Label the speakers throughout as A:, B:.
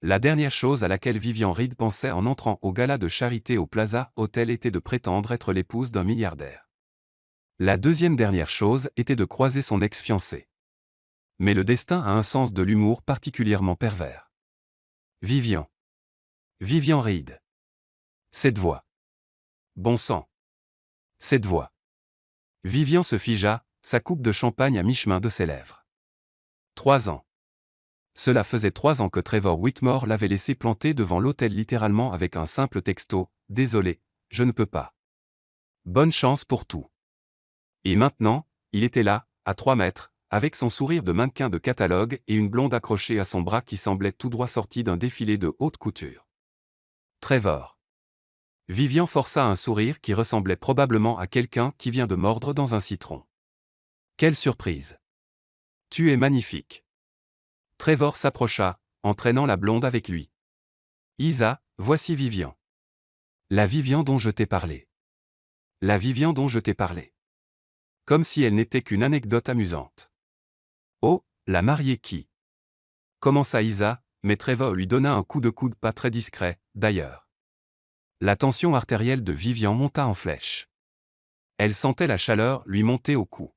A: La dernière chose à laquelle Vivian Reed pensait en entrant au gala de charité au Plaza Hotel était de prétendre être l'épouse d'un milliardaire. La deuxième dernière chose était de croiser son ex-fiancé. Mais le destin a un sens de l'humour particulièrement pervers. Vivian Reed. Cette voix. Bon sang. Cette voix. Vivian se figea, sa coupe de champagne à mi-chemin de ses lèvres. 3 ans. Cela faisait 3 ans que Trevor Whitmore l'avait laissé planter devant l'hôtel littéralement avec un simple texto « Désolé, je ne peux pas. Bonne chance pour tout. » Et maintenant, il était là, à 3 mètres, avec son sourire de mannequin de catalogue et une blonde accrochée à son bras qui semblait tout droit sortie d'un défilé de haute couture. Trevor. Vivian força un sourire qui ressemblait probablement à quelqu'un qui vient de mordre dans un citron. Quelle surprise! Tu es magnifique. Trevor s'approcha, entraînant la blonde avec lui. Isa, voici Vivian. La Vivian dont je t'ai parlé. La Vivian dont je t'ai parlé. Comme si elle n'était qu'une anecdote amusante. Oh, la mariée qui? Commença Isa, mais Trevor lui donna un coup de coude pas très discret, d'ailleurs. La tension artérielle de Vivian monta en flèche. Elle sentait la chaleur lui monter au cou.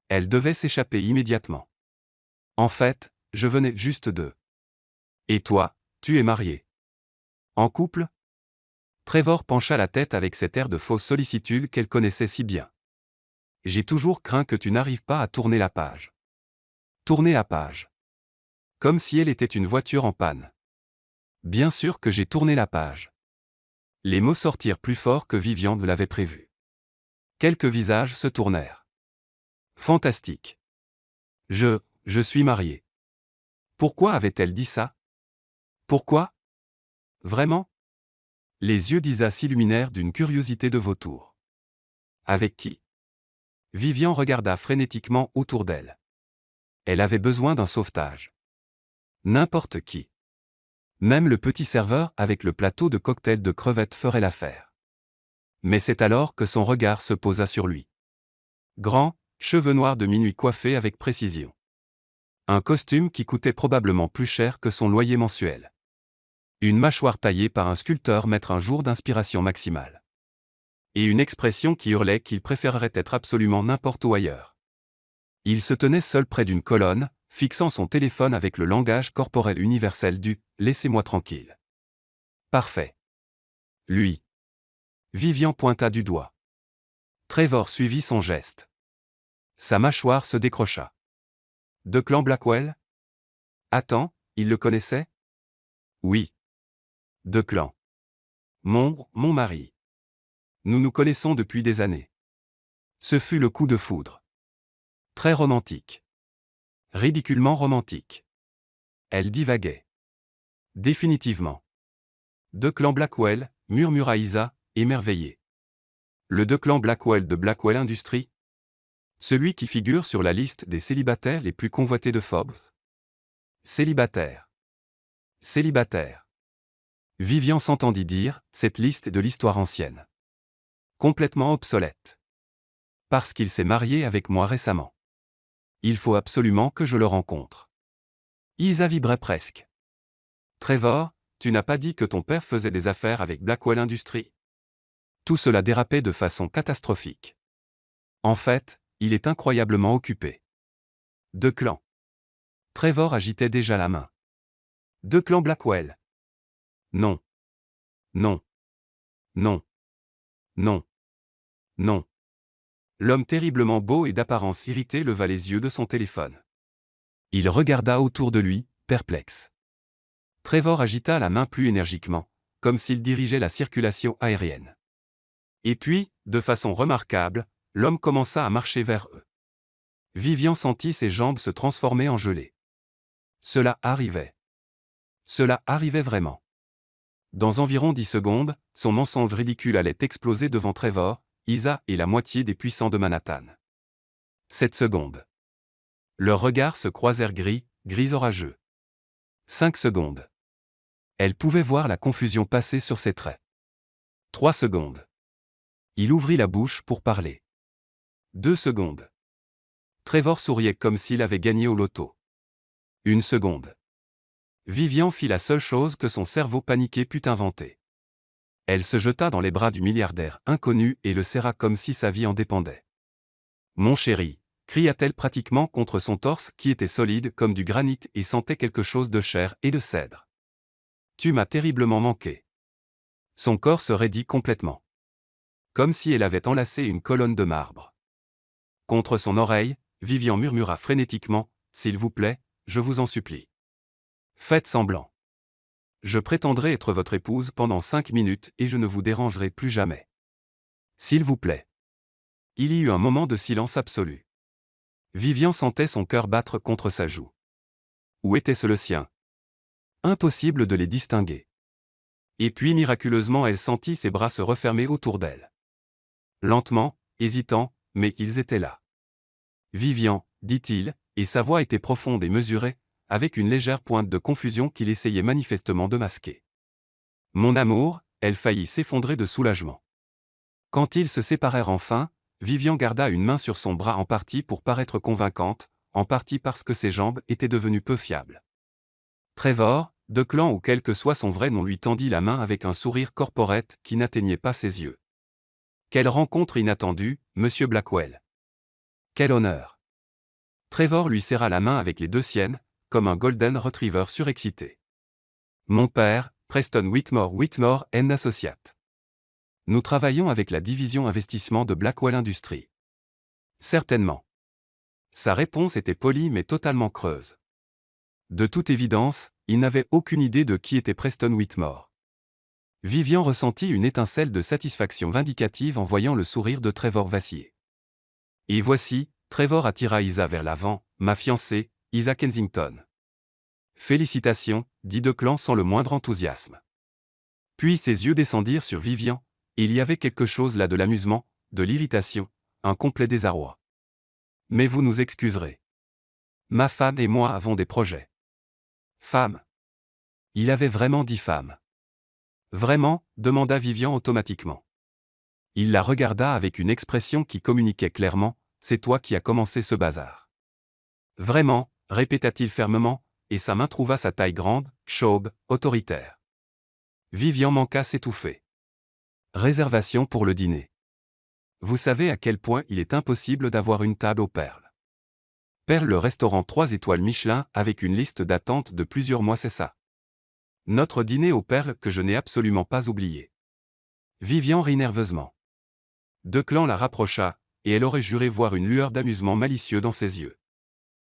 A: Elle devait s'échapper immédiatement. En fait, je venais juste de. Et toi, tu es marié? En couple? Trevor pencha la tête avec cet air de fausse sollicitude qu'elle connaissait si bien. J'ai toujours craint que tu n'arrives pas à tourner la page. Tourner la page. Comme si elle était une voiture en panne. Bien sûr que j'ai tourné la page. Les mots sortirent plus fort que Vivian ne l'avait prévu. Quelques visages se tournèrent. Fantastique. Je suis marié. Pourquoi avait-elle dit ça? Pourquoi? Vraiment? Les yeux d'Isa s'illuminèrent d'une curiosité de vautour. Avec qui? Vivian regarda frénétiquement autour d'elle. Elle avait besoin d'un sauvetage. N'importe qui. Même le petit serveur avec le plateau de cocktail de crevettes ferait l'affaire. Mais c'est alors que son regard se posa sur lui. Grand, cheveux noirs de minuit coiffés avec précision. Un costume qui coûtait probablement plus cher que son loyer mensuel. Une mâchoire taillée par un sculpteur mettre un jour d'inspiration maximale. Et une expression qui hurlait qu'il préférerait être absolument n'importe où ailleurs. Il se tenait seul près d'une colonne, fixant son téléphone avec le langage corporel universel du « laissez-moi tranquille ». Parfait. Lui. Vivian pointa du doigt. Trevor suivit son geste. Sa mâchoire se décrocha. Declan Blackwell? Attends, il le connaissait? Oui. Declan. Mon mari. Nous nous connaissons depuis des années. Ce fut le coup de foudre. Très romantique. Ridiculement romantique. Elle divaguait. Définitivement. Declan Blackwell, murmura Isa, émerveillée. Le Declan Blackwell de Blackwell Industries? Celui qui figure sur la liste des célibataires les plus convoités de Forbes? Célibataire. Célibataire. Vivian s'entendit dire, cette liste est de l'histoire ancienne. Complètement obsolète. Parce qu'il s'est marié avec moi récemment. Il faut absolument que je le rencontre. Isa vibrait presque. Trevor, tu n'as pas dit que ton père faisait des affaires avec Blackwell Industries? Tout cela dérapait de façon catastrophique. En fait, il est incroyablement occupé. Declan. Trevor agitait déjà la main. Declan Blackwell. Non. Non. Non. Non. Non. L'homme terriblement beau et d'apparence irritée leva les yeux de son téléphone. Il regarda autour de lui, perplexe. Trevor agita la main plus énergiquement, comme s'il dirigeait la circulation aérienne. Et puis, de façon remarquable, l'homme commença à marcher vers eux. Vivian sentit ses jambes se transformer en gelée. Cela arrivait. Cela arrivait vraiment. Dans environ 10 secondes, son mensonge ridicule allait exploser devant Trevor, Isa et la moitié des puissants de Manhattan. 7 secondes. Leurs regards se croisèrent gris orageux. 5 secondes. Elle pouvait voir la confusion passer sur ses traits. 3 secondes. Il ouvrit la bouche pour parler. 2 secondes. Trevor souriait comme s'il avait gagné au loto. 1 seconde. Vivian fit la seule chose que son cerveau paniqué put inventer. Elle se jeta dans les bras du milliardaire inconnu et le serra comme si sa vie en dépendait. « Mon chéri !» cria-t-elle pratiquement contre son torse qui était solide comme du granit et sentait quelque chose de chair et de cèdre. « Tu m'as terriblement manqué. » Son corps se raidit complètement. Comme si elle avait enlacé une colonne de marbre. Contre son oreille, Vivian murmura frénétiquement, « S'il vous plaît, je vous en supplie. Faites semblant. Je prétendrai être votre épouse pendant 5 minutes et je ne vous dérangerai plus jamais. S'il vous plaît. » Il y eut un moment de silence absolu. Vivian sentait son cœur battre contre sa joue. Où était-ce le sien? Impossible de les distinguer. Et puis miraculeusement elle sentit ses bras se refermer autour d'elle. Lentement, hésitant, mais ils étaient là. « Vivian, » dit-il, et sa voix était profonde et mesurée, avec une légère pointe de confusion qu'il essayait manifestement de masquer. « Mon amour », elle faillit s'effondrer de soulagement. Quand ils se séparèrent enfin, Vivian garda une main sur son bras en partie pour paraître convaincante, en partie parce que ses jambes étaient devenues peu fiables. Trevor, Declan ou quel que soit son vrai nom lui tendit la main avec un sourire corporate qui n'atteignait pas ses yeux. Quelle rencontre inattendue, Monsieur Blackwell. Quel honneur. Trevor lui serra la main avec les deux siennes, comme un golden retriever surexcité. Mon père, Preston Whitmore & Associates. Nous travaillons avec la division investissement de Blackwell Industries. Certainement. Sa réponse était polie mais totalement creuse. De toute évidence, il n'avait aucune idée de qui était Preston Whitmore. Vivian ressentit une étincelle de satisfaction vindicative en voyant le sourire de Trevor vaciller. Et voici, Trevor attira Isa vers l'avant, ma fiancée, Isa Kensington. Félicitations, dit Declan sans le moindre enthousiasme. Puis ses yeux descendirent sur Vivian, et il y avait quelque chose là de l'amusement, de l'irritation, un complet désarroi. Mais vous nous excuserez. Ma femme et moi avons des projets. Femme. Il avait vraiment dit femme. Vraiment, demanda Vivian automatiquement. Il la regarda avec une expression qui communiquait clairement, c'est toi qui as commencé ce bazar. Vraiment, répéta-t-il fermement, et sa main trouva sa taille grande, chauve, autoritaire. Vivian manqua s'étouffer. Réservation pour le dîner. Vous savez à quel point il est impossible d'avoir une table aux perles. Perle le restaurant 3 étoiles Michelin avec une liste d'attente de plusieurs mois, c'est ça. Notre dîner aux perles que je n'ai absolument pas oublié. Vivian rit nerveusement. Declan la rapprocha, et elle aurait juré voir une lueur d'amusement malicieux dans ses yeux.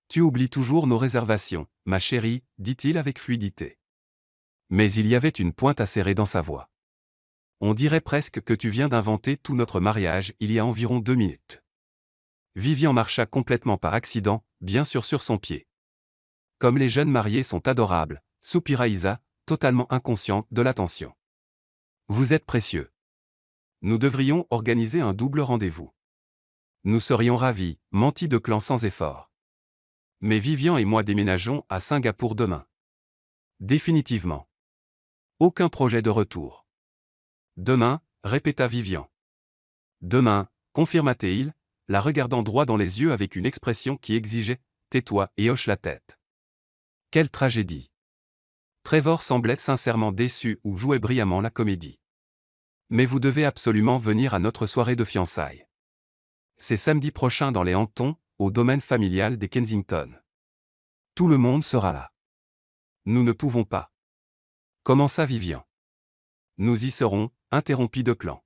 A: Tu oublies toujours nos réservations, ma chérie, dit-il avec fluidité. Mais il y avait une pointe acérée dans sa voix. On dirait presque que tu viens d'inventer tout notre mariage il y a environ 2 minutes. Vivian marcha complètement par accident, bien sûr sur son pied. Comme les jeunes mariés sont adorables, soupira Isa, totalement inconsciente de l'attention. Vous êtes précieux. Nous devrions organiser un double rendez-vous. Nous serions ravis, mentit Declan sans effort. Mais Vivian et moi déménageons à Singapour demain. Définitivement. Aucun projet de retour. Demain, répéta Vivian. Demain, confirma-t-il, la regardant droit dans les yeux avec une expression qui exigeait « tais-toi » et hoche la tête. Quelle tragédie. Trevor semblait sincèrement déçu ou jouait brillamment la comédie. Mais vous devez absolument venir à notre soirée de fiançailles. C'est samedi prochain dans les Hamptons, au domaine familial des Kensington. Tout le monde sera là. Nous ne pouvons pas. Commença Vivian. Nous y serons, interrompit Declan.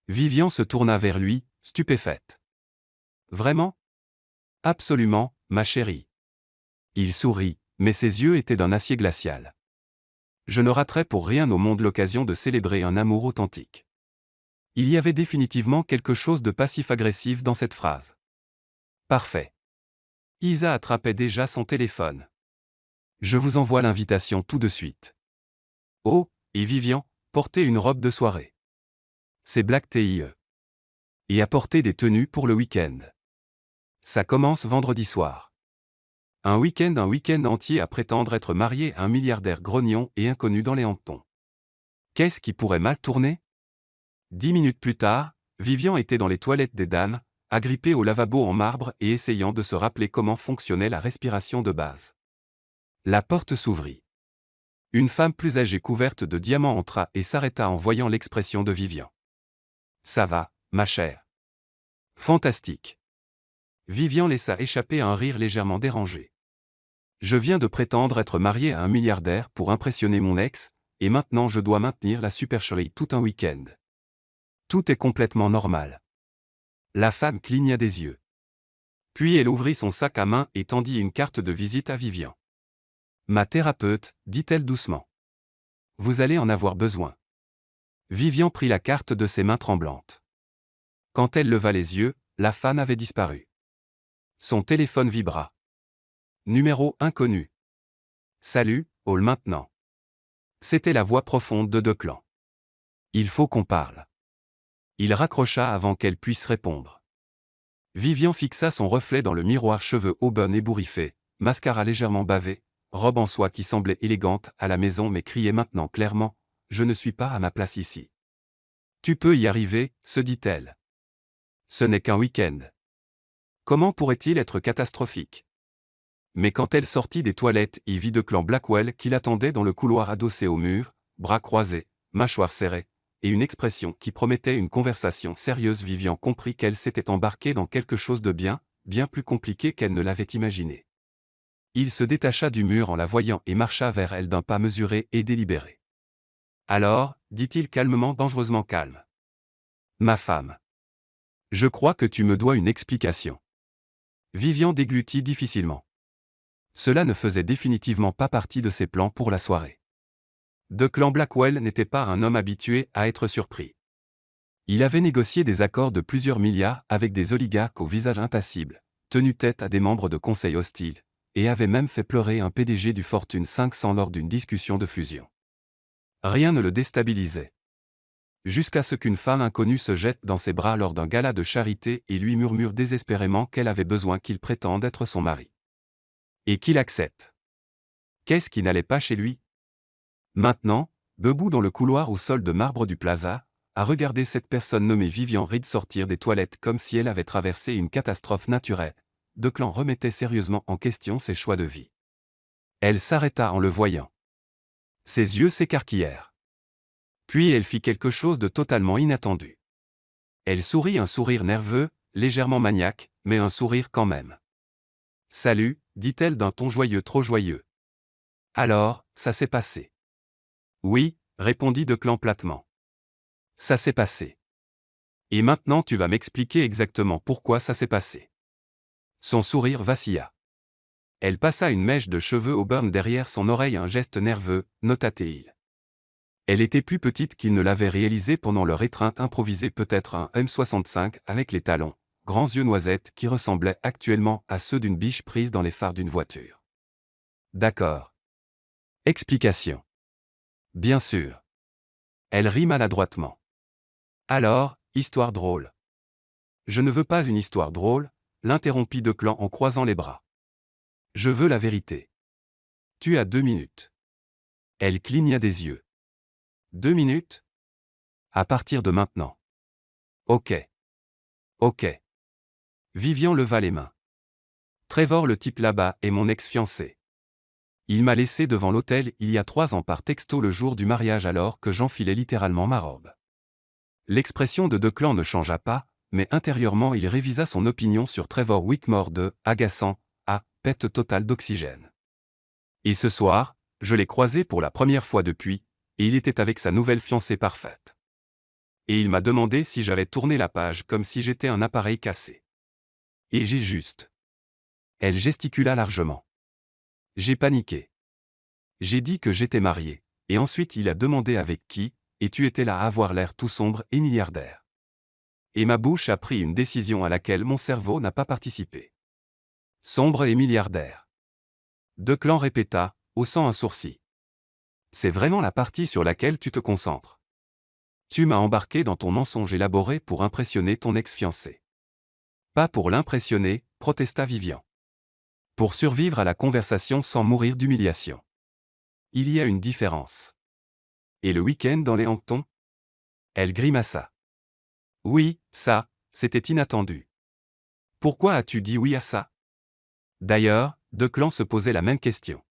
A: Vivian se tourna vers lui, stupéfaite. Vraiment? Absolument, ma chérie. Il sourit, mais ses yeux étaient d'un acier glacial. Je ne raterai pour rien au monde l'occasion de célébrer un amour authentique. Il y avait définitivement quelque chose de passif-agressif dans cette phrase. Parfait. Isa attrapait déjà son téléphone. Je vous envoie l'invitation tout de suite. Oh, et Vivian, portez une robe de soirée. C'est Black TIE. Et apportez des tenues pour le week-end. Ça commence vendredi soir. Un week-end entier à prétendre être marié à un milliardaire grognon et inconnu dans les Hamptons. Qu'est-ce qui pourrait mal tourner? 10 minutes plus tard, Vivian était dans les toilettes des dames, agrippée au lavabo en marbre et essayant de se rappeler comment fonctionnait la respiration de base. La porte s'ouvrit. Une femme plus âgée couverte de diamants entra et s'arrêta en voyant l'expression de Vivian. Ça va, ma chère. Fantastique. Vivian laissa échapper un rire légèrement dérangé. Je viens de prétendre être marié à un milliardaire pour impressionner mon ex, et maintenant je dois maintenir la supercherie tout un week-end. Tout est complètement normal. La femme cligna des yeux. Puis elle ouvrit son sac à main et tendit une carte de visite à Vivian. Ma thérapeute, dit-elle doucement. Vous allez en avoir besoin. Vivian prit la carte de ses mains tremblantes. Quand elle leva les yeux, la femme avait disparu. Son téléphone vibra. Numéro inconnu. Salut, Hall maintenant. C'était la voix profonde de Declan. Il faut qu'on parle. Il raccrocha avant qu'elle puisse répondre. Vivian fixa son reflet dans le miroir, cheveux auburn ébouriffés, mascara légèrement bavé, robe en soie qui semblait élégante à la maison mais criait maintenant clairement « Je ne suis pas à ma place ici. » Tu peux y arriver, se dit-elle. Ce n'est qu'un week-end. Comment pourrait-il être catastrophique? Mais quand elle sortit des toilettes et vit Declan Blackwell qui l'attendait dans le couloir adossé au mur, bras croisés, mâchoires serrées, et une expression qui promettait une conversation sérieuse, Vivian comprit qu'elle s'était embarquée dans quelque chose de bien plus compliqué qu'elle ne l'avait imaginé. Il se détacha du mur en la voyant et marcha vers elle d'un pas mesuré et délibéré. Alors, dit-il calmement, dangereusement calme. Ma femme. Je crois que tu me dois une explication. Vivian déglutit difficilement. Cela ne faisait définitivement pas partie de ses plans pour la soirée. Declan Blackwell n'était pas un homme habitué à être surpris. Il avait négocié des accords de plusieurs milliards avec des oligarques au visage impassible, tenu tête à des membres de conseils hostiles, et avait même fait pleurer un PDG du Fortune 500 lors d'une discussion de fusion. Rien ne le déstabilisait. Jusqu'à ce qu'une femme inconnue se jette dans ses bras lors d'un gala de charité et lui murmure désespérément qu'elle avait besoin qu'il prétende être son mari. Et qu'il accepte. Qu'est-ce qui n'allait pas chez lui? Maintenant, debout dans le couloir au sol de marbre du plaza, à regarder cette personne nommée Vivian Reed sortir des toilettes comme si elle avait traversé une catastrophe naturelle, Declan remettait sérieusement en question ses choix de vie. Elle s'arrêta en le voyant. Ses yeux s'écarquillèrent. Puis elle fit quelque chose de totalement inattendu. Elle sourit, un sourire nerveux, légèrement maniaque, mais un sourire quand même. « Salut », dit-elle d'un ton joyeux, trop joyeux. « Alors, ça s'est passé ?» « Oui », répondit Declan platement. « Ça s'est passé. Et maintenant tu vas m'expliquer exactement pourquoi ça s'est passé. » Son sourire vacilla. Elle passa une mèche de cheveux auburn derrière son oreille, un geste nerveux, nota-t-il. Elle était plus petite qu'il ne l'avait réalisé pendant leur étreinte improvisée, peut-être un M65 avec les talons, grands yeux noisettes qui ressemblaient actuellement à ceux d'une biche prise dans les phares d'une voiture. D'accord. Explication. Bien sûr. Elle rit maladroitement. Alors, histoire drôle. Je ne veux pas une histoire drôle, l'interrompit Declan en croisant les bras. Je veux la vérité. Tu as 2 minutes. Elle cligna des yeux. 2 minutes? À partir de maintenant. Ok. Ok. Vivian leva les mains. Trevor, le type là-bas, est mon ex-fiancé. Il m'a laissé devant l'hôtel il y a 3 ans par texto le jour du mariage alors que j'enfilais littéralement ma robe. L'expression de Declan ne changea pas, mais intérieurement il révisa son opinion sur Trevor Whitmore de « agaçant » à « perte totale d'oxygène ». Et ce soir, je l'ai croisé pour la première fois depuis, et il était avec sa nouvelle fiancée parfaite. Et il m'a demandé si j'allais tourner la page comme si j'étais un appareil cassé. Et j'ai juste. Elle gesticula largement. J'ai paniqué. J'ai dit que j'étais marié, et ensuite il a demandé avec qui, et tu étais là à avoir l'air tout sombre et milliardaire. Et ma bouche a pris une décision à laquelle mon cerveau n'a pas participé. Sombre et milliardaire. Declan répéta, haussant un sourcil. C'est vraiment la partie sur laquelle tu te concentres. Tu m'as embarqué dans ton mensonge élaboré pour impressionner ton ex-fiancé. Pas pour l'impressionner, protesta Vivian. Pour survivre à la conversation sans mourir d'humiliation. Il y a une différence. Et le week-end dans les Hamptons? Elle grimaça. Oui, ça, c'était inattendu. Pourquoi as-tu dit oui à ça? D'ailleurs, Declan se posait la même question.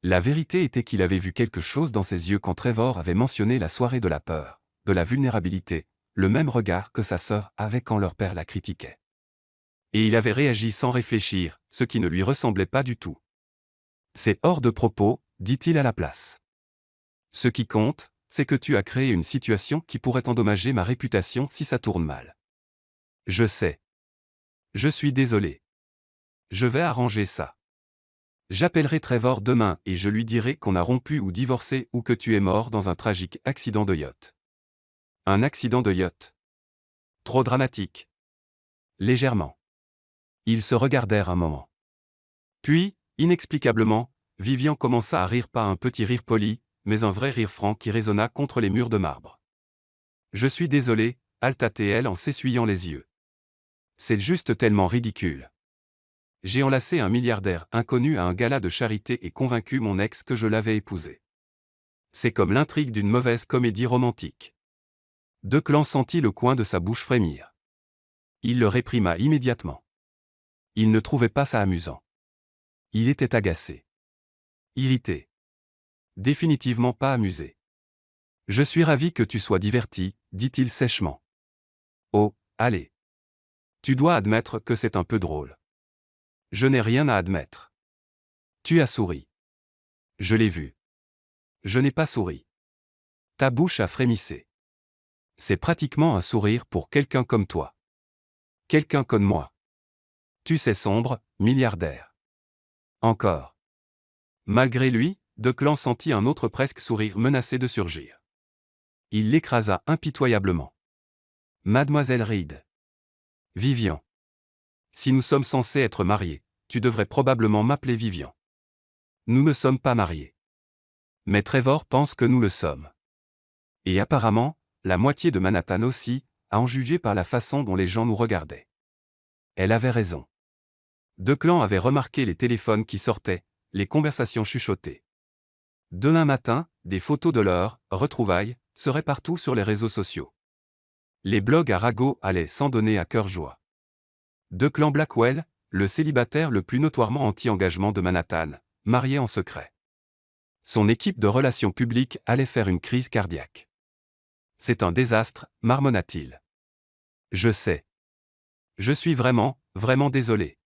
A: La vérité était qu'il avait vu quelque chose dans ses yeux quand Trevor avait mentionné la soirée de la peur, de la vulnérabilité, le même regard que sa sœur avait quand leur père la critiquait. Et il avait réagi sans réfléchir, ce qui ne lui ressemblait pas du tout. C'est hors de propos, dit-il à la place. Ce qui compte, c'est que tu as créé une situation qui pourrait endommager ma réputation si ça tourne mal. Je sais. Je suis désolé. Je vais arranger ça. J'appellerai Trevor demain et je lui dirai qu'on a rompu ou divorcé ou que tu es mort dans un tragique accident de yacht. Un accident de yacht. Trop dramatique. Légèrement. Ils se regardèrent un moment. Puis, inexplicablement, Vivian commença à rire, pas un petit rire poli, mais un vrai rire franc qui résonna contre les murs de marbre. Je suis désolé, halta-t-elle en s'essuyant les yeux. C'est juste tellement ridicule. J'ai enlacé un milliardaire inconnu à un gala de charité et convaincu mon ex que je l'avais épousé. C'est comme l'intrigue d'une mauvaise comédie romantique. Declan sentit le coin de sa bouche frémir. Il le réprima immédiatement. Il ne trouvait pas ça amusant. Il était agacé. Irrité. Définitivement pas amusé. Je suis ravi que tu sois diverti, dit-il sèchement. Oh, allez. Tu dois admettre que c'est un peu drôle. Je n'ai rien à admettre. Tu as souri. Je l'ai vu. Je n'ai pas souri. Ta bouche a frémissé. C'est pratiquement un sourire pour quelqu'un comme toi. Quelqu'un comme moi. Tu sais sombre, milliardaire. Encore. Malgré lui, Declan sentit un autre presque sourire menacé de surgir. Il l'écrasa impitoyablement. Mademoiselle Reed. Vivian. Si nous sommes censés être mariés, tu devrais probablement m'appeler Vivian. Nous ne sommes pas mariés. Mais Trevor pense que nous le sommes. Et apparemment, la moitié de Manhattan aussi, à en juger par la façon dont les gens nous regardaient. Elle avait raison. Declan avait remarqué les téléphones qui sortaient, les conversations chuchotées. Demain matin, des photos de leur retrouvailles seraient partout sur les réseaux sociaux. Les blogs à ragots allaient s'en donner à cœur joie. Declan Blackwell, le célibataire le plus notoirement anti-engagement de Manhattan, marié en secret. Son équipe de relations publiques allait faire une crise cardiaque. C'est un désastre, marmonna-t-il. Je sais. Je suis vraiment, vraiment désolé.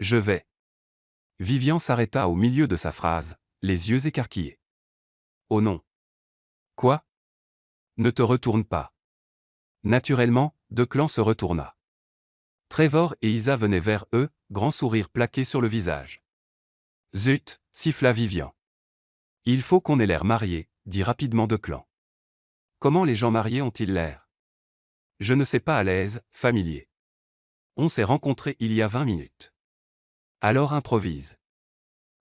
A: Je vais. Vivian s'arrêta au milieu de sa phrase, les yeux écarquillés. Oh non. Quoi? Ne te retourne pas. Naturellement, Declan se retourna. Trevor et Isa venaient vers eux, grand sourire plaqué sur le visage. Zut, siffla Vivian. Il faut qu'on ait l'air marié, dit rapidement Declan. Comment les gens mariés ont-ils l'air? Je ne sais pas, à l'aise, familier. On s'est rencontrés il y a 20 minutes. Alors improvise.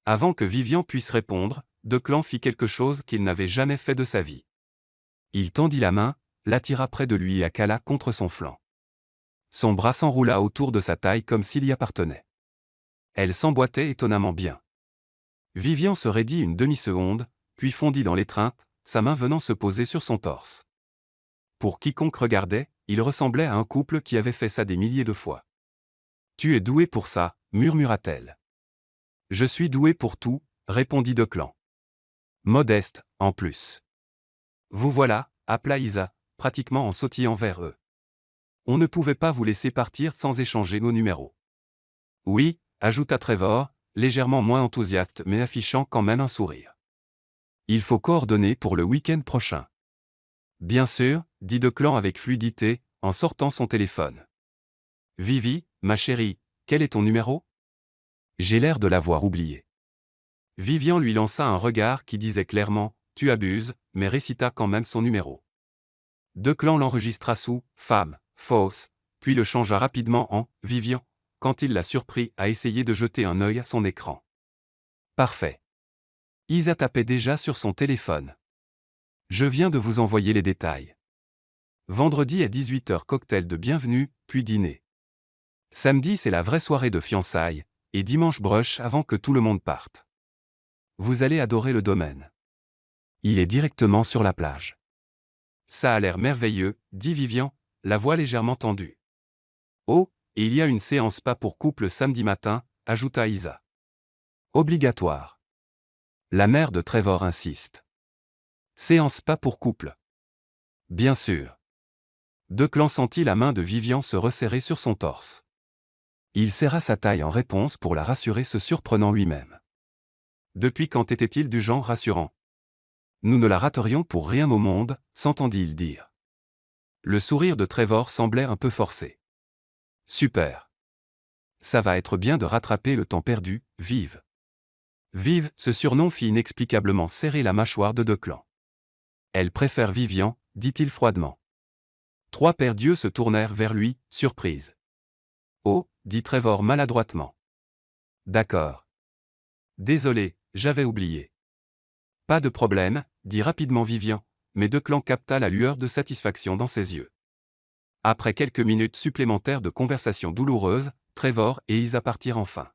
A: Avant que Vivian puisse répondre, Declan fit quelque chose qu'il n'avait jamais fait de sa vie. Il tendit la main, l'attira près de lui et la cala contre son flanc. Son bras s'enroula autour de sa taille comme s'il y appartenait. Elle s'emboîtait étonnamment bien. Vivian se raidit une demi-seconde, puis fondit dans l'étreinte, sa main venant se poser sur son torse. Pour quiconque regardait, il ressemblait à un couple qui avait fait ça des milliers de fois. Tu es doué pour ça, murmura-t-elle. Je suis doué pour tout, répondit Declan. Modeste, en plus. Vous voilà, appela Isa, pratiquement en sautillant vers eux. On ne pouvait pas vous laisser partir sans échanger nos numéros. Oui, ajouta Trevor, légèrement moins enthousiaste mais affichant quand même un sourire. Il faut coordonner pour le week-end prochain. Bien sûr, dit Declan avec fluidité, en sortant son téléphone. Vivi, ma chérie, quel est ton numéro? J'ai l'air de l'avoir oublié. Vivian lui lança un regard qui disait clairement « Tu abuses », mais récita quand même son numéro. Declan l'enregistra sous « Femme, fausse », puis le changea rapidement en « Vivian », quand il la surprit à essayer de jeter un œil à son écran. Parfait. Isa tapait déjà sur son téléphone. Je viens de vous envoyer les détails. Vendredi à 18h cocktail de bienvenue, puis dîner. Samedi c'est la vraie soirée de fiançailles, et dimanche brunch avant que tout le monde parte. Vous allez adorer le domaine. Il est directement sur la plage. Ça a l'air merveilleux, dit Vivian, la voix légèrement tendue. Oh, et il y a une séance spa pour couple samedi matin, ajouta Isa. Obligatoire. La mère de Trevor insiste. Séance pas pour couple. Bien sûr. Declan sentit la main de Vivian se resserrer sur son torse. Il serra sa taille en réponse pour la rassurer, se surprenant lui-même. Depuis quand était-il du genre rassurant? Nous ne la raterions pour rien au monde, s'entendit-il dire. Le sourire de Trevor semblait un peu forcé. Super. Ça va être bien de rattraper le temps perdu, Vive. Vive, ce surnom fit inexplicablement serrer la mâchoire de Declan. Elle préfère Vivian, dit-il froidement. Trois paires d'yeux se tournèrent vers lui, surprise. Oh, dit Trevor maladroitement. D'accord. Désolé, j'avais oublié. Pas de problème, dit rapidement Vivian, mais Declan capta la lueur de satisfaction dans ses yeux. Après quelques minutes supplémentaires de conversation douloureuse, Trevor et Isa partirent enfin.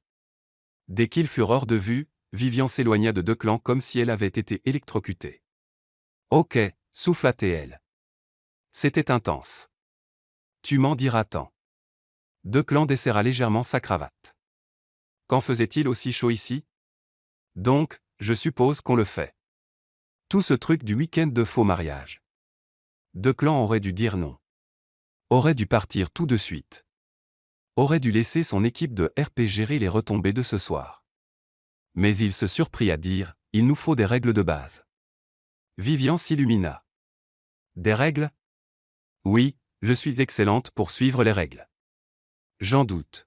A: Dès qu'ils furent hors de vue, Vivian s'éloigna de Declan comme si elle avait été électrocutée. Ok, souffla-t-elle. C'était intense. Tu m'en diras tant. Declan desserra légèrement sa cravate. Quand faisait-il aussi chaud ici? Donc, je suppose qu'on le fait. Tout ce truc du week-end de faux mariage. Declan aurait dû dire non. Aurait dû partir tout de suite. Aurait dû laisser son équipe de RP gérer les retombées de ce soir. Mais il se surprit à dire, il nous faut des règles de base. Vivian s'illumina. Des règles? Oui, je suis excellente pour suivre les règles. J'en doute.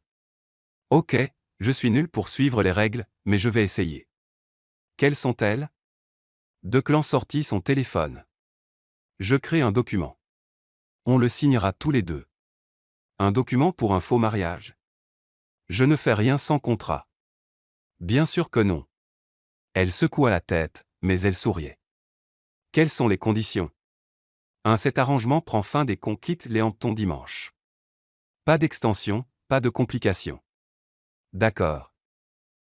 A: Ok, je suis nulle pour suivre les règles, mais je vais essayer. Quelles sont-elles? Declan sortit son téléphone. Je crée un document. On le signera tous les deux. Un document pour un faux mariage. Je ne fais rien sans contrat. Bien sûr que non. Elle secoua la tête, mais elle souriait. Quelles sont les conditions? Cet arrangement prend fin dès qu'on quitte les Hamptons dimanche. Pas d'extension, pas de complications. D'accord.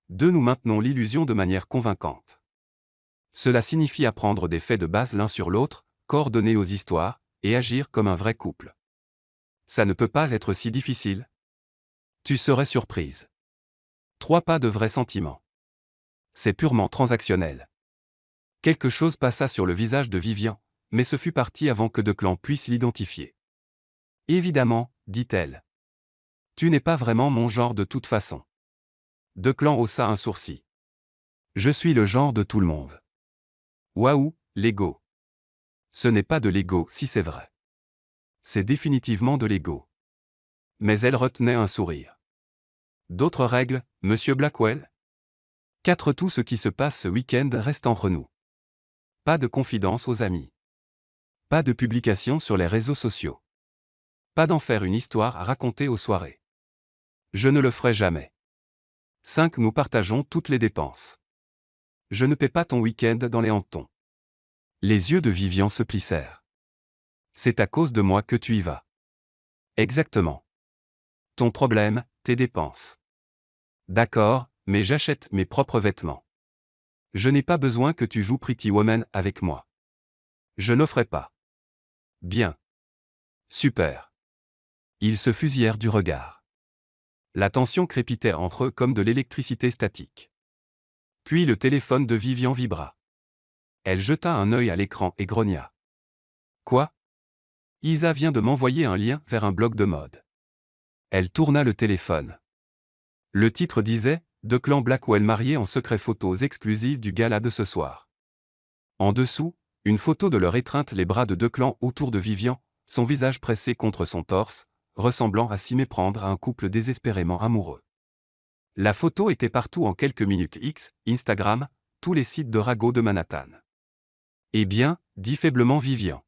A: 2. Nous maintenons l'illusion de manière convaincante. Cela signifie apprendre des faits de base l'un sur l'autre, coordonner aux histoires, et agir comme un vrai couple. Ça ne peut pas être si difficile. Tu serais surprise. 3. Pas de vrais sentiments. C'est purement transactionnel. Quelque chose passa sur le visage de Vivian, mais ce fut parti avant que Declan puisse l'identifier. Évidemment, dit-elle. Tu n'es pas vraiment mon genre de toute façon. Declan haussa un sourcil. Je suis le genre de tout le monde. Waouh, l'ego. Ce n'est pas de l'ego si c'est vrai. C'est définitivement de l'ego. Mais elle retenait un sourire. D'autres règles, monsieur Blackwell? 4. Tout ce qui se passe ce week-end reste entre nous. Pas de confidence aux amis. Pas de publication sur les réseaux sociaux. Pas d'en faire une histoire à raconter aux soirées. Je ne le ferai jamais. 5. Nous partageons toutes les dépenses. Je ne paie pas ton week-end dans les Hamptons. Les yeux de Vivian se plissèrent. C'est à cause de moi que tu y vas. Exactement. Ton problème, tes dépenses. D'accord, mais j'achète mes propres vêtements. Je n'ai pas besoin que tu joues Pretty Woman avec moi. Je n'offrais pas. Bien. Super. Ils se fusillèrent du regard. La tension crépitait entre eux comme de l'électricité statique. Puis le téléphone de Vivian vibra. Elle jeta un œil à l'écran et grogna. Quoi? Isa vient de m'envoyer un lien vers un blog de mode. Elle tourna le téléphone. Le titre disait « Declan Blackwell marié en secret, photos exclusives du gala de ce soir ». En dessous, une photo de leur étreinte, les bras de Declan autour de Vivian, son visage pressé contre son torse, ressemblant à s'y méprendre à un couple désespérément amoureux. La photo était partout en quelques minutes. X, Instagram, tous les sites de ragots de Manhattan. Eh bien, dit faiblement Vivian.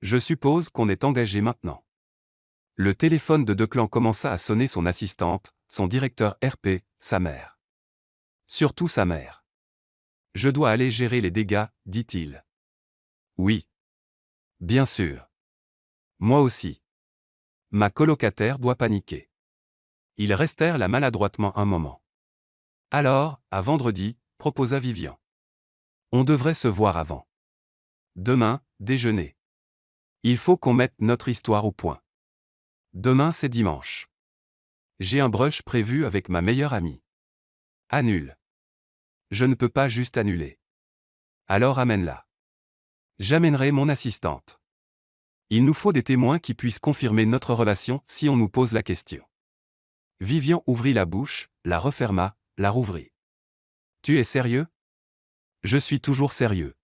A: Je suppose qu'on est engagé maintenant. Le téléphone de Declan commença à sonner. Son assistante, son directeur RP, sa mère. Surtout sa mère. Je dois aller gérer les dégâts, dit-il. Oui. Bien sûr. Moi aussi. Ma colocataire doit paniquer. Ils restèrent là maladroitement un moment. Alors, à vendredi, proposa Vivian. On devrait se voir avant. Demain, déjeuner. Il faut qu'on mette notre histoire au point. Demain c'est dimanche. J'ai un brunch prévu avec ma meilleure amie. Annule. Je ne peux pas juste annuler. Alors amène-la. J'amènerai mon assistante. Il nous faut des témoins qui puissent confirmer notre relation si on nous pose la question. Vivian ouvrit la bouche, la referma, la rouvrit. Tu es sérieux? Je suis toujours sérieux.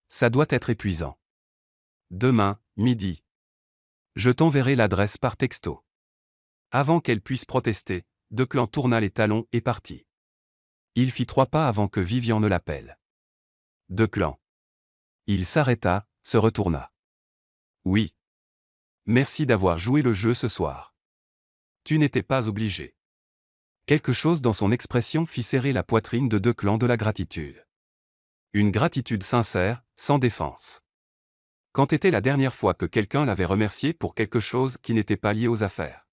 A: Ça doit être épuisant. Demain, midi. Je t'enverrai l'adresse par texto. Avant qu'elle puisse protester, Declan tourna les talons et partit. Il fit 3 pas avant que Vivian ne l'appelle. Declan. Il s'arrêta, se retourna. Oui. Merci d'avoir joué le jeu ce soir. Tu n'étais pas obligé. Quelque chose dans son expression fit serrer la poitrine de Declan de la gratitude. Une gratitude sincère, sans défense. Quand était la dernière fois que quelqu'un l'avait remercié pour quelque chose qui n'était pas lié aux affaires?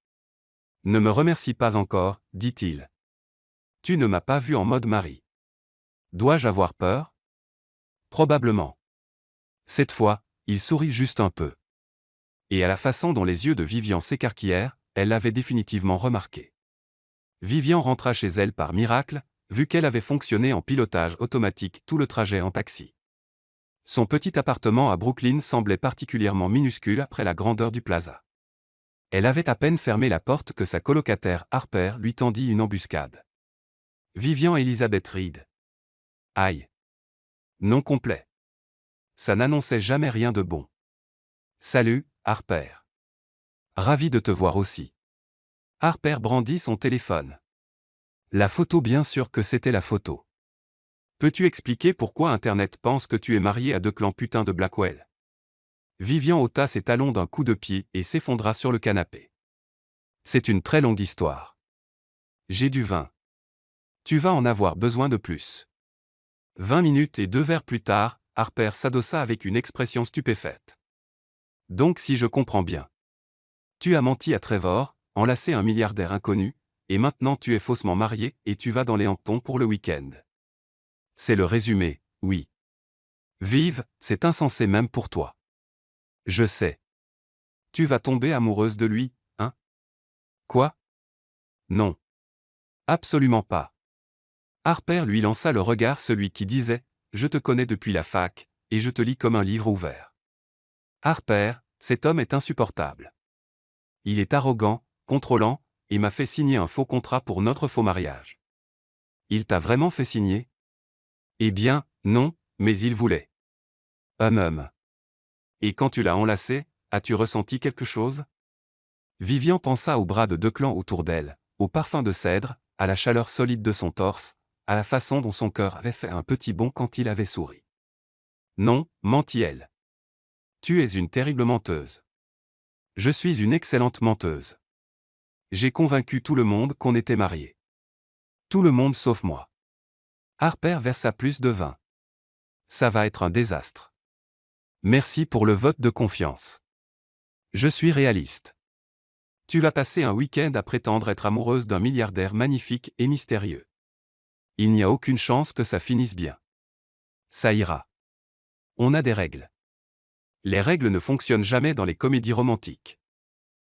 A: Ne me remercie pas encore, dit-il. Tu ne m'as pas vu en mode mari. Dois-je avoir peur? Probablement. Cette fois, il sourit juste un peu. Et à la façon dont les yeux de Vivian s'écarquillèrent, elle l'avait définitivement remarqué. Vivian rentra chez elle par miracle, vu qu'elle avait fonctionné en pilotage automatique tout le trajet en taxi. Son petit appartement à Brooklyn semblait particulièrement minuscule après la grandeur du plaza. Elle avait à peine fermé la porte que sa colocataire Harper lui tendit une embuscade. Vivian Elizabeth Reed. Aïe. Nom complet. Ça n'annonçait jamais rien de bon. Salut, Harper. Ravi de te voir aussi. Harper brandit son téléphone. La photo, bien sûr que c'était la photo. Peux-tu expliquer pourquoi Internet pense que tu es marié à Declan putain de Blackwell? Vivian ôta ses talons d'un coup de pied et s'effondra sur le canapé. C'est une très longue histoire. J'ai du vin. Tu vas en avoir besoin de plus. 20 minutes et 2 verres plus tard, Harper s'adossa avec une expression stupéfaite. Donc si je comprends bien. Tu as menti à Trevor, enlacé un milliardaire inconnu, et maintenant tu es faussement marié et tu vas dans les Hamptons pour le week-end. C'est le résumé, oui. Vive, c'est insensé même pour toi. Je sais. Tu vas tomber amoureuse de lui, hein? Quoi? Non. Absolument pas. Harper lui lança le regard, celui qui disait « Je te connais depuis la fac, et je te lis comme un livre ouvert. » Harper, cet homme est insupportable. Il est arrogant, contrôlant, et m'a fait signer un faux contrat pour notre faux mariage. Il t'a vraiment fait signer? Eh bien, non, mais il voulait. Et quand tu l'as enlacé, as-tu ressenti quelque chose? Vivian pensa aux bras de Declan autour d'elle, au parfum de cèdre, à la chaleur solide de son torse, à la façon dont son cœur avait fait un petit bond quand il avait souri. Non, mentit-elle. Tu es une terrible menteuse. Je suis une excellente menteuse. J'ai convaincu tout le monde qu'on était mariés. Tout le monde sauf moi. Harper versa plus de vin. Ça va être un désastre. Merci pour le vote de confiance. Je suis réaliste. Tu vas passer un week-end à prétendre être amoureuse d'un milliardaire magnifique et mystérieux. Il n'y a aucune chance que ça finisse bien. Ça ira. On a des règles. Les règles ne fonctionnent jamais dans les comédies romantiques.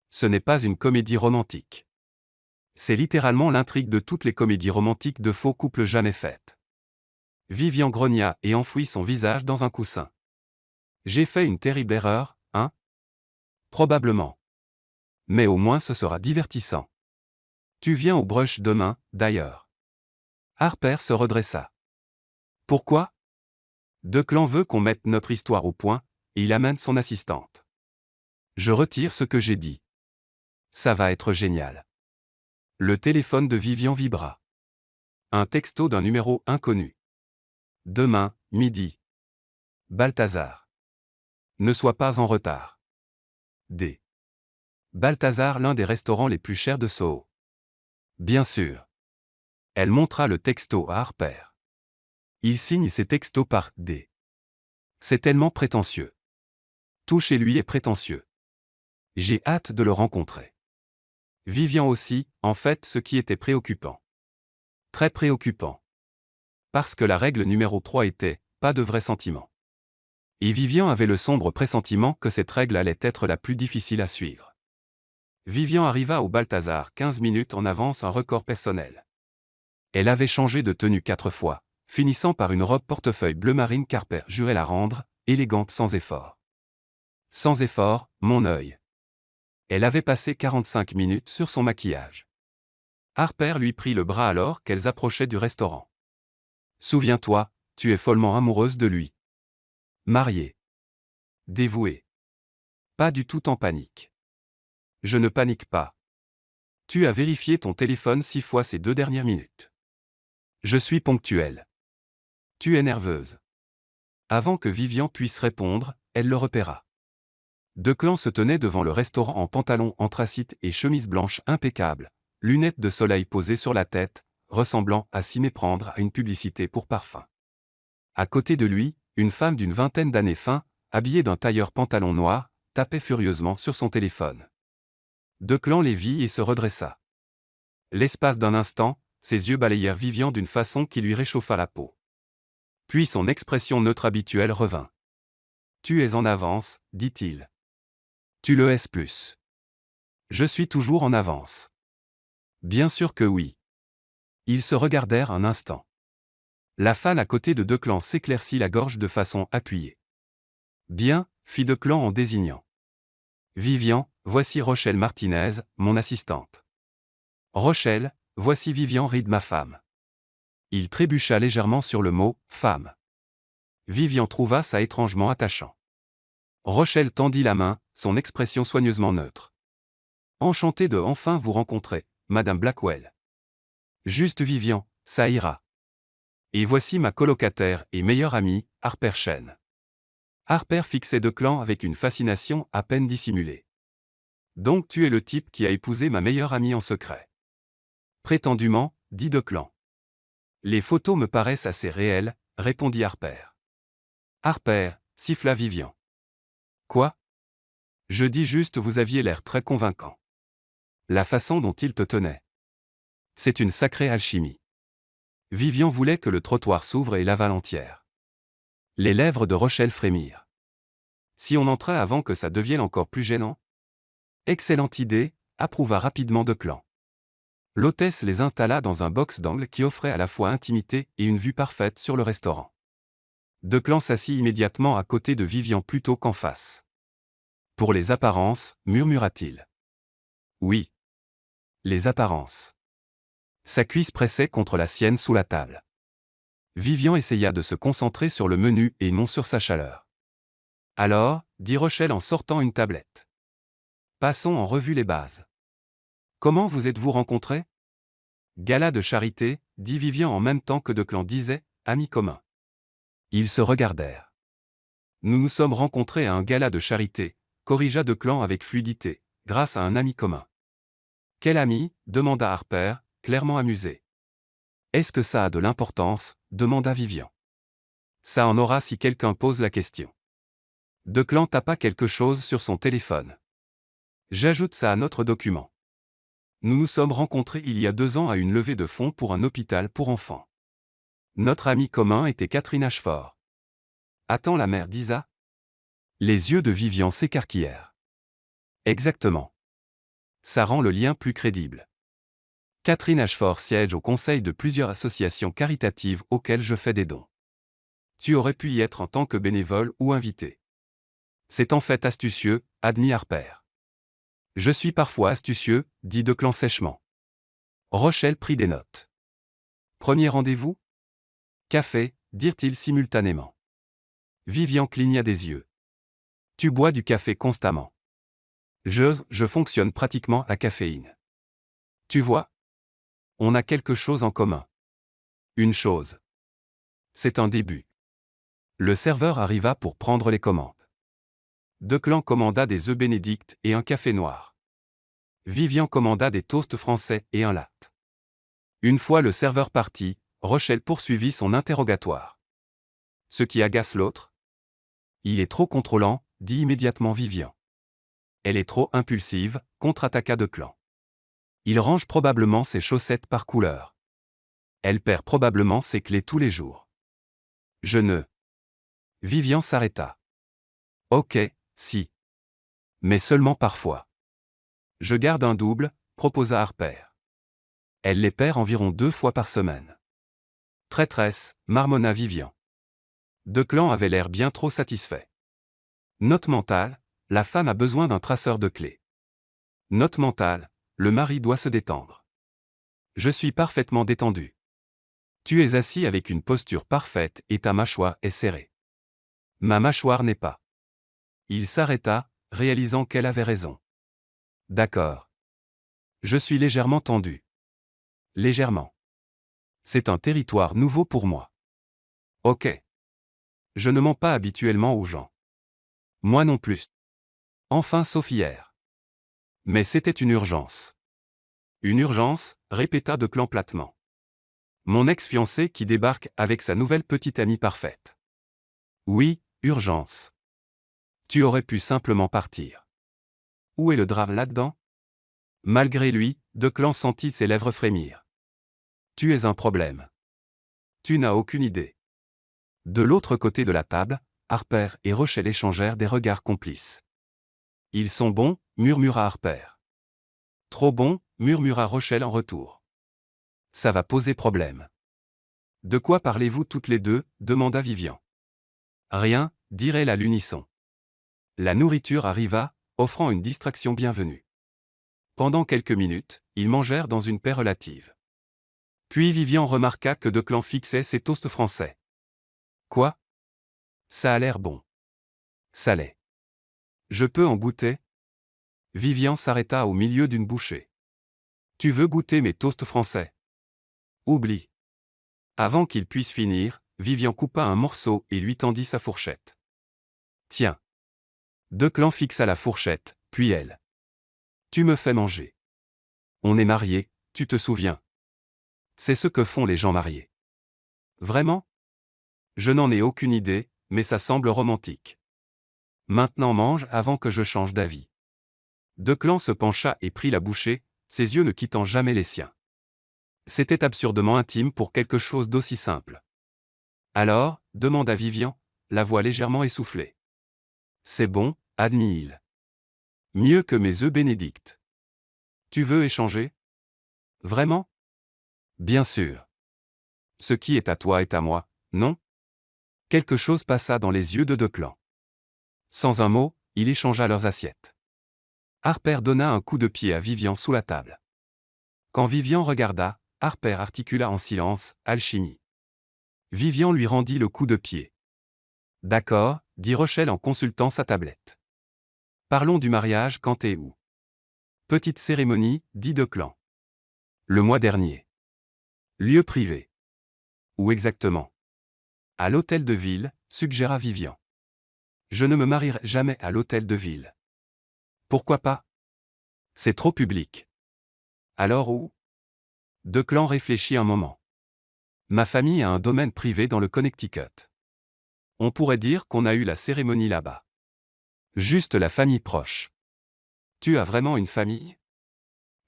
A: Ce n'est pas une comédie romantique. C'est littéralement l'intrigue de toutes les comédies romantiques de faux couples jamais faites. Vivian grogna et enfouit son visage dans un coussin. J'ai fait une terrible erreur, hein? Probablement. Mais au moins ce sera divertissant. Tu viens au brunch demain, d'ailleurs. Harper se redressa. Pourquoi? Declan veut qu'on mette notre histoire au point, et il amène son assistante. Je retire ce que j'ai dit. Ça va être génial. Le téléphone de Vivian vibra. Un texto d'un numéro inconnu. Demain, midi. Balthazar. Ne sois pas en retard. D. Balthazar, l'un des restaurants les plus chers de Soho. Bien sûr. Elle montra le texto à Harper. Il signe ses textos par D. C'est tellement prétentieux. Tout chez lui est prétentieux. J'ai hâte de le rencontrer. Vivian aussi, en fait, ce qui était préoccupant. Très préoccupant. Parce que la règle numéro 3 était « pas de vrais sentiments ». Et Vivian avait le sombre pressentiment que cette règle allait être la plus difficile à suivre. Vivian arriva au Balthazar 15 minutes en avance, un record personnel. Elle avait changé de tenue 4 fois, finissant par une robe portefeuille bleu marine qu'Harper jurait la rendre, élégante sans effort. Sans effort, mon œil. Elle avait passé 45 minutes sur son maquillage. Harper lui prit le bras alors qu'elles approchaient du restaurant. Souviens-toi, tu es follement amoureuse de lui. Mariée. Dévouée. Pas du tout en panique. Je ne panique pas. Tu as vérifié ton téléphone 6 fois ces 2 dernières minutes. Je suis ponctuelle. Tu es nerveuse. Avant que Vivian puisse répondre, elle le repéra. Declan se tenait devant le restaurant en pantalon anthracite et chemise blanche impeccable, lunettes de soleil posées sur la tête, ressemblant à s'y méprendre à une publicité pour parfum. À côté de lui, une femme d'une vingtaine d'années fin, habillée d'un tailleur pantalon noir, tapait furieusement sur son téléphone. Declan les vit et se redressa. L'espace d'un instant, ses yeux balayèrent Vivian d'une façon qui lui réchauffa la peau. Puis son expression neutre habituelle revint. « Tu es en avance, dit-il. Tu le es plus. Je suis toujours en avance. Bien sûr que oui. Ils se regardèrent un instant. La fan à côté de Declan s'éclaircit la gorge de façon appuyée. Bien, fit Declan en désignant. Vivian, voici Rochelle Martinez, mon assistante. Rochelle, voici Vivian Reed ma femme. Il trébucha légèrement sur le mot « femme ». Vivian trouva ça étrangement attachant. Rochelle tendit la main, son expression soigneusement neutre. Enchanté de enfin vous rencontrer, Madame Blackwell. Juste Vivian, ça ira. Et voici ma colocataire et meilleure amie, Harper Chen. Harper fixait Declan avec une fascination à peine dissimulée. Donc tu es le type qui a épousé ma meilleure amie en secret. Prétendument, dit Declan. Les photos me paraissent assez réelles, répondit Harper. Harper, siffla Vivian. Quoi? Je dis juste vous aviez l'air très convaincant. La façon dont il te tenait. C'est une sacrée alchimie. Vivian voulait que le trottoir s'ouvre et l'avale entière. Les lèvres de Rochelle frémirent. Si on entrait avant que ça devienne encore plus gênant? Excellente idée, approuva rapidement Declan. L'hôtesse les installa dans un box d'angle qui offrait à la fois intimité et une vue parfaite sur le restaurant. Declan s'assit immédiatement à côté de Vivian plutôt qu'en face. Pour les apparences, murmura-t-il. Oui. Les apparences. Sa cuisse pressait contre la sienne sous la table. Vivian essaya de se concentrer sur le menu et non sur sa chaleur. Alors, dit Rochelle en sortant une tablette. Passons en revue les bases. Comment vous êtes-vous rencontrés? Gala de charité, dit Vivian en même temps que Declan disait, amis communs. Ils se regardèrent. Nous nous sommes rencontrés à un gala de charité, corrigea Declan avec fluidité, grâce à un ami commun. Quel ami? Demanda Harper, clairement amusé. Est-ce que ça a de l'importance? Demanda Vivian. Ça en aura si quelqu'un pose la question. Declan tapa quelque chose sur son téléphone. J'ajoute ça à notre document. Nous nous sommes rencontrés il y a 2 ans à une levée de fonds pour un hôpital pour enfants. Notre ami commun était Catherine Ashford. Attends la mère d'Isa? Les yeux de Vivian s'écarquillèrent. Exactement. Ça rend le lien plus crédible. Catherine Ashford siège au conseil de plusieurs associations caritatives auxquelles je fais des dons. Tu aurais pu y être en tant que bénévole ou invité. C'est en fait astucieux, admit Harper. Je suis parfois astucieux, dit Declan sèchement. Rochelle prit des notes. Premier rendez-vous? Café, dirent-ils simultanément. Vivian cligna des yeux. Tu bois du café constamment. Je fonctionne pratiquement à la caféine. Tu vois? On a quelque chose en commun. Une chose. C'est un début. Le serveur arriva pour prendre les commandes. Declan commanda des œufs bénédicts et un café noir. Vivian commanda des toasts français et un latte. Une fois le serveur parti, Rochelle poursuivit son interrogatoire. Ce qui agace l'autre? Il est trop contrôlant, dit immédiatement Vivian. Elle est trop impulsive, contre-attaqua Declan. Il range probablement ses chaussettes par couleur. Elle perd probablement ses clés tous les jours. Je ne. Vivian s'arrêta. Ok, si. Mais seulement parfois. Je garde un double, proposa Harper. Elle les perd environ 2 fois par semaine. Traîtresse, marmonna Vivian. Declan avait l'air bien trop satisfait. Note mentale, la femme a besoin d'un traceur de clés. Note mentale, le mari doit se détendre. Je suis parfaitement détendu. Tu es assis avec une posture parfaite et ta mâchoire est serrée. Ma mâchoire n'est pas. Il s'arrêta, réalisant qu'elle avait raison. D'accord. Je suis légèrement tendu. Légèrement. C'est un territoire nouveau pour moi. Ok. Je ne mens pas habituellement aux gens. Moi non plus. Enfin sauf hier. Mais c'était une urgence. Une urgence, répéta Declan platement. Mon ex-fiancé qui débarque avec sa nouvelle petite amie parfaite. Oui, urgence. Tu aurais pu simplement partir. Où est le drame là-dedans? Malgré lui, Declan sentit ses lèvres frémir. Tu es un problème. Tu n'as aucune idée. De l'autre côté de la table, Harper et Rochelle échangèrent des regards complices. Ils sont bons, murmura Harper. Trop bons, murmura Rochelle en retour. Ça va poser problème. De quoi parlez-vous toutes les deux? Demanda Vivian. Rien, dirent-elles à l'unisson. La nourriture arriva, offrant une distraction bienvenue. Pendant quelques minutes, ils mangèrent dans une paix relative. Puis Vivian remarqua que Declan fixait ses toasts français. Quoi? Ça a l'air bon. Ça l'est. Je peux en goûter? Vivian s'arrêta au milieu d'une bouchée. Tu veux goûter mes toasts français? Oublie. Avant qu'il puisse finir, Vivian coupa un morceau et lui tendit sa fourchette. Tiens. Declan fixa la fourchette, puis elle. Tu me fais manger. On est mariés, tu te souviens. C'est ce que font les gens mariés. Vraiment? Je n'en ai aucune idée, mais ça semble romantique. Maintenant mange avant que je change d'avis. Declan se pencha et prit la bouchée, ses yeux ne quittant jamais les siens. C'était absurdement intime pour quelque chose d'aussi simple. Alors, demanda Vivian, la voix légèrement essoufflée. C'est bon, admit-il. Mieux que mes œufs bénédicts. Tu veux échanger? Vraiment? Bien sûr. Ce qui est à toi est à moi, non? Quelque chose passa dans les yeux de Declan. Sans un mot, il échangea leurs assiettes. Harper donna un coup de pied à Vivian sous la table. Quand Vivian regarda, Harper articula en silence, alchimie. Vivian lui rendit le coup de pied. D'accord, dit Rochelle en consultant sa tablette. Parlons du mariage quand et où. Petite cérémonie, dit Declan. Le mois dernier. Lieu privé. Où exactement? À l'hôtel de ville, suggéra Vivian. Je ne me marierai jamais à l'hôtel de ville. Pourquoi pas? C'est trop public. Alors où? Declan réfléchit un moment. Ma famille a un domaine privé dans le Connecticut. On pourrait dire qu'on a eu la cérémonie là-bas. Juste la famille proche. Tu as vraiment une famille?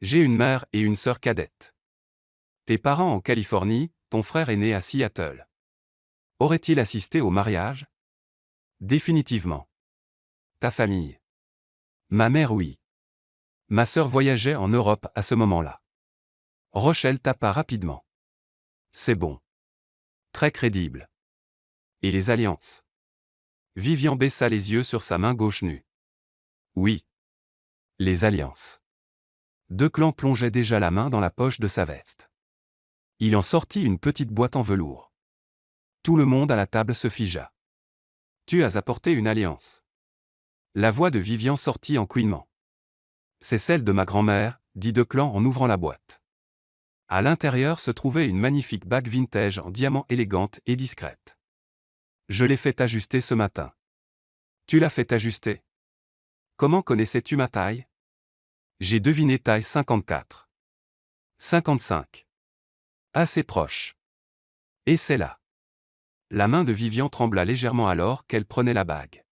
A: J'ai une mère et une sœur cadette. Tes parents en Californie, ton frère est né à Seattle. Aurait-il assisté au mariage? Définitivement. Ta famille? Ma mère oui. Ma sœur voyageait en Europe à ce moment-là. Rochelle tapa rapidement. C'est bon. Très crédible. Et les alliances? Vivian baissa les yeux sur sa main gauche nue. Oui. Les alliances. Declan plongeait déjà la main dans la poche de sa veste. Il en sortit une petite boîte en velours. Tout le monde à la table se figea. Tu as apporté une alliance. La voix de Vivian sortit en couinement. C'est celle de ma grand-mère, dit Declan en ouvrant la boîte. À l'intérieur se trouvait une magnifique bague vintage en diamant élégante et discrète. Je l'ai fait ajuster ce matin. Tu l'as fait ajuster? Comment connaissais-tu ma taille? J'ai deviné taille 54. 55. Assez proche. Et c'est là. La main de Vivian trembla légèrement alors qu'elle prenait la bague.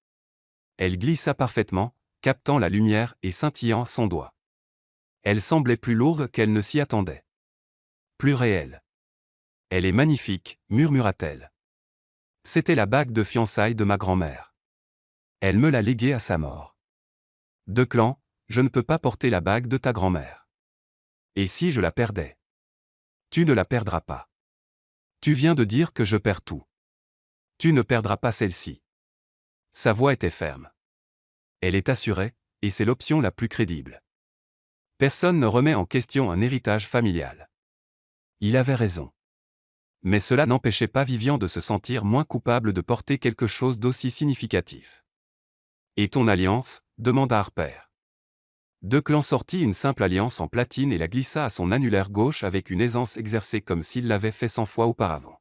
A: Elle glissa parfaitement, captant la lumière et scintillant à son doigt. Elle semblait plus lourde qu'elle ne s'y attendait. Plus réelle. Elle est magnifique, murmura-t-elle. C'était la bague de fiançailles de ma grand-mère. Elle me l'a léguée à sa mort. Declan, je ne peux pas porter la bague de ta grand-mère. Et si je la perdais? Tu ne la perdras pas. Tu viens de dire que je perds tout. Tu ne perdras pas celle-ci. Sa voix était ferme. Elle est assurée, et c'est l'option la plus crédible. Personne ne remet en question un héritage familial. Il avait raison. Mais cela n'empêchait pas Vivian de se sentir moins coupable de porter quelque chose d'aussi significatif. Et ton alliance ? Demanda Harper. Declan sortit une simple alliance en platine et la glissa à son annulaire gauche avec une aisance exercée comme s'il l'avait fait 100 fois auparavant.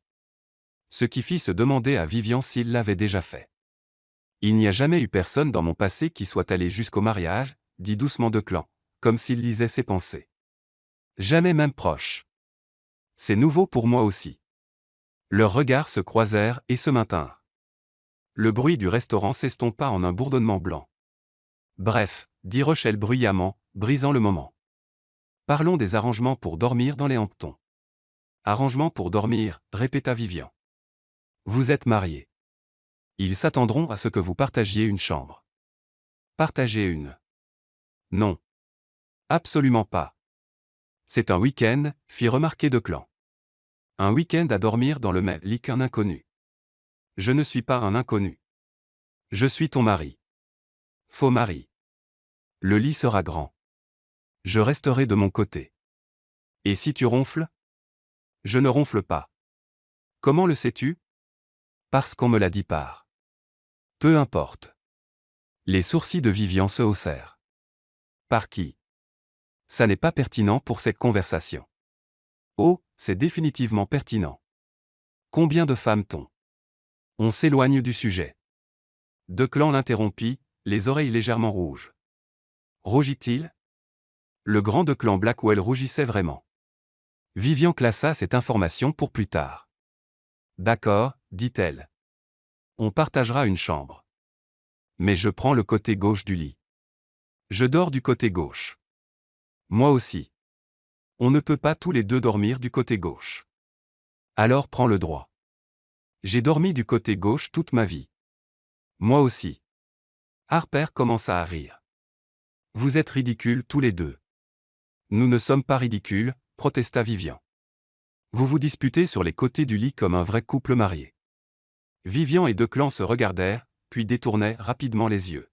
A: Ce qui fit se demander à Vivian s'il l'avait déjà fait. Il n'y a jamais eu personne dans mon passé qui soit allé jusqu'au mariage, dit doucement Declan, comme s'il lisait ses pensées. Jamais même proche. C'est nouveau pour moi aussi. Leurs regards se croisèrent et se maintinrent. Le bruit du restaurant s'estompa en un bourdonnement blanc. Bref, dit Rochelle bruyamment, brisant le moment. Parlons des arrangements pour dormir dans les Hamptons. Arrangements pour dormir, répéta Vivian. Vous êtes mariés. Ils s'attendront à ce que vous partagiez une chambre. Partager une. Non. Absolument pas. C'est un week-end, fit remarquer Declan. Un week-end à dormir dans le même lit qu'un inconnu. Je ne suis pas un inconnu. Je suis ton mari. Faux mari. Le lit sera grand. Je resterai de mon côté. Et si tu ronfles ? Je ne ronfle pas. Comment le sais-tu ? Parce qu'on me l'a dit par. Peu importe. Les sourcils de Vivian se haussèrent. Par qui ? Ça n'est pas pertinent pour cette conversation. Oh, c'est définitivement pertinent. Combien de femmes t'ont ? On s'éloigne du sujet. Declan l'interrompit, les oreilles légèrement rouges. Rougit-il ? Le grand Declan Blackwell rougissait vraiment. Vivian classa cette information pour plus tard. D'accord, dit-elle. On partagera une chambre. Mais je prends le côté gauche du lit. Je dors du côté gauche. Moi aussi. On ne peut pas tous les deux dormir du côté gauche. Alors prends le droit. J'ai dormi du côté gauche toute ma vie. Moi aussi. Harper commença à rire. Vous êtes ridicules tous les deux. Nous ne sommes pas ridicules, protesta Vivian. Vous vous disputez sur les côtés du lit comme un vrai couple marié. Vivian et Declan se regardèrent, puis détournèrent rapidement les yeux.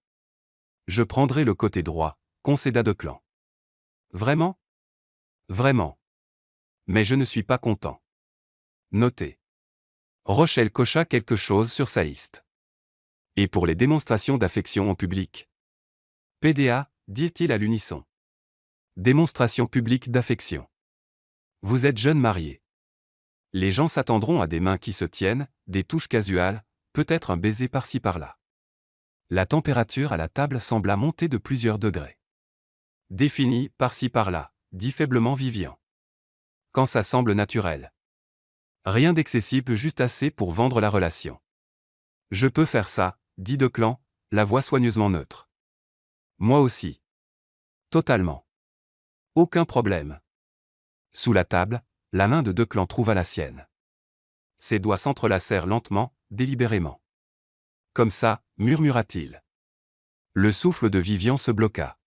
A: Je prendrai le côté droit, concéda Declan. Vraiment ? Vraiment. Mais je ne suis pas content. Notez. Rochelle cocha quelque chose sur sa liste. Et pour les démonstrations d'affection en public ? PDA, dit-il à l'unisson. Démonstration publique d'affection. Vous êtes jeune marié. Les gens s'attendront à des mains qui se tiennent, des touches casuales, peut-être un baiser par-ci par-là. La température à la table sembla monter de plusieurs degrés. Défini, par-ci par-là, dit faiblement Vivian. Quand ça semble naturel. Rien d'excessif, juste assez pour vendre la relation. Je peux faire ça, dit Declan, la voix soigneusement neutre. Moi aussi. Totalement. Aucun problème. Sous la table, la main de Declan trouva la sienne. Ses doigts s'entrelacèrent lentement, délibérément. Comme ça, murmura-t-il. Le souffle de Vivian se bloqua.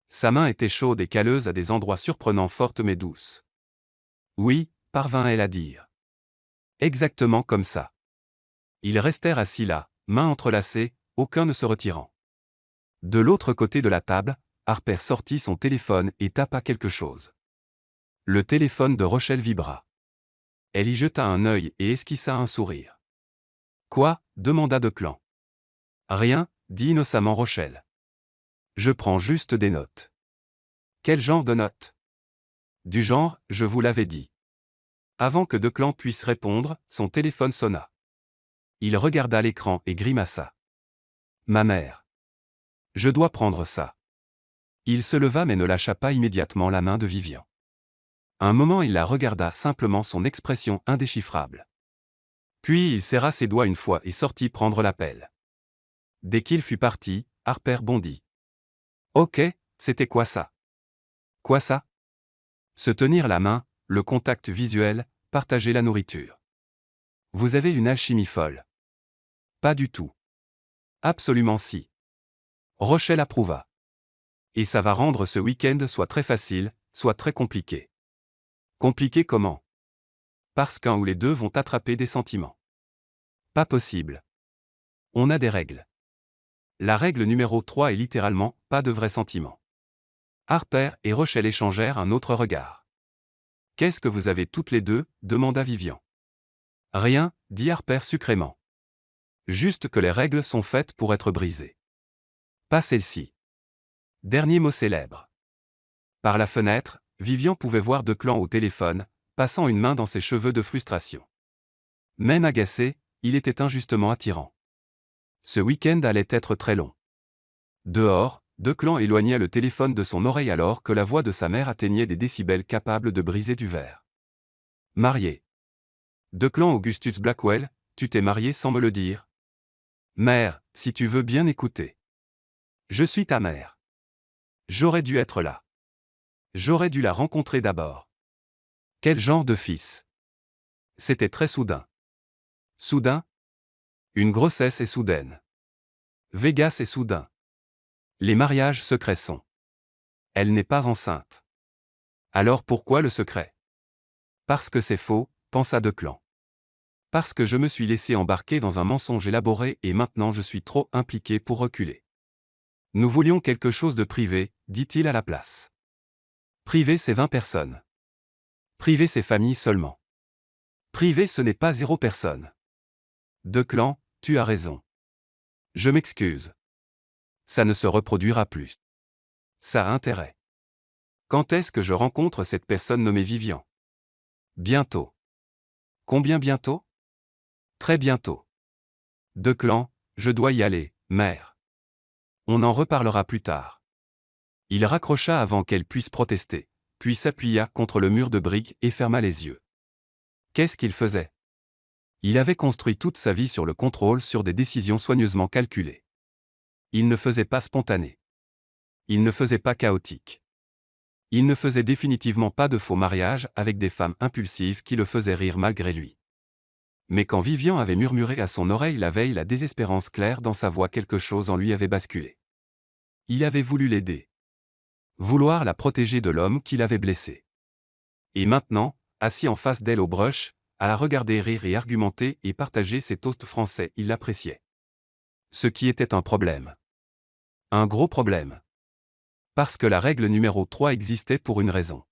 A: Sa main était chaude et calleuse à des endroits surprenants, forte mais douce. Oui, parvint-elle à dire. Exactement comme ça. Ils restèrent assis là, mains entrelacées, aucun ne se retirant. De l'autre côté de la table, Harper sortit son téléphone et tapa quelque chose. Le téléphone de Rochelle vibra. Elle y jeta un œil et esquissa un sourire. Quoi ? Demanda Declan. Rien, dit innocemment Rochelle. Je prends juste des notes. Quel genre de notes ? Du genre, je vous l'avais dit. Avant que Declan puisse répondre, son téléphone sonna. Il regarda l'écran et grimaça. Ma mère. Je dois prendre ça. Il se leva mais ne lâcha pas immédiatement la main de Vivian. Un moment il la regarda, simplement son expression indéchiffrable. Puis il serra ses doigts une fois et sortit prendre l'appel. Dès qu'il fut parti, Harper bondit. Ok, c'était quoi ça ? Quoi ça ? Se tenir la main, le contact visuel, partager la nourriture. Vous avez une alchimie folle. Pas du tout. Absolument si. Rochelle approuva. Et ça va rendre ce week-end soit très facile, soit très compliqué. Compliqué comment ? Parce qu'un ou les deux vont attraper des sentiments. Pas possible. On a des règles. La règle numéro 3 est littéralement « pas de vrais sentiments ». Harper et Rochelle échangèrent un autre regard. « Qu'est-ce que vous avez toutes les deux » demanda Vivian. « Rien » dit Harper sucrément. « Juste que les règles sont faites pour être brisées. Pas celle-ci. » Dernier mot célèbre. Par la fenêtre, Vivian pouvait voir Declan au téléphone, passant une main dans ses cheveux de frustration. Même agacé, il était injustement attirant. Ce week-end allait être très long. Dehors, Declan éloigna le téléphone de son oreille alors que la voix de sa mère atteignait des décibels capables de briser du verre. Marié. Declan Augustus Blackwell, tu t'es marié sans me le dire. Mère, si tu veux bien écouter. Je suis ta mère. J'aurais dû être là. J'aurais dû la rencontrer d'abord. Quel genre de fils? C'était très soudain. Soudain? Une grossesse est soudaine. Vegas est soudain. Les mariages secrets sont. Elle n'est pas enceinte. Alors pourquoi le secret? Parce que c'est faux, pensa Declan. Parce que je me suis laissé embarquer dans un mensonge élaboré et maintenant je suis trop impliqué pour reculer. Nous voulions quelque chose de privé, dit-il à la place. Privé, c'est 20 personnes. Privé, c'est famille seulement. Privé, ce n'est pas 0 personne. Declan, tu as raison. Je m'excuse. Ça ne se reproduira plus. Ça a intérêt. Quand est-ce que je rencontre cette personne nommée Vivian? Bientôt. Combien bientôt? Très bientôt. Declan, je dois y aller, mère. On en reparlera plus tard. Il raccrocha avant qu'elle puisse protester, puis s'appuya contre le mur de briques et ferma les yeux. Qu'est-ce qu'il faisait? Il avait construit toute sa vie sur le contrôle, sur des décisions soigneusement calculées. Il ne faisait pas spontané. Il ne faisait pas chaotique. Il ne faisait définitivement pas de faux mariages avec des femmes impulsives qui le faisaient rire malgré lui. Mais quand Vivian avait murmuré à son oreille la veille la désespérance claire dans sa voix, quelque chose en lui avait basculé. Il avait voulu l'aider. Vouloir la protéger de l'homme qui l'avait blessée. Et maintenant, assis en face d'elle au brush, à la regarder rire et argumenter et partager ses toasts français, il l'appréciait. Ce qui était un problème. Un gros problème. Parce que la règle numéro 3 existait pour une raison.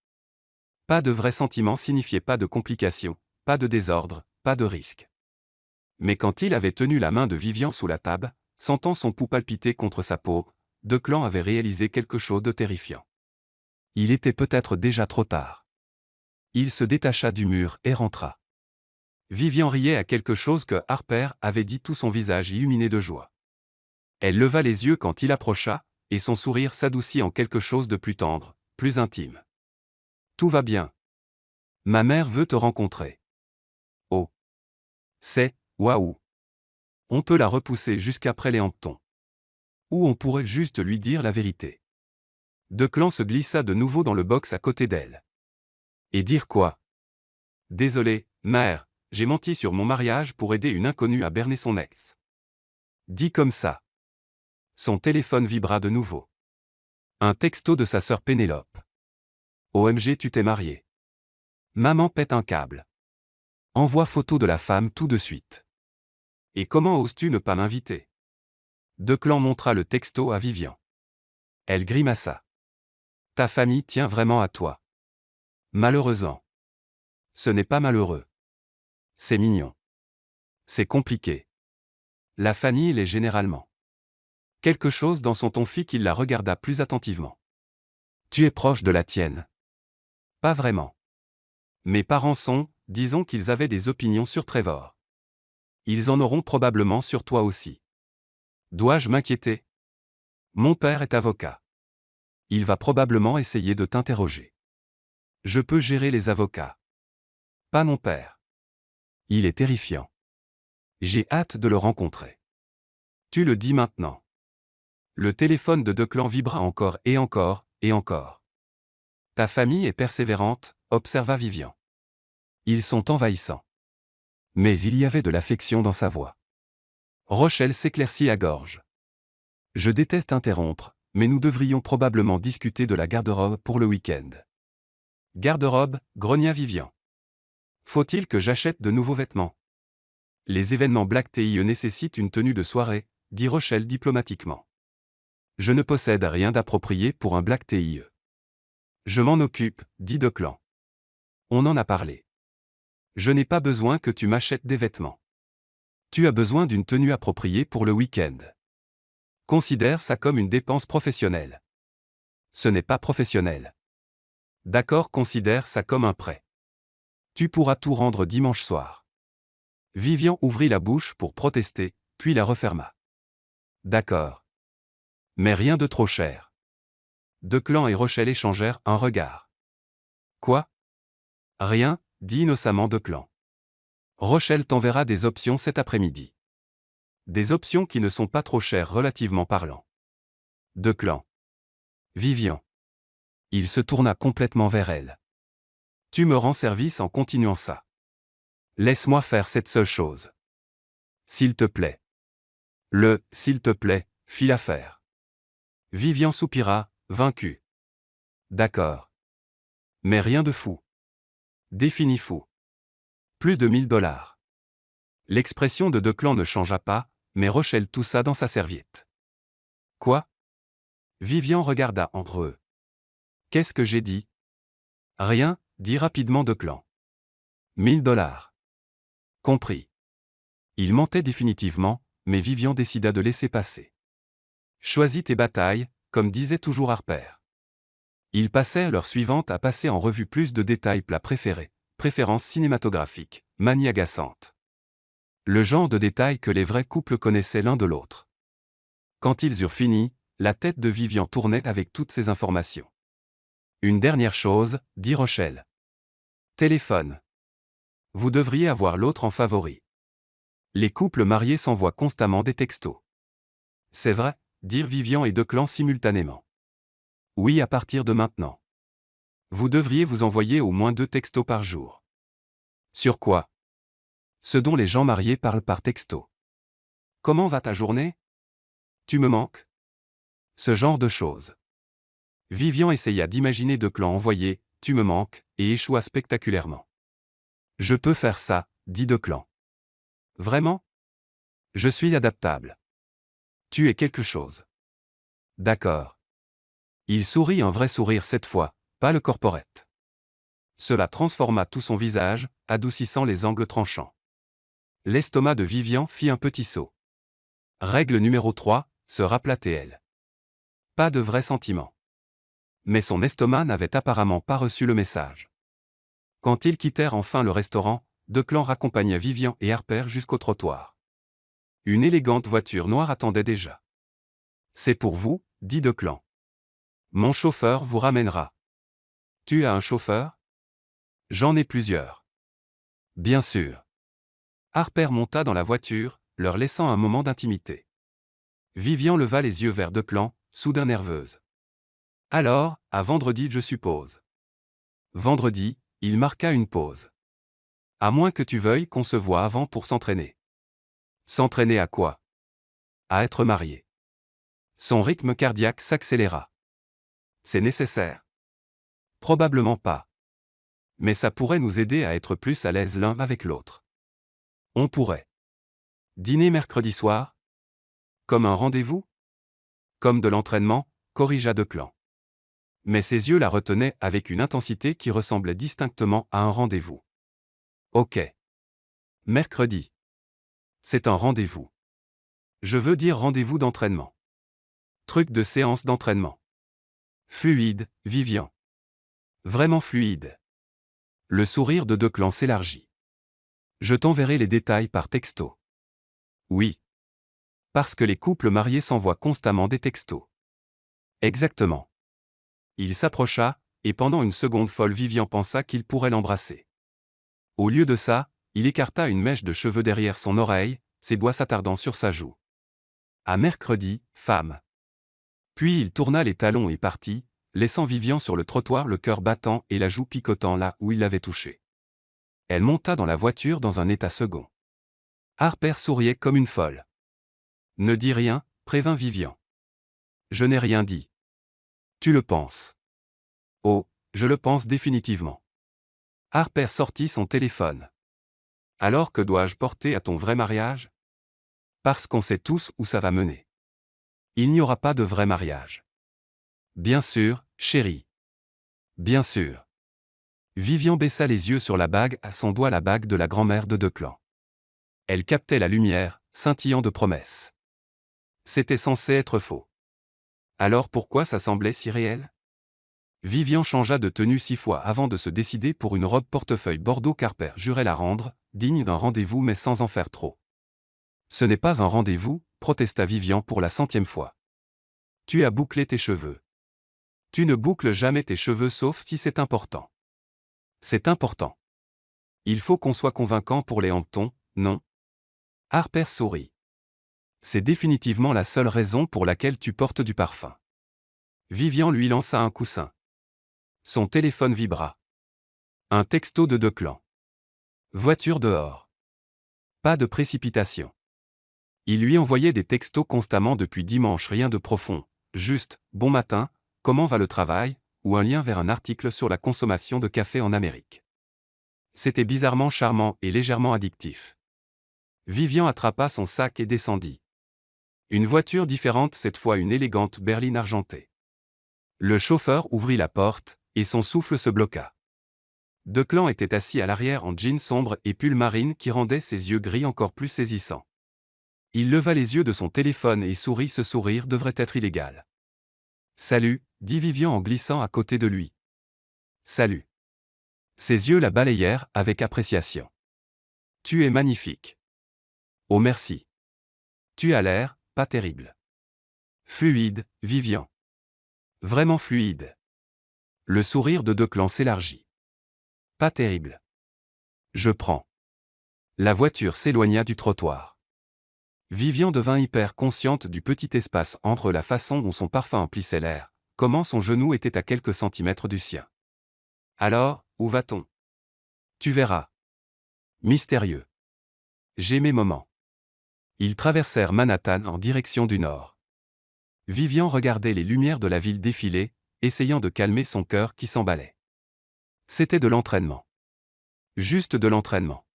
A: Pas de vrais sentiments signifiait pas de complications, pas de désordre, pas de risque. Mais quand il avait tenu la main de Vivian sous la table, sentant son pouls palpiter contre sa peau, Declan avait réalisé quelque chose de terrifiant. Il était peut-être déjà trop tard. Il se détacha du mur et rentra. Vivian riait à quelque chose que Harper avait dit, tout son visage illuminé de joie. Elle leva les yeux quand il approcha, et son sourire s'adoucit en quelque chose de plus tendre, plus intime. Tout va bien. Ma mère veut te rencontrer. Oh. C'est, waouh. On peut la repousser jusqu'après les Hamptons. Ou on pourrait juste lui dire la vérité. Declan se glissa de nouveau dans le box à côté d'elle. Et dire quoi? Désolé, mère, j'ai menti sur mon mariage pour aider une inconnue à berner son ex. Dit comme ça. Son téléphone vibra de nouveau. Un texto de sa sœur Pénélope. OMG, tu t'es marié. Maman pète un câble. Envoie photo de la femme tout de suite. Et comment oses-tu ne pas m'inviter? Declan montra le texto à Vivian. Elle grimaça. Ta famille tient vraiment à toi. Malheureusement. Ce n'est pas malheureux. C'est mignon. C'est compliqué. La famille l'est généralement. Quelque chose dans son ton fit qu'il la regarda plus attentivement. Tu es proche de la tienne. Pas vraiment. Mes parents sont, disons qu'ils avaient des opinions sur Trevor. Ils en auront probablement sur toi aussi. Dois-je m'inquiéter? Mon père est avocat. Il va probablement essayer de t'interroger. Je peux gérer les avocats. Pas mon père. Il est terrifiant. J'ai hâte de le rencontrer. Tu le dis maintenant. Le téléphone de Declan vibra encore et encore, et encore. Ta famille est persévérante, observa Vivian. Ils sont envahissants. Mais il y avait de l'affection dans sa voix. Rochelle s'éclaircit à gorge. Je déteste interrompre, mais nous devrions probablement discuter de la garde-robe pour le week-end. Garde-robe, grogna Vivian. Faut-il que j'achète de nouveaux vêtements? Les événements Black TIE nécessitent une tenue de soirée, dit Rochelle diplomatiquement. Je ne possède rien d'approprié pour un Black TIE. Je m'en occupe, dit Declan. On en a parlé. Je n'ai pas besoin que tu m'achètes des vêtements. Tu as besoin d'une tenue appropriée pour le week-end. Considère ça comme une dépense professionnelle. Ce n'est pas professionnel. D'accord, considère ça comme un prêt. Tu pourras tout rendre dimanche soir. Vivian ouvrit la bouche pour protester, puis la referma. D'accord. Mais rien de trop cher. Declan et Rochelle échangèrent un regard. Quoi? Rien, dit innocemment Declan. Rochelle t'enverra des options cet après-midi. Des options qui ne sont pas trop chères relativement parlant. Declan. Vivian. Il se tourna complètement vers elle. Tu me rends service en continuant ça. Laisse-moi faire cette seule chose. S'il te plaît. S'il te plaît, fit l'affaire. Vivian soupira, vaincu. D'accord. Mais rien de fou. Défini fou. Plus de $1000. L'expression de Declan ne changea pas, mais Rochelle toussa dans sa serviette. Quoi? Vivian regarda entre eux. Qu'est-ce que j'ai dit? Rien, dit rapidement Declan. $1000. Compris. Il mentait définitivement, mais Vivian décida de laisser passer. Choisis tes batailles, comme disait toujours Harper. Ils passèrent l'heure suivante à passer en revue plus de détails plats préférés, préférences cinématographiques, manie agaçante. Le genre de détails que les vrais couples connaissaient l'un de l'autre. Quand ils eurent fini, la tête de Vivian tournait avec toutes ces informations. Une dernière chose, dit Rochelle. Téléphone. Vous devriez avoir l'autre en favori. Les couples mariés s'envoient constamment des textos. C'est vrai, dirent Vivian et Declan simultanément. Oui, à partir de maintenant. Vous devriez vous envoyer au moins 2 textos par jour. Sur quoi? Ce dont les gens mariés parlent par texto. Comment va ta journée? Tu me manques? Ce genre de choses. Vivian essaya d'imaginer Declan envoyer « Tu me manques » et échoua spectaculairement. Je peux faire ça, dit Declan. Vraiment? Je suis adaptable. Tu es quelque chose. D'accord. Il sourit un vrai sourire cette fois, pas le corporate. Cela transforma tout son visage, adoucissant les angles tranchants. L'estomac de Vivian fit un petit saut. Règle numéro 3, se rappela elle. Pas de vrai sentiment. Mais son estomac n'avait apparemment pas reçu le message. Quand ils quittèrent enfin le restaurant, Declan raccompagna Vivian et Harper jusqu'au trottoir. Une élégante voiture noire attendait déjà. C'est pour vous, dit Declan. Mon chauffeur vous ramènera. Tu as un chauffeur? J'en ai plusieurs. Bien sûr. Harper monta dans la voiture, leur laissant un moment d'intimité. Vivian leva les yeux vers Declan, soudain nerveuse. Alors, à vendredi je suppose. Vendredi, il marqua une pause. À moins que tu veuilles qu'on se voie avant pour s'entraîner. S'entraîner à quoi? À être marié. Son rythme cardiaque s'accéléra. C'est nécessaire? Probablement pas. Mais ça pourrait nous aider à être plus à l'aise l'un avec l'autre. On pourrait. Dîner mercredi soir? Comme un rendez-vous? Comme de l'entraînement, corrigea Declan. Mais ses yeux la retenaient avec une intensité qui ressemblait distinctement à un rendez-vous. Ok. Mercredi. C'est un rendez-vous. Je veux dire rendez-vous d'entraînement. Truc de séance d'entraînement. Fluide, Vivian. Vraiment fluide. Le sourire de Declan s'élargit. Je t'enverrai les détails par texto. Oui. Parce que les couples mariés s'envoient constamment des textos. Exactement. Il s'approcha, et pendant une seconde folle Vivian pensa qu'il pourrait l'embrasser. Au lieu de ça, il écarta une mèche de cheveux derrière son oreille, ses doigts s'attardant sur sa joue. À mercredi, femme. Puis il tourna les talons et partit, laissant Vivian sur le trottoir le cœur battant et la joue picotant là où il l'avait touchée. Elle monta dans la voiture dans un état second. Harper souriait comme une folle. Ne dis rien, prévint Vivian. Je n'ai rien dit. Tu le penses. Oh, je le pense définitivement. Harper sortit son téléphone. Alors que dois-je porter à ton vrai mariage? Parce qu'on sait tous où ça va mener. Il n'y aura pas de vrai mariage. Bien sûr, chérie. Bien sûr. Vivian baissa les yeux sur la bague, à son doigt la bague de la grand-mère de Declan. Elle captait la lumière, scintillant de promesses. C'était censé être faux. Alors pourquoi ça semblait si réel? Vivian changea de tenue 6 fois avant de se décider pour une robe portefeuille bordeaux qu'Harper jurait la rendre, digne d'un rendez-vous mais sans en faire trop. Ce n'est pas un rendez-vous, protesta Vivian pour la 100e fois. Tu as bouclé tes cheveux. Tu ne boucles jamais tes cheveux sauf si c'est important. C'est important. Il faut qu'on soit convaincant pour les hamptons, non? Harper sourit. C'est définitivement la seule raison pour laquelle tu portes du parfum. Vivian lui lança un coussin. Son téléphone vibra. Un texto de Declan. Voiture dehors. Pas de précipitation. Il lui envoyait des textos constamment depuis dimanche, rien de profond, juste « Bon matin, comment va le travail ?» ou un lien vers un article sur la consommation de café en Amérique. C'était bizarrement charmant et légèrement addictif. Vivian attrapa son sac et descendit. Une voiture différente, cette fois une élégante berline argentée. Le chauffeur ouvrit la porte, et son souffle se bloqua. Declan était assis à l'arrière en jean sombre et pull marine qui rendait ses yeux gris encore plus saisissants. Il leva les yeux de son téléphone et sourit. Ce sourire devrait être illégal. « Salut », dit Vivian en glissant à côté de lui. « Salut ». Ses yeux la balayèrent avec appréciation. « Tu es magnifique. »« Oh merci. »« Tu as l'air, pas terrible. »« Fluide, Vivian. »« Vraiment fluide. » Le sourire de Declan s'élargit. « Pas terrible. »« Je prends. » La voiture s'éloigna du trottoir. Vivian devint hyper consciente du petit espace entre la façon dont son parfum emplissait l'air, comment son genou était à quelques centimètres du sien. Alors, où va-t-on? Tu verras. Mystérieux. J'ai mes moments. Ils traversèrent Manhattan en direction du nord. Vivian regardait les lumières de la ville défiler, essayant de calmer son cœur qui s'emballait. C'était de l'entraînement. Juste de l'entraînement.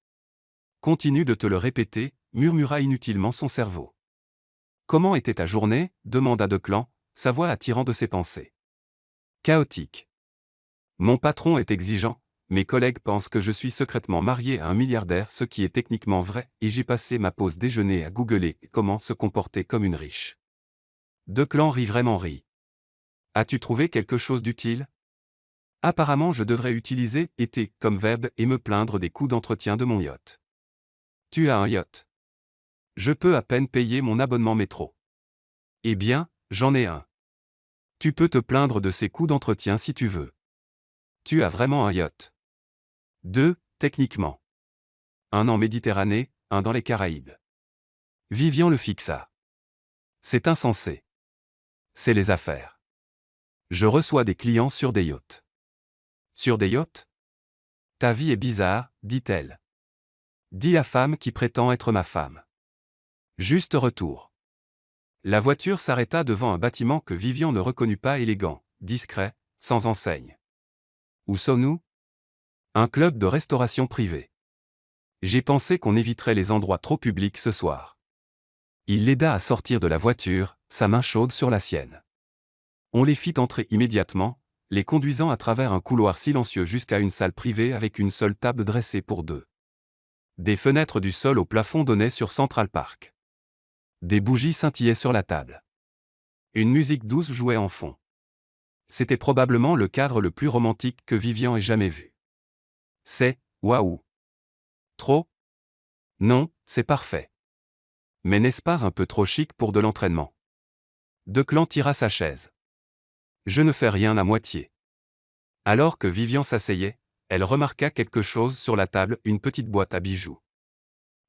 A: Continue de te le répéter, murmura inutilement son cerveau. Comment était ta journée? Demanda Declan, sa voix attirant de ses pensées. Chaotique. Mon patron est exigeant, mes collègues pensent que je suis secrètement marié à un milliardaire, ce qui est techniquement vrai, et j'ai passé ma pause déjeuner à googler comment se comporter comme une riche. Declan rit vraiment rit. As-tu trouvé quelque chose d'utile? Apparemment je devrais utiliser « été » comme verbe et me plaindre des coûts d'entretien de mon yacht. Tu as un yacht. Je peux à peine payer mon abonnement métro. Eh bien, j'en ai un. Tu peux te plaindre de ces coûts d'entretien si tu veux. Tu as vraiment un yacht. 2, techniquement. Un en Méditerranée, un dans les Caraïbes. Vivian le fixa. C'est insensé. C'est les affaires. Je reçois des clients sur des yachts. Sur des yachts? Ta vie est bizarre, dit-elle. Dis la femme qui prétend être ma femme. Juste retour. La voiture s'arrêta devant un bâtiment que Vivian ne reconnut pas, élégant, discret, sans enseigne. Où sommes-nous? Un club de restauration privée. J'ai pensé qu'on éviterait les endroits trop publics ce soir. Il l'aida à sortir de la voiture, sa main chaude sur la sienne. On les fit entrer immédiatement, les conduisant à travers un couloir silencieux jusqu'à une salle privée avec une seule table dressée pour deux. Des fenêtres du sol au plafond donnaient sur Central Park. Des bougies scintillaient sur la table. Une musique douce jouait en fond. C'était probablement le cadre le plus romantique que Vivian ait jamais vu. C'est, waouh! Trop? Non, c'est parfait. Mais n'est-ce pas un peu trop chic pour de l'entraînement? Declan tira sa chaise. Je ne fais rien à moitié. Alors que Vivian s'asseyait, elle remarqua quelque chose sur la table, une petite boîte à bijoux.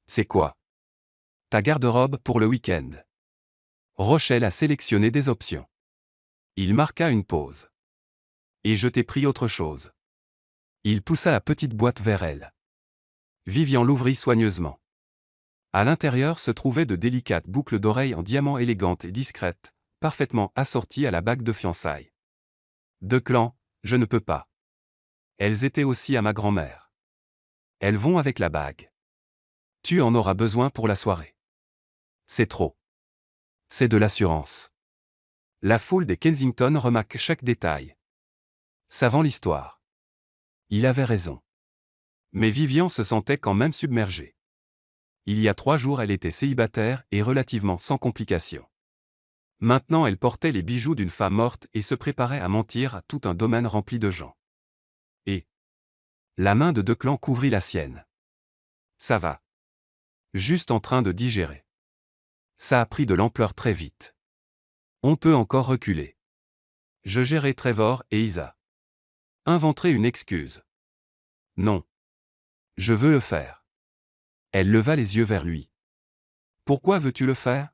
A: C'est quoi? Ta garde-robe pour le week-end. Rochelle a sélectionné des options. Il marqua une pause. Et je t'ai pris autre chose. Il poussa la petite boîte vers elle. Vivian l'ouvrit soigneusement. À l'intérieur se trouvaient de délicates boucles d'oreilles en diamant élégantes et discrètes, parfaitement assorties à la bague de fiançailles. Declan, je ne peux pas. Elles étaient aussi à ma grand-mère. Elles vont avec la bague. Tu en auras besoin pour la soirée. C'est trop. C'est de l'assurance. La foule des Kensington remarque chaque détail. Ça vend l'histoire. Il avait raison. Mais Vivian se sentait quand même submergée. Il y a 3 jours elle était célibataire et relativement sans complications. Maintenant elle portait les bijoux d'une femme morte et se préparait à mentir à tout un domaine rempli de gens. Et la main de Declan couvrit la sienne. Ça va. Juste en train de digérer. Ça a pris de l'ampleur très vite. On peut encore reculer. Je gérais Trevor et Isa. Inventerai une excuse. Non. Je veux le faire. Elle leva les yeux vers lui. Pourquoi veux-tu le faire?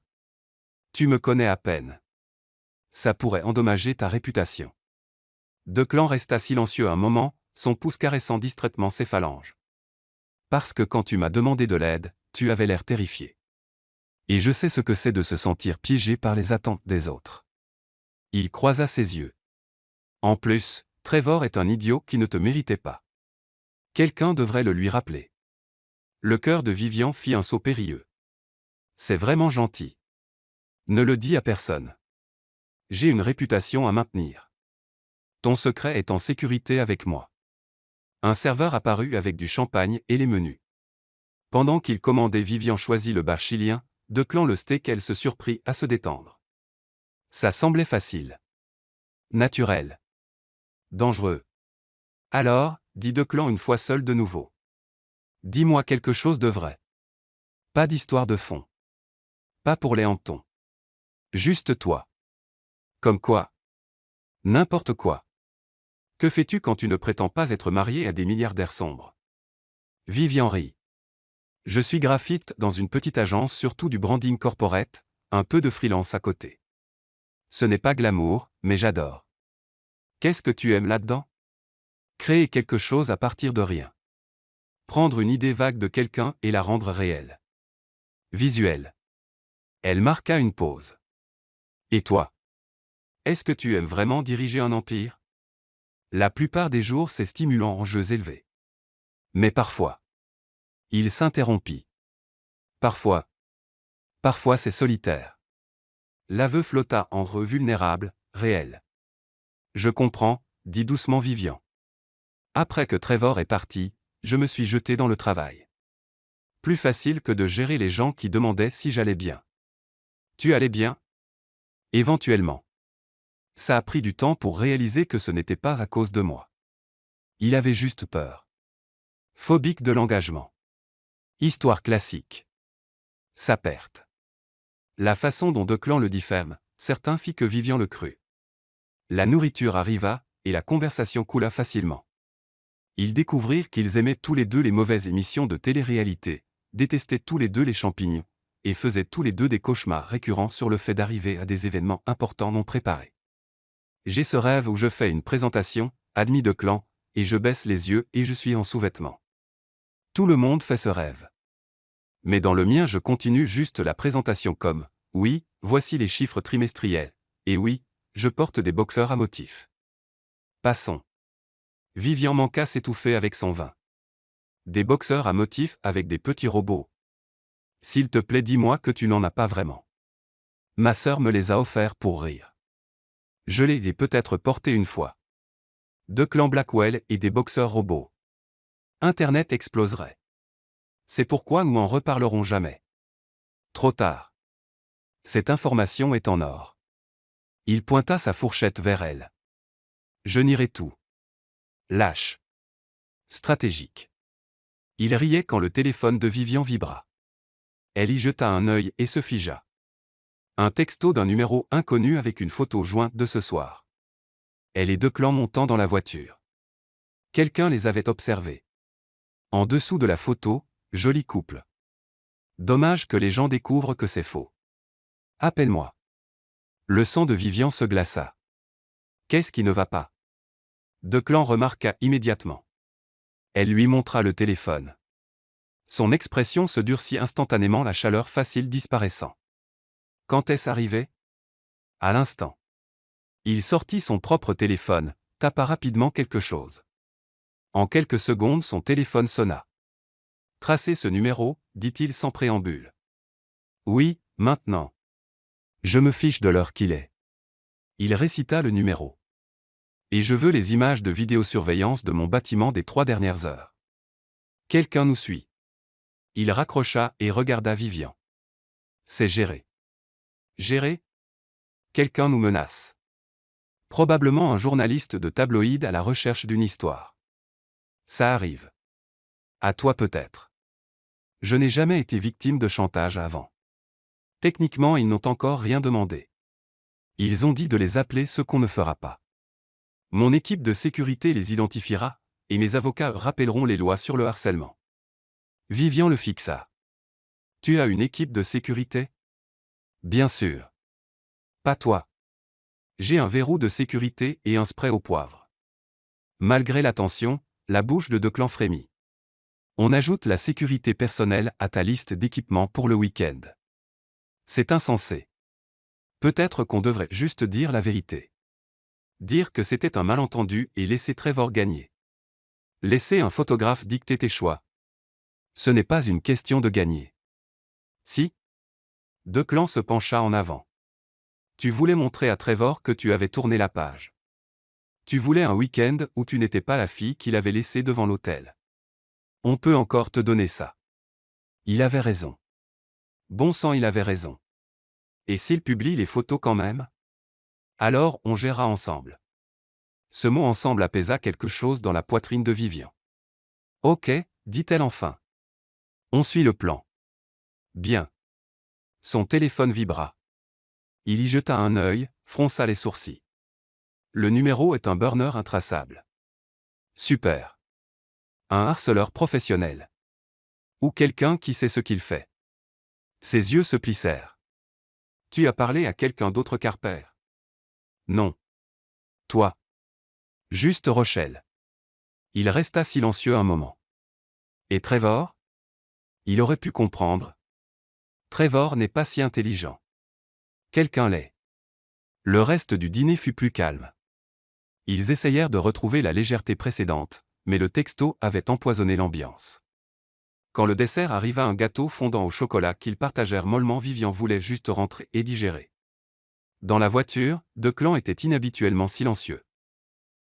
A: Tu me connais à peine. Ça pourrait endommager ta réputation. Declan resta silencieux un moment, son pouce caressant distraitement ses phalanges. Parce que quand tu m'as demandé de l'aide, tu avais l'air terrifié. Et je sais ce que c'est de se sentir piégé par les attentes des autres. Il croisa ses yeux. En plus, Trevor est un idiot qui ne te méritait pas. Quelqu'un devrait le lui rappeler. Le cœur de Vivian fit un saut périlleux. C'est vraiment gentil. Ne le dis à personne. J'ai une réputation à maintenir. Ton secret est en sécurité avec moi. Un serveur apparut avec du champagne et les menus. Pendant qu'il commandait, Vivian choisit le bar chilien, Declan le steak. Elle se surprit à se détendre. Ça semblait facile. Naturel. Dangereux. Alors, dit Declan une fois seul de nouveau. Dis-moi quelque chose de vrai. Pas d'histoire de fond. Pas pour les hantons. Juste toi. Comme quoi? N'importe quoi. Que fais-tu quand tu ne prétends pas être marié à des milliardaires sombres? Vivian rit. Je suis graphiste dans une petite agence, surtout du branding corporate, un peu de freelance à côté. Ce n'est pas glamour, mais j'adore. Qu'est-ce que tu aimes là-dedans? Créer quelque chose à partir de rien. Prendre une idée vague de quelqu'un et la rendre réelle. Visuel. Elle marqua une pause. Et toi? Est-ce que tu aimes vraiment diriger un empire? La plupart des jours c'est stimulant en jeux élevés. Mais parfois. Il s'interrompit. Parfois. Parfois c'est solitaire. L'aveu flotta entre vulnérable, réel. Je comprends, dit doucement Vivian. Après que Trevor est parti, je me suis jeté dans le travail. Plus facile que de gérer les gens qui demandaient si j'allais bien. Tu allais bien? Éventuellement. Ça a pris du temps pour réaliser que ce n'était pas à cause de moi. Il avait juste peur. Phobique de l'engagement. Histoire classique. Sa perte. La façon dont Declan le dit ferme, certain fit que Vivian le crut. La nourriture arriva, et la conversation coula facilement. Ils découvrirent qu'ils aimaient tous les deux les mauvaises émissions de télé-réalité, détestaient tous les deux les champignons, et faisaient tous les deux des cauchemars récurrents sur le fait d'arriver à des événements importants non préparés. J'ai ce rêve où je fais une présentation, admis Declan, et je baisse les yeux et je suis en sous-vêtements. Tout le monde fait ce rêve. Mais dans le mien je continue juste la présentation comme, oui, voici les chiffres trimestriels, et oui, je porte des boxeurs à motifs. Passons. Vivian manqua s'étouffer avec son vin. Des boxeurs à motifs avec des petits robots. S'il te plaît, dis-moi que tu n'en as pas vraiment. Ma sœur me les a offerts pour rire. Je les ai peut-être portés une fois. Declan Blackwell et des boxeurs robots. Internet exploserait. C'est pourquoi nous en reparlerons jamais. Trop tard. Cette information est en or. Il pointa sa fourchette vers elle. Je nierai tout. Lâche. Stratégique. Il riait quand le téléphone de Vivian vibra. Elle y jeta un œil et se figea. Un texto d'un numéro inconnu avec une photo jointe de ce soir. Elle et Declan montant dans la voiture. Quelqu'un les avait observés. En dessous de la photo, joli couple. Dommage que les gens découvrent que c'est faux. Appelle-moi. Le sang de Vivian se glaça. Qu'est-ce qui ne va pas? Declan remarqua immédiatement. Elle lui montra le téléphone. Son expression se durcit instantanément, la chaleur facile disparaissant. Quand est-ce arrivé? À l'instant. Il sortit son propre téléphone, tapa rapidement quelque chose. En quelques secondes, son téléphone sonna. Tracez ce numéro, dit-il sans préambule. Oui, maintenant. Je me fiche de l'heure qu'il est. Il récita le numéro. Et je veux les images de vidéosurveillance de mon bâtiment des 3 dernières heures. Quelqu'un nous suit. Il raccrocha et regarda Vivian. C'est géré. Géré? Quelqu'un nous menace. Probablement un journaliste de tabloïd à la recherche d'une histoire. Ça arrive. À toi peut-être. Je n'ai jamais été victime de chantage avant. Techniquement, ils n'ont encore rien demandé. Ils ont dit de les appeler ce qu'on ne fera pas. Mon équipe de sécurité les identifiera, et mes avocats rappelleront les lois sur le harcèlement. Vivian le fixa. Tu as une équipe de sécurité? Bien sûr. Pas toi. J'ai un verrou de sécurité et un spray au poivre. Malgré la tension, la bouche de Declan frémit. On ajoute la sécurité personnelle à ta liste d'équipements pour le week-end. C'est insensé. Peut-être qu'on devrait juste dire la vérité. Dire que c'était un malentendu et laisser Trevor gagner. Laisser un photographe dicter tes choix. Ce n'est pas une question de gagner. Si? Declan se pencha en avant. Tu voulais montrer à Trevor que tu avais tourné la page. Tu voulais un week-end où tu n'étais pas la fille qu'il avait laissée devant l'hôtel. On peut encore te donner ça. Il avait raison. Bon sang, il avait raison. Et s'il publie les photos quand même? Alors on gérera ensemble. Ce mot ensemble apaisa quelque chose dans la poitrine de Vivian. Ok, dit-elle enfin. On suit le plan. Bien. Son téléphone vibra. Il y jeta un œil, fronça les sourcils. Le numéro est un burner intraçable. Super. Un harceleur professionnel. Ou quelqu'un qui sait ce qu'il fait. Ses yeux se plissèrent. Tu as parlé à quelqu'un d'autre qu'Harper? Non. Toi. Juste Rochelle. Il resta silencieux un moment. Et Trevor? Il aurait pu comprendre. Trevor n'est pas si intelligent. Quelqu'un l'est. Le reste du dîner fut plus calme. Ils essayèrent de retrouver la légèreté précédente, mais le texto avait empoisonné l'ambiance. Quand le dessert arriva, un gâteau fondant au chocolat qu'ils partagèrent mollement, Vivian voulait juste rentrer et digérer. Dans la voiture, Declan était inhabituellement silencieux.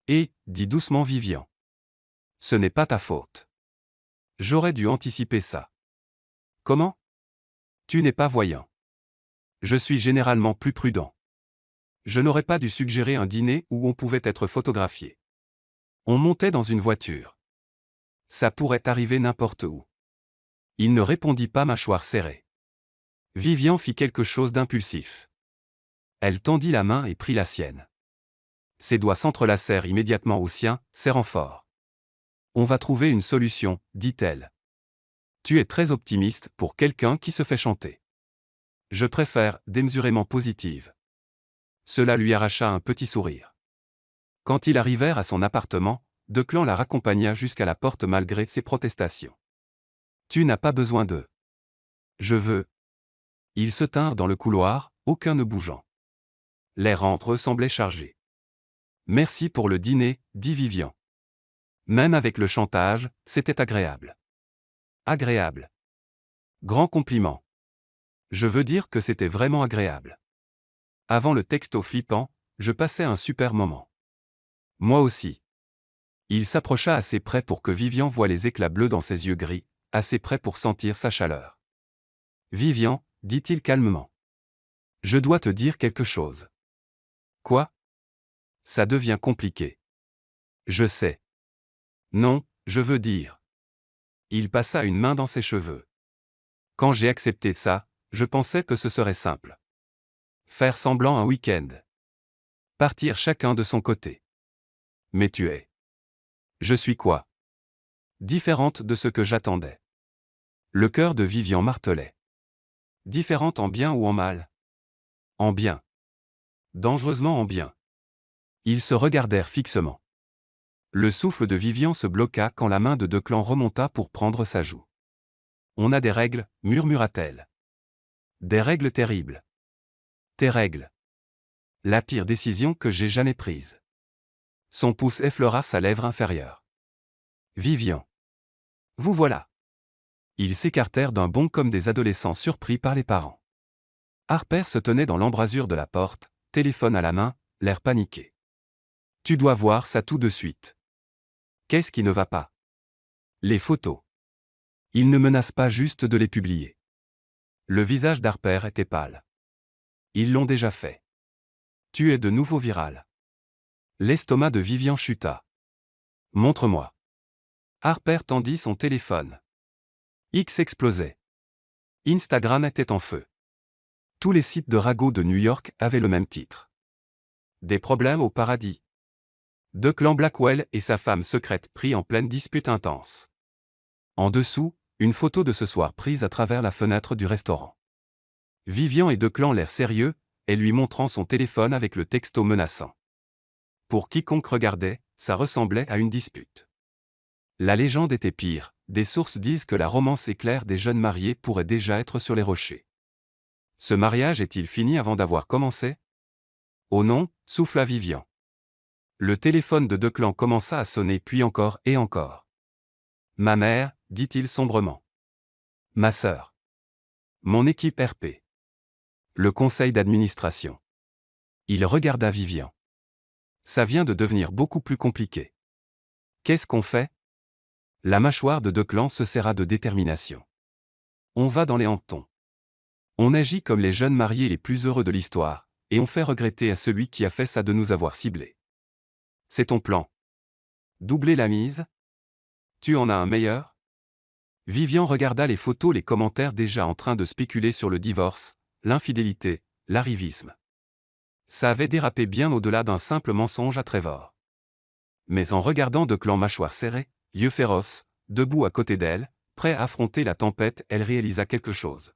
A: Et, dit doucement Vivian. Ce n'est pas ta faute. J'aurais dû anticiper ça. Comment? Tu n'es pas voyant. Je suis généralement plus prudent. Je n'aurais pas dû suggérer un dîner où on pouvait être photographié. On montait dans une voiture. Ça pourrait arriver n'importe où. Il ne répondit pas, mâchoire serrée. Vivian fit quelque chose d'impulsif. Elle tendit la main et prit la sienne. Ses doigts s'entrelacèrent immédiatement aux siens, serrant fort. On va trouver une solution, dit-elle. Tu es très optimiste pour quelqu'un qui se fait chanter. Je préfère démesurément positive. Cela lui arracha un petit sourire. Quand ils arrivèrent à son appartement, Declan la raccompagna jusqu'à la porte malgré ses protestations. Tu n'as pas besoin d'eux. Je veux. Ils se tinrent dans le couloir, aucun ne bougeant. L'air entre eux semblait chargé. Merci pour le dîner, dit Vivian. Même avec le chantage, c'était agréable. Agréable. Grand compliment. Je veux dire que c'était vraiment agréable. Avant le texto flippant, je passais un super moment. Moi aussi. Il s'approcha assez près pour que Vivian voie les éclats bleus dans ses yeux gris, assez près pour sentir sa chaleur. Vivian, dit-il calmement. Je dois te dire quelque chose. Quoi? Ça devient compliqué. Je sais. Non, je veux dire. Il passa une main dans ses cheveux. Quand j'ai accepté ça, je pensais que ce serait simple. Faire semblant un week-end. Partir chacun de son côté. Mais tu es. Je suis quoi? Différente de ce que j'attendais. Le cœur de Vivian martelait. Différente en bien ou en mal? En bien. Dangereusement en bien. Ils se regardèrent fixement. Le souffle de Vivian se bloqua quand la main de Declan remonta pour prendre sa joue. On a des règles, murmura-t-elle. Des règles terribles. Tes règles. La pire décision que j'ai jamais prise. Son pouce effleura sa lèvre inférieure. Vivian. Vous voilà. Ils s'écartèrent d'un bond comme des adolescents surpris par les parents. Harper se tenait dans l'embrasure de la porte, téléphone à la main, l'air paniqué. Tu dois voir ça tout de suite. Qu'est-ce qui ne va pas? Les photos. Il ne menace pas juste de les publier. Le visage d'Harper était pâle. Ils l'ont déjà fait. Tu es de nouveau viral. L'estomac de Vivian chuta. Montre-moi. Harper tendit son téléphone. X explosait. Instagram était en feu. Tous les sites de ragots de New York avaient le même titre. Des problèmes au paradis. Declan Blackwell et sa femme secrète pris en pleine dispute intense. En dessous, une photo de ce soir prise à travers la fenêtre du restaurant. Vivian et Declan l'air sérieux, et lui montrant son téléphone avec le texto menaçant. Pour quiconque regardait, ça ressemblait à une dispute. La légende était pire, des sources disent que la romance éclair des jeunes mariés pourrait déjà être sur les rochers. Ce mariage est-il fini avant d'avoir commencé? Oh non, souffla Vivian. Le téléphone de Declan commença à sonner puis encore et encore. Ma mère, dit-il sombrement. Ma sœur. Mon équipe RP. Le conseil d'administration. Il regarda Vivian. Ça vient de devenir beaucoup plus compliqué. Qu'est-ce qu'on fait? La mâchoire de Declan se serra de détermination. On va dans les hannetons. On agit comme les jeunes mariés les plus heureux de l'histoire, et on fait regretter à celui qui a fait ça de nous avoir ciblés. C'est ton plan. Doubler la mise? Tu en as un meilleur? Vivian regarda les photos, les commentaires déjà en train de spéculer sur le divorce, l'infidélité, l'arrivisme. Ça avait dérapé bien au-delà d'un simple mensonge à Trevor. Mais en regardant Declan mâchoire serrée, yeux féroces, debout à côté d'elle, prêt à affronter la tempête, elle réalisa quelque chose.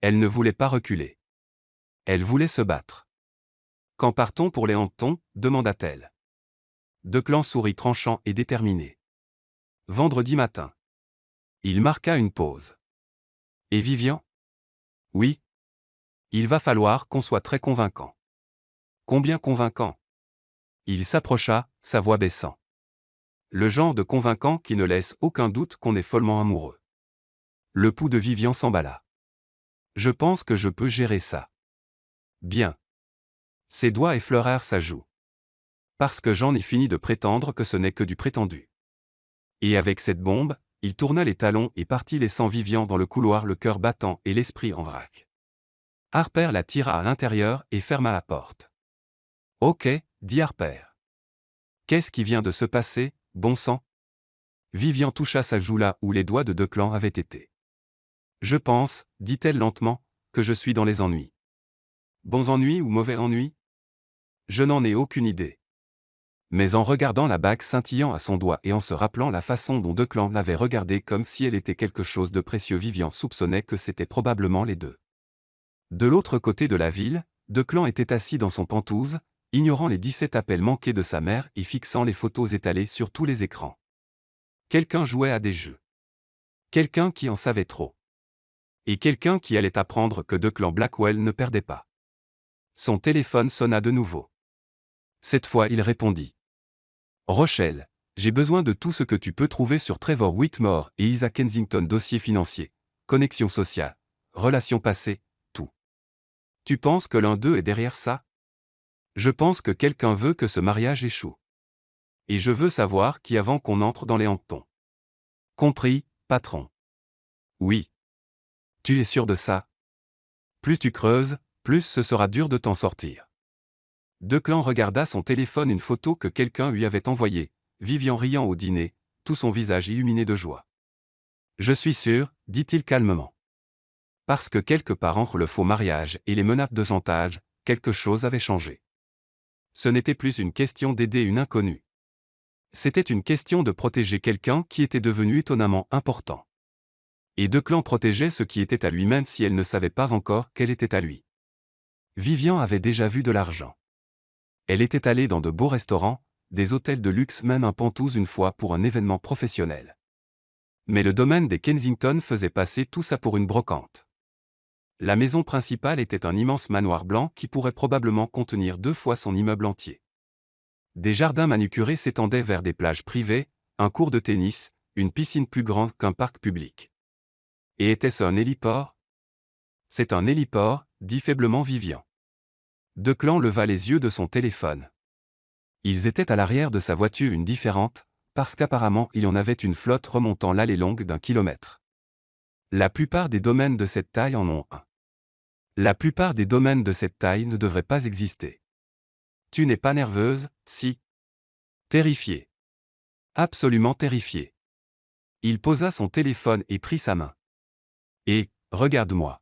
A: Elle ne voulait pas reculer. Elle voulait se battre. Quand partons pour les hannetons? Demanda-t-elle. Declan sourit tranchant et déterminé. Vendredi matin. Il marqua une pause. Et Vivian? Oui. Il va falloir qu'on soit très convaincant. Combien convaincant? Il s'approcha, sa voix baissant. Le genre de convaincant qui ne laisse aucun doute qu'on est follement amoureux. Le pouls de Vivian s'emballa. Je pense que je peux gérer ça. Bien. Ses doigts effleurèrent sa joue. Parce que j'en ai fini de prétendre que ce n'est que du prétendu. Et avec cette bombe, il tourna les talons et partit laissant Vivian dans le couloir, le cœur battant et l'esprit en vrac. Harper la tira à l'intérieur et ferma la porte. Ok, dit Harper. Qu'est-ce qui vient de se passer, bon sang? Vivian toucha sa joue là où les doigts de Declan avaient été. Je pense, dit-elle lentement, que je suis dans les ennuis. Bons ennuis ou mauvais ennuis? Je n'en ai aucune idée. Mais en regardant la bague scintillant à son doigt et en se rappelant la façon dont Declan l'avait regardée comme si elle était quelque chose de précieux, Vivian soupçonnait que c'était probablement les deux. De l'autre côté de la ville, Declan était assis dans son penthouse, ignorant les 17 appels manqués de sa mère et fixant les photos étalées sur tous les écrans. Quelqu'un jouait à des jeux. Quelqu'un qui en savait trop. Et quelqu'un qui allait apprendre que Declan Blackwell ne perdait pas. Son téléphone sonna de nouveau. Cette fois il répondit. Rochelle, j'ai besoin de tout ce que tu peux trouver sur Trevor Whitmore et Isa Kensington, dossier financier, connexion sociale, relations passées, tout. Tu penses que l'un d'eux est derrière ça? Je pense que quelqu'un veut que ce mariage échoue. Et je veux savoir qui avant qu'on entre dans les hannetons. Compris, patron. Oui. Tu es sûr de ça? Plus tu creuses, plus ce sera dur de t'en sortir. Declan regarda son téléphone, une photo que quelqu'un lui avait envoyée, Vivian riant au dîner, tout son visage illuminé de joie. Je suis sûr, dit-il calmement. Parce que quelque part entre le faux mariage et les menaces de chantage, quelque chose avait changé. Ce n'était plus une question d'aider une inconnue. C'était une question de protéger quelqu'un qui était devenu étonnamment important. Et Declan protégeait ce qui était à lui même si elle ne savait pas encore qu'elle était à lui. Vivian avait déjà vu de l'argent. Elle était allée dans de beaux restaurants, des hôtels de luxe, même un penthouse une fois pour un événement professionnel. Mais le domaine des Kensington faisait passer tout ça pour une brocante. La maison principale était un immense manoir blanc qui pourrait probablement contenir 2 fois son immeuble entier. Des jardins manucurés s'étendaient vers des plages privées, un cours de tennis, une piscine plus grande qu'un parc public. Et était-ce un héliport? C'est un héliport, dit faiblement Vivian. Declan leva les yeux de son téléphone. Ils étaient à l'arrière de sa voiture une différente, parce qu'apparemment il y en avait une flotte remontant l'allée longue d'1 kilomètre. La plupart des domaines de cette taille en ont un. La plupart des domaines de cette taille ne devraient pas exister. Tu n'es pas nerveuse, si? Terrifiée. Absolument terrifiée. Il posa son téléphone et prit sa main. Et, regarde-moi.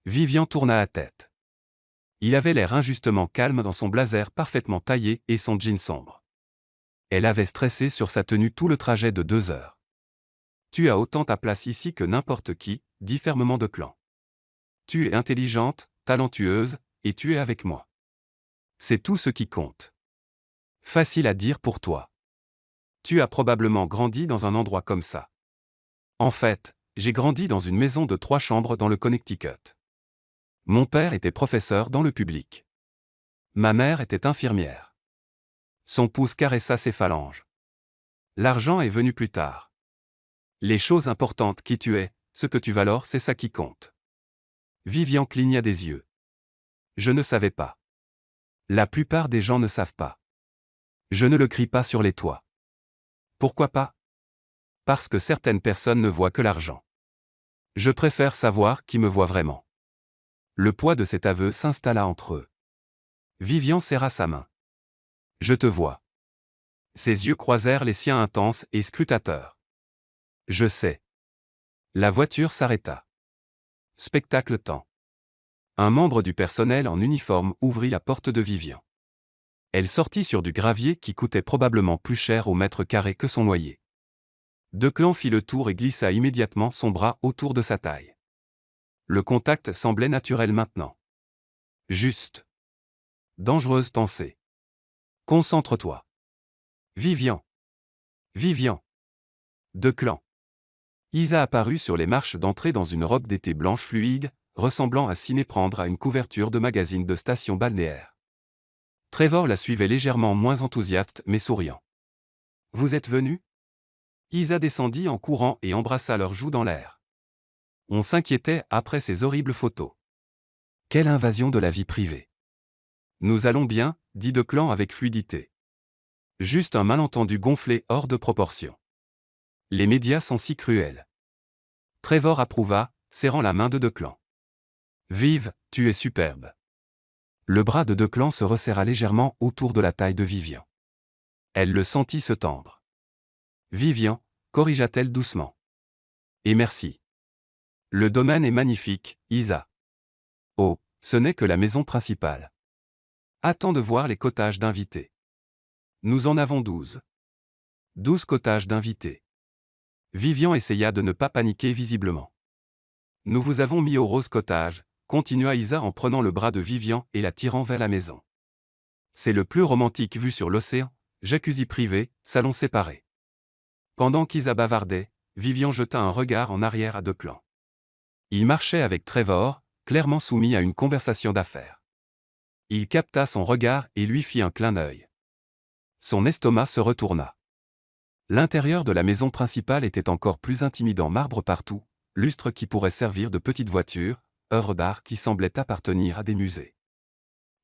A: Vivian tourna la tête. Il avait l'air injustement calme dans son blazer parfaitement taillé et son jean sombre. Elle avait stressé sur sa tenue tout le trajet de 2 heures. Tu as autant ta place ici que n'importe qui, dit fermement Declan. Tu es intelligente, talentueuse, et tu es avec moi. C'est tout ce qui compte. Facile à dire pour toi. Tu as probablement grandi dans un endroit comme ça. En fait, j'ai grandi dans une maison de 3 chambres dans le Connecticut. Mon père était professeur dans le public. Ma mère était infirmière. Son pouce caressa ses phalanges. L'argent est venu plus tard. Les choses importantes qui tu es, ce que tu valores, c'est ça qui compte. Vivian cligna des yeux. Je ne savais pas. La plupart des gens ne savent pas. Je ne le crie pas sur les toits. Pourquoi pas? Parce que certaines personnes ne voient que l'argent. Je préfère savoir qui me voit vraiment. Le poids de cet aveu s'installa entre eux. Vivian serra sa main. Je te vois. Ses yeux croisèrent les siens intenses et scrutateurs. Je sais. La voiture s'arrêta. Spectacle temps. Un membre du personnel en uniforme ouvrit la porte de Vivian. Elle sortit sur du gravier qui coûtait probablement plus cher au mètre carré que son loyer. Declan fit le tour et glissa immédiatement son bras autour de sa taille. Le contact semblait naturel maintenant. Juste. Dangereuse pensée. Concentre-toi. Vivian. Vivian. Declan. Isa apparut sur les marches d'entrée dans une robe d'été blanche fluide, ressemblant à s'y méprendre à une couverture de magazine de station balnéaire. Trevor la suivait légèrement moins enthousiaste mais souriant. Vous êtes venu? Isa descendit en courant et embrassa leurs joues dans l'air. On s'inquiétait après ces horribles photos. Quelle invasion de la vie privée. Nous allons bien, dit Declan avec fluidité. Juste un malentendu gonflé hors de proportion. Les médias sont si cruels. Trevor approuva, serrant la main de Declan. Vive, tu es superbe. Le bras de Declan se resserra légèrement autour de la taille de Vivian. Elle le sentit se tendre. Vivian, corrigea-t-elle doucement. Et merci. Le domaine est magnifique, Isa. Oh, ce n'est que la maison principale. Attends de voir les cottages d'invités. Nous en avons 12. 12 cottages d'invités. Vivian essaya de ne pas paniquer visiblement. Nous vous avons mis au rose cottage, continua Isa en prenant le bras de Vivian et la tirant vers la maison. C'est le plus romantique vue sur l'océan, jacuzzi privé, salon séparé. Pendant qu'Isa bavardait, Vivian jeta un regard en arrière à Declan. Il marchait avec Trevor, clairement soumis à une conversation d'affaires. Il capta son regard et lui fit un clin d'œil. Son estomac se retourna. L'intérieur de la maison principale était encore plus intimidant, marbre partout, lustre qui pourrait servir de petite voiture, œuvre d'art qui semblait appartenir à des musées.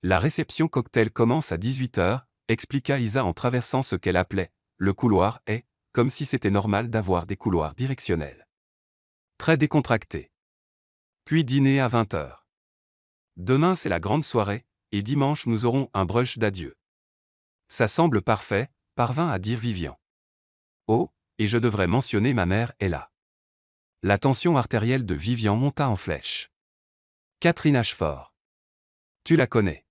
A: La réception cocktail commence à 18h, expliqua Isa en traversant ce qu'elle appelait le couloir et, comme si c'était normal d'avoir des couloirs directionnels. Très décontracté. Puis dîner à 20h. Demain c'est la grande soirée, et dimanche nous aurons un brunch d'adieu. Ça semble parfait, parvint à dire Vivian. Oh, et je devrais mentionner ma mère est là. La tension artérielle de Vivian monta en flèche. Catherine Ashford. Tu la connais.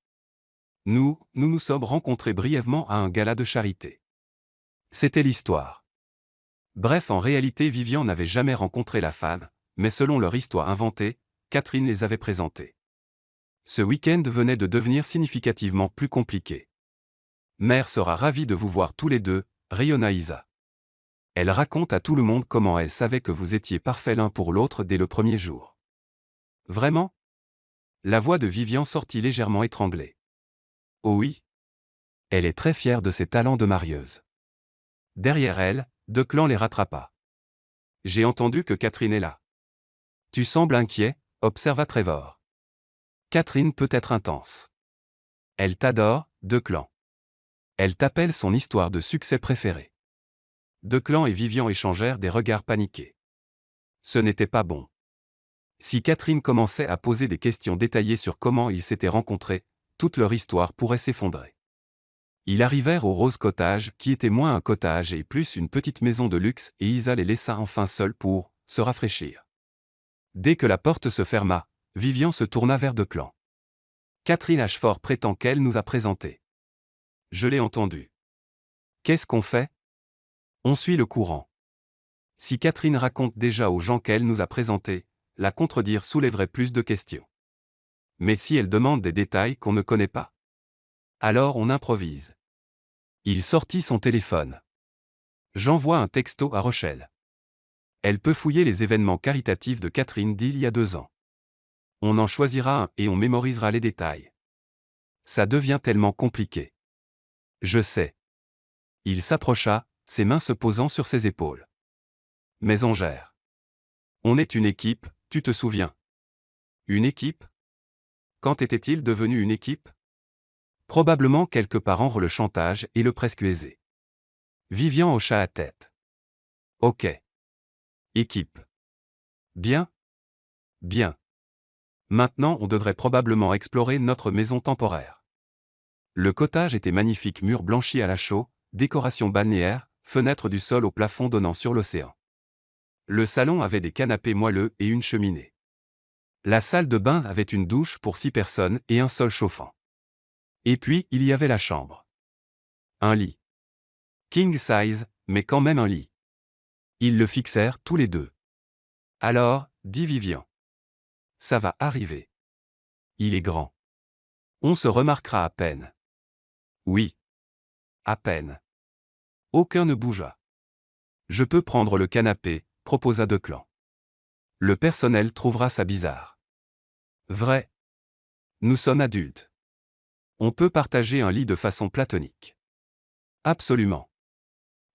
A: Nous nous sommes rencontrés brièvement à un gala de charité. C'était l'histoire. Bref, en réalité Vivian n'avait jamais rencontré la femme, mais selon leur histoire inventée, Catherine les avait présentés. Ce week-end venait de devenir significativement plus compliqué. Mère sera ravie de vous voir tous les deux, rayonna Isa. Elle raconte à tout le monde comment elle savait que vous étiez parfaits l'un pour l'autre dès le premier jour. Vraiment? La voix de Vivian sortit légèrement étranglée. Oh oui. Elle est très fière de ses talents de marieuse. Derrière elle, Declan les rattrapa. J'ai entendu que Catherine est là. Tu sembles inquiet, observa Trevor. Catherine peut être intense. Elle t'adore, Declan. Elle t'appelle son histoire de succès préférée. Declan et Vivian échangèrent des regards paniqués. Ce n'était pas bon. Si Catherine commençait à poser des questions détaillées sur comment ils s'étaient rencontrés, toute leur histoire pourrait s'effondrer. Ils arrivèrent au Rose Cottage, qui était moins un cottage et plus une petite maison de luxe, et Isa les laissa enfin seuls pour se rafraîchir. Dès que la porte se ferma, Vivian se tourna vers Declan. Catherine Ashford prétend qu'elle nous a présentés. Je l'ai entendu. Qu'est-ce qu'on fait? On suit le courant. Si Catherine raconte déjà aux gens qu'elle nous a présentés, la contredire soulèverait plus de questions. Mais si elle demande des détails qu'on ne connaît pas, alors on improvise. Il sortit son téléphone. J'envoie un texto à Rochelle. Elle peut fouiller les événements caritatifs de Catherine d'il y a 2 ans. On en choisira un et on mémorisera les détails. Ça devient tellement compliqué. Je sais. Il s'approcha, ses mains se posant sur ses épaules. Mais on gère. On est une équipe, tu te souviens? Une équipe? Quand était-il devenu une équipe? Probablement quelques par le chantage et le presque aisé. Vivian hocha la tête. Ok. Équipe. Bien? Bien. Maintenant on devrait probablement explorer notre maison temporaire. Le cottage était magnifique, murs blanchis à la chaux, décoration balnéaire, fenêtres du sol au plafond donnant sur l'océan. Le salon avait des canapés moelleux et une cheminée. La salle de bain avait une douche pour 6 personnes et un sol chauffant. Et puis, il y avait la chambre. Un lit. King size, mais quand même un lit. Ils le fixèrent tous les deux. Alors, dit Vivian. Ça va arriver. Il est grand. On se remarquera à peine. Oui. À peine. Aucun ne bougea. Je peux prendre le canapé, proposa Declan. Le personnel trouvera ça bizarre. Vrai. Nous sommes adultes. On peut partager un lit de façon platonique. Absolument.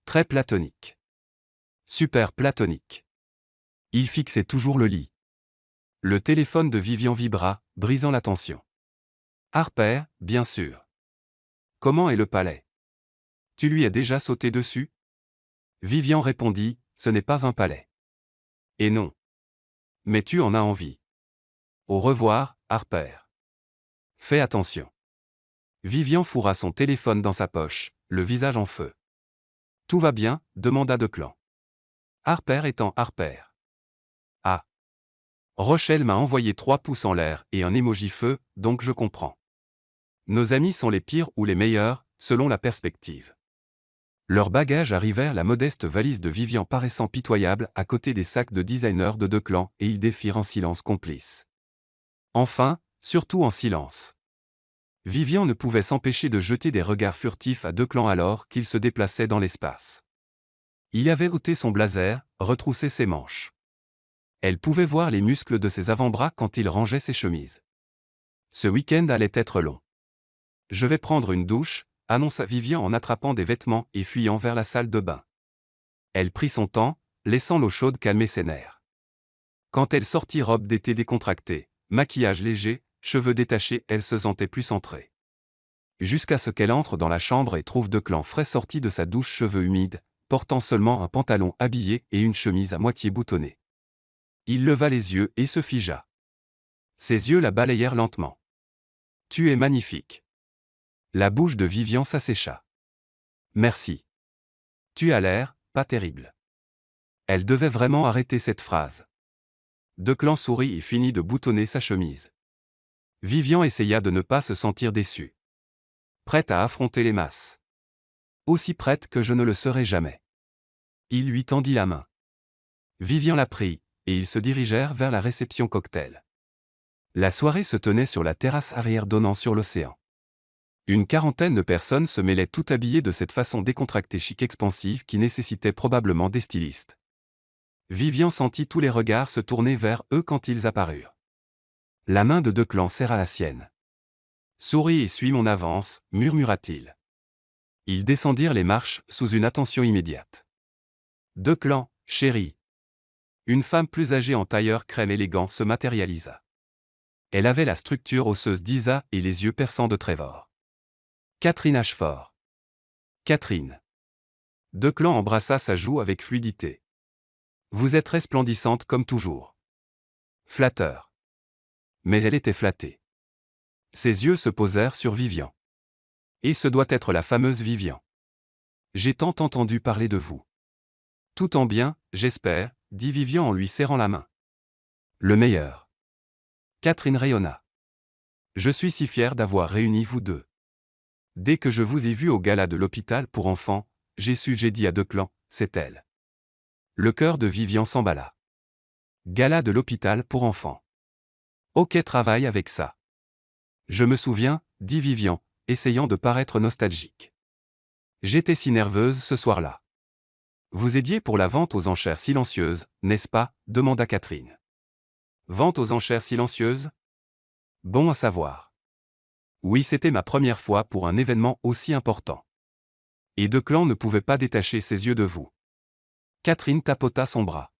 A: Très platonique. Super platonique. Il fixait toujours le lit. Le téléphone de Vivian vibra, brisant la tension. Harper, bien sûr. Comment est le palais? Tu lui as déjà sauté dessus? Vivian répondit, ce n'est pas un palais. Et non. Mais tu en as envie. Au revoir, Harper. Fais attention. Vivian fourra son téléphone dans sa poche, le visage en feu. Tout va bien? Demanda Declan. Harper étant Harper. Ah. Rochelle m'a envoyé 3 pouces en l'air et un emoji feu, donc je comprends. Nos amis sont les pires ou les meilleurs, selon la perspective. Leurs bagages arrivèrent, la modeste valise de Vivian paraissant pitoyable à côté des sacs de designer de Declan, et ils défirent en silence complice. Enfin, surtout en silence. Vivian ne pouvait s'empêcher de jeter des regards furtifs à Declan alors qu'il se déplaçait dans l'espace. Il avait ôté son blazer, retroussé ses manches. Elle pouvait voir les muscles de ses avant-bras quand il rangeait ses chemises. Ce week-end allait être long. Je vais prendre une douche, annonça Vivian en attrapant des vêtements et fuyant vers la salle de bain. Elle prit son temps, laissant l'eau chaude calmer ses nerfs. Quand elle sortit, robe d'été décontractée, maquillage léger, cheveux détachés, elle se sentait plus centrée. Jusqu'à ce qu'elle entre dans la chambre et trouve Declan frais sorti de sa douche, cheveux humides, portant seulement un pantalon habillé et une chemise à moitié boutonnée. Il leva les yeux et se figea. Ses yeux la balayèrent lentement. Tu es magnifique. La bouche de Vivian s'assécha. Merci. Tu as l'air, pas terrible. Elle devait vraiment arrêter cette phrase. Declan sourit et finit de boutonner sa chemise. Vivian essaya de ne pas se sentir déçue. Prête à affronter les masses. Aussi prête que je ne le serai jamais. Il lui tendit la main. Vivian la prit, et ils se dirigèrent vers la réception cocktail. La soirée se tenait sur la terrasse arrière donnant sur l'océan. Une quarantaine de personnes se mêlaient tout habillées de cette façon décontractée, chic, expansive qui nécessitait probablement des stylistes. Vivian sentit tous les regards se tourner vers eux quand ils apparurent. La main de Declan serra la sienne. Souris et suis mon avance, murmura-t-il. Ils descendirent les marches sous une attention immédiate. Declan, chérie. Une femme plus âgée en tailleur crème élégant se matérialisa. Elle avait la structure osseuse d'Isa et les yeux perçants de Trevor. Catherine Ashford. Catherine. Declan embrassa sa joue avec fluidité. Vous êtes resplendissante comme toujours. Flatteur. Mais elle était flattée. Ses yeux se posèrent sur Vivian. Et ce doit être la fameuse Vivian. J'ai tant entendu parler de vous. Tout en bien, j'espère, dit Vivian en lui serrant la main. Le meilleur. Catherine rayonna. Je suis si fier d'avoir réuni vous deux. Dès que je vous ai vu au gala de l'hôpital pour enfants, j'ai dit à Declan, c'est elle. Le cœur de Vivian s'emballa. Gala de l'hôpital pour enfants. Ok, travaille avec ça. Je me souviens, dit Vivian, essayant de paraître nostalgique. J'étais si nerveuse ce soir-là. Vous aidiez pour la vente aux enchères silencieuses, n'est-ce pas, demanda Catherine. Vente aux enchères silencieuses? Bon à savoir. Oui, c'était ma première fois pour un événement aussi important. Et Declan ne pouvait pas détacher ses yeux de vous. Catherine tapota son bras.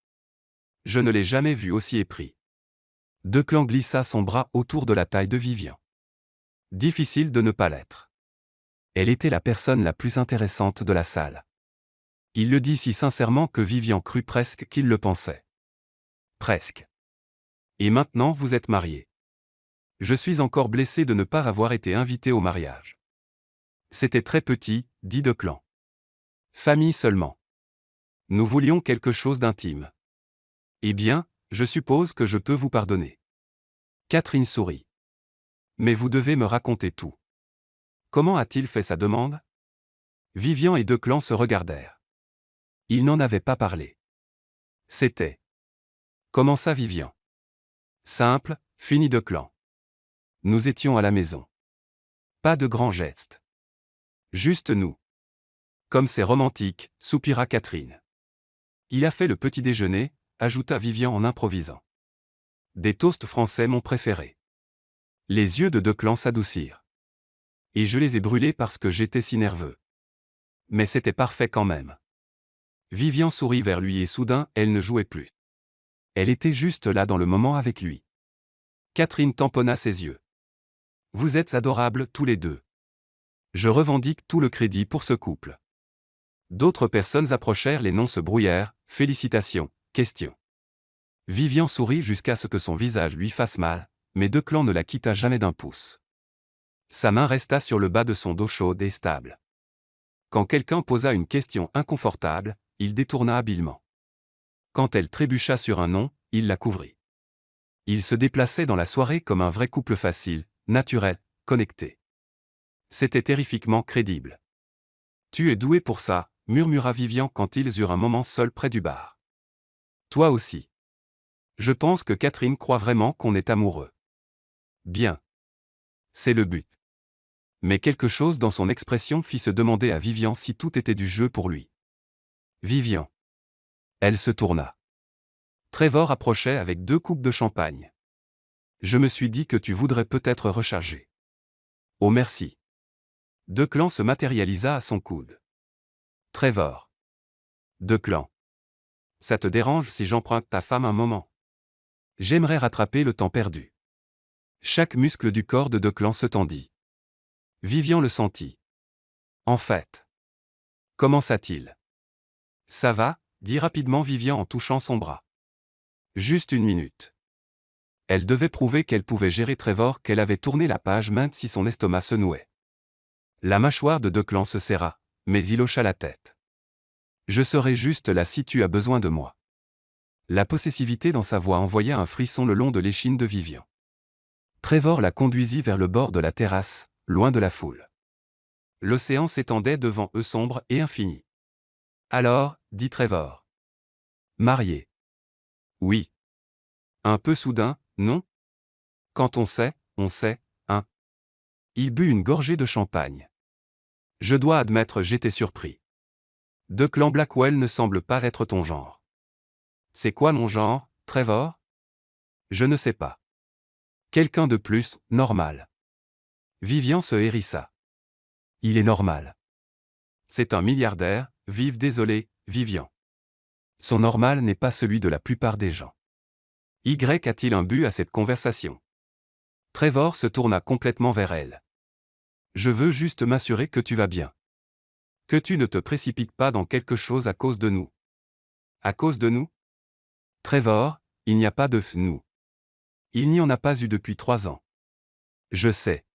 A: Je ne l'ai jamais vu aussi épris. Declan glissa son bras autour de la taille de Vivian. Difficile de ne pas l'être. Elle était la personne la plus intéressante de la salle. Il le dit si sincèrement que Vivian crut presque qu'il le pensait. Presque. Et maintenant vous êtes mariés. Je suis encore blessé de ne pas avoir été invité au mariage. C'était très petit, dit Declan. Famille seulement. Nous voulions quelque chose d'intime. Eh bien, je suppose que je peux vous pardonner. Catherine sourit. Mais vous devez me raconter tout. Comment a-t-il fait sa demande? Vivian et Declan se regardèrent. Ils n'en avaient pas parlé. C'était. Commença Vivian. Simple, finit Declan. Nous étions à la maison. Pas de grands gestes. Juste nous. Comme c'est romantique, soupira Catherine. Il a fait le petit déjeuner, ajouta Vivian en improvisant. Des toasts français mon préféré. Les yeux de Declan s'adoucirent. Et je les ai brûlés parce que j'étais si nerveux. Mais c'était parfait quand même. Vivian sourit vers lui et soudain, elle ne jouait plus. Elle était juste là dans le moment avec lui. Catherine tamponna ses yeux. Vous êtes adorables tous les deux. Je revendique tout le crédit pour ce couple. D'autres personnes approchèrent, les noms se brouillèrent, félicitations, questions. Vivian sourit jusqu'à ce que son visage lui fasse mal, mais Declan ne la quitta jamais d'un pouce. Sa main resta sur le bas de son dos chaud et stable. Quand quelqu'un posa une question inconfortable, il détourna habilement. Quand elle trébucha sur un nom, il la couvrit. Il se déplaçait dans la soirée comme un vrai couple facile, naturel, connecté. C'était terrifiquement crédible. Tu es doué pour ça, murmura Vivian quand ils eurent un moment seuls près du bar. Toi aussi. Je pense que Catherine croit vraiment qu'on est amoureux. Bien. C'est le but. Mais quelque chose dans son expression fit se demander à Vivian si tout était du jeu pour lui. Vivian. Elle se tourna. Trevor approchait avec 2 coupes de champagne. Je me suis dit que tu voudrais peut-être recharger. Oh merci. Declan se matérialisa à son coude. Trevor. Declan. Ça te dérange si j'emprunte ta femme un moment? J'aimerais rattraper le temps perdu. Chaque muscle du corps de Declan se tendit. Vivian le sentit. En fait. Commença-t-il. Ça va, dit rapidement Vivian en touchant son bras. Juste une minute. Elle devait prouver qu'elle pouvait gérer Trevor, qu'elle avait tourné la page maintes si son estomac se nouait. La mâchoire de Declan se serra, mais il hocha la tête. Je serai juste là si tu as besoin de moi. La possessivité dans sa voix envoya un frisson le long de l'échine de Vivian. Trevor la conduisit vers le bord de la terrasse, loin de la foule. L'océan s'étendait devant eux sombre et infini. Alors, dit Trevor. Marié. Oui. Un peu soudain, non? Quand on sait, hein? Il but une gorgée de champagne. Je dois admettre, j'étais surpris. Declan Blackwell ne semble pas être ton genre. C'est quoi mon genre, Trevor? Je ne sais pas. Quelqu'un de plus, normal. Vivian se hérissa. Il est normal. C'est un milliardaire, vive désolé, Vivian. Son normal n'est pas celui de la plupart des gens. Y a-t-il un but à cette conversation? Trevor se tourna complètement vers elle. Je veux juste m'assurer que tu vas bien. Que tu ne te précipites pas dans quelque chose à cause de nous. À cause de nous? Trevor, il n'y a pas de nous. Il n'y en a pas eu depuis 3 ans. Je sais.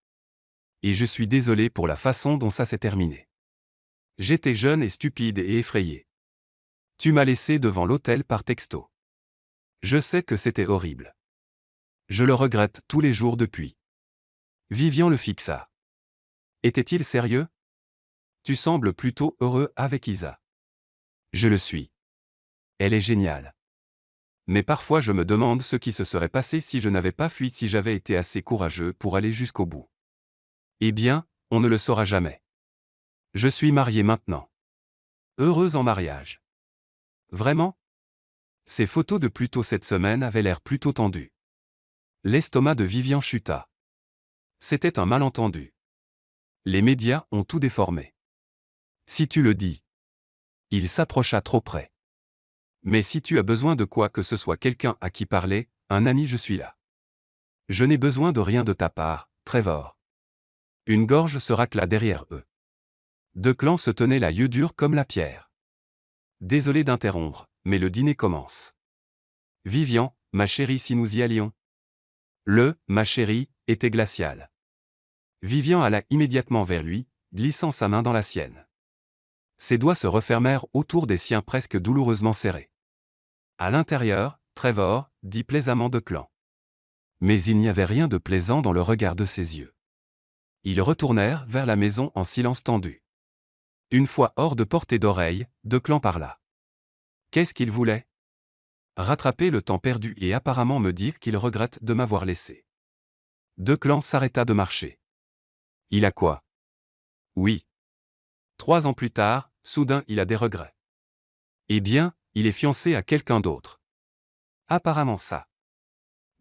A: Et je suis désolé pour la façon dont ça s'est terminé. J'étais jeune et stupide et effrayé. Tu m'as laissé devant l'hôtel par texto. Je sais que c'était horrible. Je le regrette tous les jours depuis. Vivian le fixa. Était-il sérieux? Tu sembles plutôt heureux avec Isa. Je le suis. Elle est géniale. Mais parfois je me demande ce qui se serait passé si je n'avais pas fui, si j'avais été assez courageux pour aller jusqu'au bout. Eh bien, on ne le saura jamais. Je suis mariée maintenant. Heureuse en mariage. Vraiment? Ces photos de plus tôt cette semaine avaient l'air plutôt tendues. L'estomac de Vivian chuta. C'était un malentendu. Les médias ont tout déformé. Si tu le dis. Il s'approcha trop près. Mais si tu as besoin de quoi que ce soit, quelqu'un à qui parler, un ami, je suis là. Je n'ai besoin de rien de ta part, Trevor. Une gorge se racla derrière eux. Deux clans se tenaient la yeux durs comme la pierre. Désolé d'interrompre, mais le dîner commence. Vivian, ma chérie, si nous y allions. Ma chérie, était glacial. Vivian alla immédiatement vers lui, glissant sa main dans la sienne. Ses doigts se refermèrent autour des siens presque douloureusement serrés. À l'intérieur, Trevor, dit plaisamment Declan. Mais il n'y avait rien de plaisant dans le regard de ses yeux. Ils retournèrent vers la maison en silence tendu. Une fois hors de portée d'oreille, Declan parla. Qu'est-ce qu'il voulait? Rattraper le temps perdu et apparemment me dire qu'il regrette de m'avoir laissé. Declan s'arrêta de marcher. Il a quoi? Oui. 3 ans plus tard, soudain il a des regrets. Eh bien, il est fiancé à quelqu'un d'autre. Apparemment ça.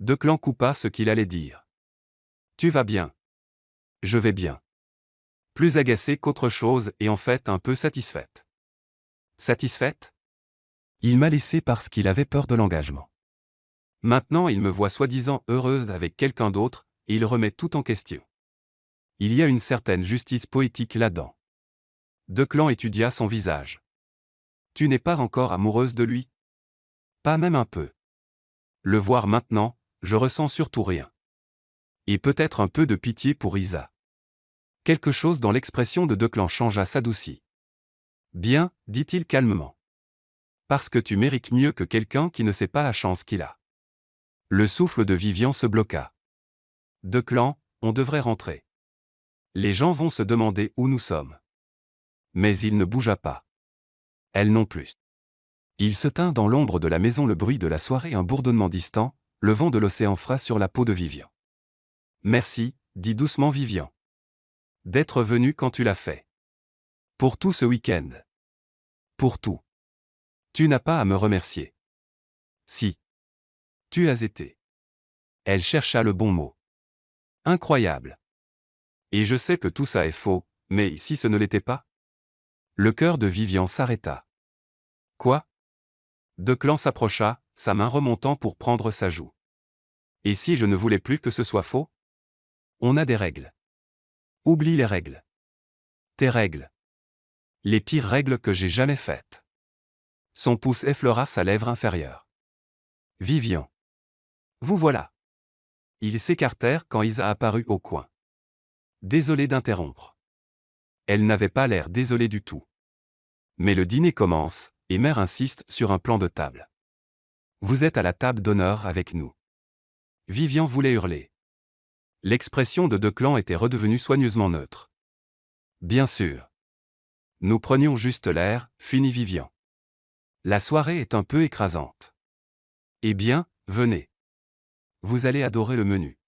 A: Declan coupa ce qu'il allait dire. Tu vas bien? Je vais bien. Plus agacée qu'autre chose et en fait un peu satisfaite. Satisfaite? Il m'a laissé parce qu'il avait peur de l'engagement. Maintenant il me voit soi-disant heureuse avec quelqu'un d'autre, et il remet tout en question. Il y a une certaine justice poétique là-dedans. Declan étudia son visage. Tu n'es pas encore amoureuse de lui? Pas même un peu. Le voir maintenant, je ressens surtout rien. Et peut-être un peu de pitié pour Isa. Quelque chose dans l'expression de Declan changea, s'adoucit. Bien, dit-il calmement. Parce que tu mérites mieux que quelqu'un qui ne sait pas la chance qu'il a. Le souffle de Vivian se bloqua. Declan, on devrait rentrer. Les gens vont se demander où nous sommes. Mais il ne bougea pas. Elle non plus. Il se tint dans l'ombre de la maison, le bruit de la soirée, un bourdonnement distant, le vent de l'océan frais sur la peau de Vivian. Merci, dit doucement Vivian. D'être venu quand tu l'as fait. Pour tout ce week-end. Pour tout. Tu n'as pas à me remercier. Si. Tu as été. Elle chercha le bon mot. Incroyable. Et je sais que tout ça est faux, mais si ce ne l'était pas? Le cœur de Vivian s'arrêta. Quoi? Declan s'approcha, sa main remontant pour prendre sa joue. Et si je ne voulais plus que ce soit faux? On a des règles. Oublie les règles. Tes règles. Les pires règles que j'ai jamais faites. Son pouce effleura sa lèvre inférieure. Vivian. Vous voilà. Ils s'écartèrent quand Isa apparut au coin. Désolé d'interrompre. Elle n'avait pas l'air désolée du tout. Mais le dîner commence, et mère insiste sur un plan de table. Vous êtes à la table d'honneur avec nous. Vivian voulait hurler. L'expression de Declan était redevenue soigneusement neutre. Bien sûr. Nous prenions juste l'air, finit Vivian. La soirée est un peu écrasante. Eh bien, venez. Vous allez adorer le menu.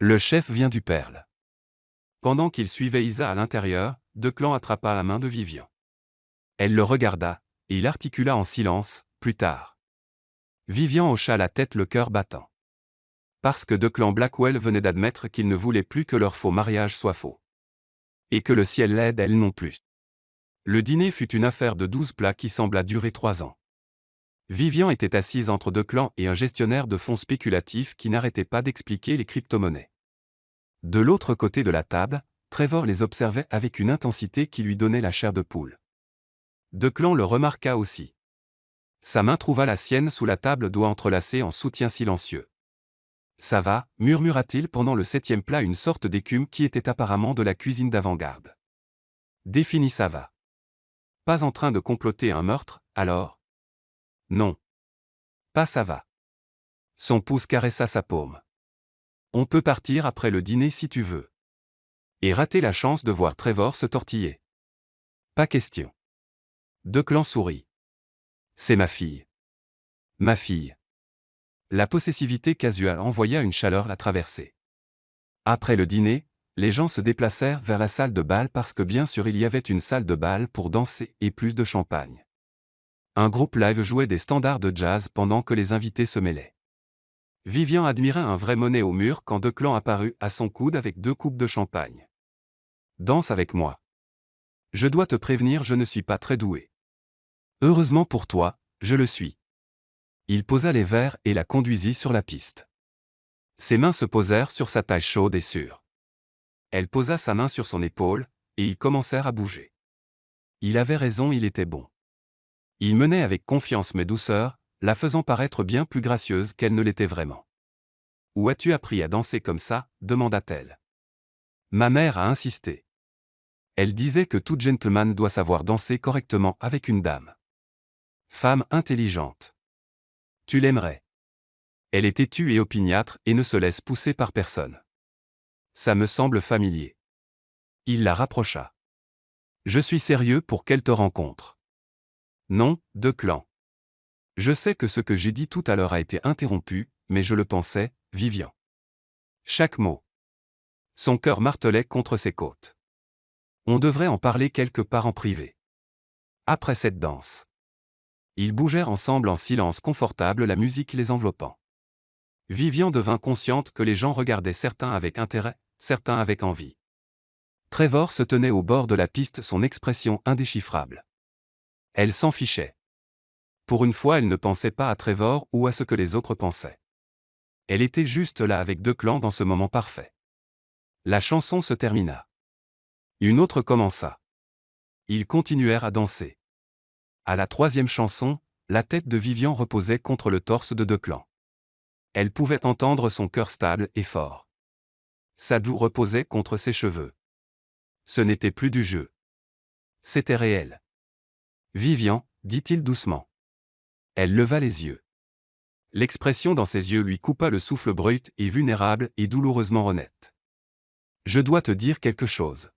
A: Le chef vient du Perle. Pendant qu'il suivait Isa à l'intérieur, Declan attrapa la main de Vivian. Elle le regarda, et il articula en silence, plus tard. Vivian hocha la tête, le cœur battant. Parce que Declan Blackwell venait d'admettre qu'il ne voulait plus que leur faux mariage soit faux. Et que le ciel l'aide, elle non plus. Le dîner fut une affaire de 12 plats qui sembla durer 3 ans. Vivian était assise entre deux clans et un gestionnaire de fonds spéculatifs qui n'arrêtait pas d'expliquer les crypto-monnaies. De l'autre côté de la table, Trevor les observait avec une intensité qui lui donnait la chair de poule. Declan le remarqua aussi. Sa main trouva la sienne sous la table, doigts entrelacés en soutien silencieux. « Ça va » murmura-t-il pendant le 7e plat, une sorte d'écume qui était apparemment de la cuisine d'avant-garde. Défini ça va. Pas en train de comploter un meurtre, alors? Non. Pas ça va. Son pouce caressa sa paume. On peut partir après le dîner si tu veux. Et rater la chance de voir Trevor se tortiller. Pas question. Declan sourit. C'est ma fille. Ma fille. La possessivité casuelle envoya une chaleur la traverser. Après le dîner, les gens se déplacèrent vers la salle de bal parce que bien sûr il y avait une salle de bal pour danser et plus de champagne. Un groupe live jouait des standards de jazz pendant que les invités se mêlaient. Vivian admirait un vrai Monet au mur quand Declan apparut à son coude avec 2 coupes de champagne. Danse avec moi. Je dois te prévenir, je ne suis pas très doué. Heureusement pour toi, je le suis. Il posa les verres et la conduisit sur la piste. Ses mains se posèrent sur sa taille chaude et sûre. Elle posa sa main sur son épaule, et ils commencèrent à bouger. Il avait raison, il était bon. Il menait avec confiance mais douceur, la faisant paraître bien plus gracieuse qu'elle ne l'était vraiment. « Où as-tu appris à danser comme ça » demanda-t-elle. Ma mère a insisté. Elle disait que tout gentleman doit savoir danser correctement avec une dame. Femme intelligente. Tu l'aimerais. Elle est têtue et opiniâtre et ne se laisse pousser par personne. Ça me semble familier. Il la rapprocha. Je suis sérieux pour qu'elle te rencontre. Non, Declan. Je sais que ce que j'ai dit tout à l'heure a été interrompu, mais je le pensais, Vivian. Chaque mot. Son cœur martelait contre ses côtes. On devrait en parler quelque part en privé. Après cette danse. Ils bougèrent ensemble en silence confortable, la musique les enveloppant. Vivian devint consciente que les gens regardaient certains avec intérêt, certains avec envie. Trevor se tenait au bord de la piste, son expression indéchiffrable. Elle s'en fichait. Pour une fois, elle ne pensait pas à Trevor ou à ce que les autres pensaient. Elle était juste là avec Declan dans ce moment parfait. La chanson se termina. Une autre commença. Ils continuèrent à danser. À la 3e chanson, la tête de Vivian reposait contre le torse de Declan. Elle pouvait entendre son cœur stable et fort. Sa joue reposait contre ses cheveux. Ce n'était plus du jeu. C'était réel. Vivian, dit-il doucement. Elle leva les yeux. L'expression dans ses yeux lui coupa le souffle, brut et vulnérable et douloureusement honnête. Je dois te dire quelque chose.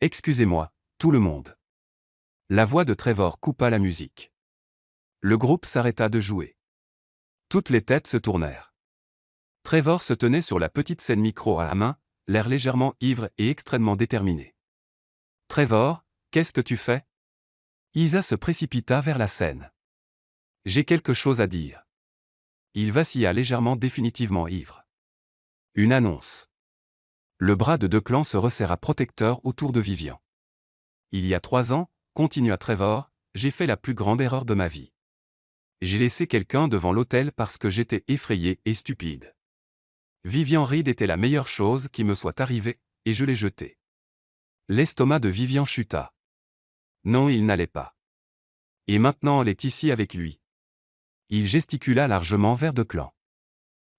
A: Excusez-moi, tout le monde. La voix de Trevor coupa la musique. Le groupe s'arrêta de jouer. Toutes les têtes se tournèrent. Trevor se tenait sur la petite scène, micro à la main, l'air légèrement ivre et extrêmement déterminé. Trevor, qu'est-ce que tu fais? Isa se précipita vers la scène. J'ai quelque chose à dire. Il vacilla légèrement, définitivement ivre. Une annonce. Le bras de Declan se resserra protecteur autour de Vivian. Il y a 3 ans, continua Trevor, j'ai fait la plus grande erreur de ma vie. J'ai laissé quelqu'un devant l'autel parce que j'étais effrayé et stupide. Vivian Reed était la meilleure chose qui me soit arrivée, et je l'ai jeté. L'estomac de Vivian chuta. Non, il n'allait pas. Et maintenant elle est ici avec lui. Il gesticula largement vers Declan.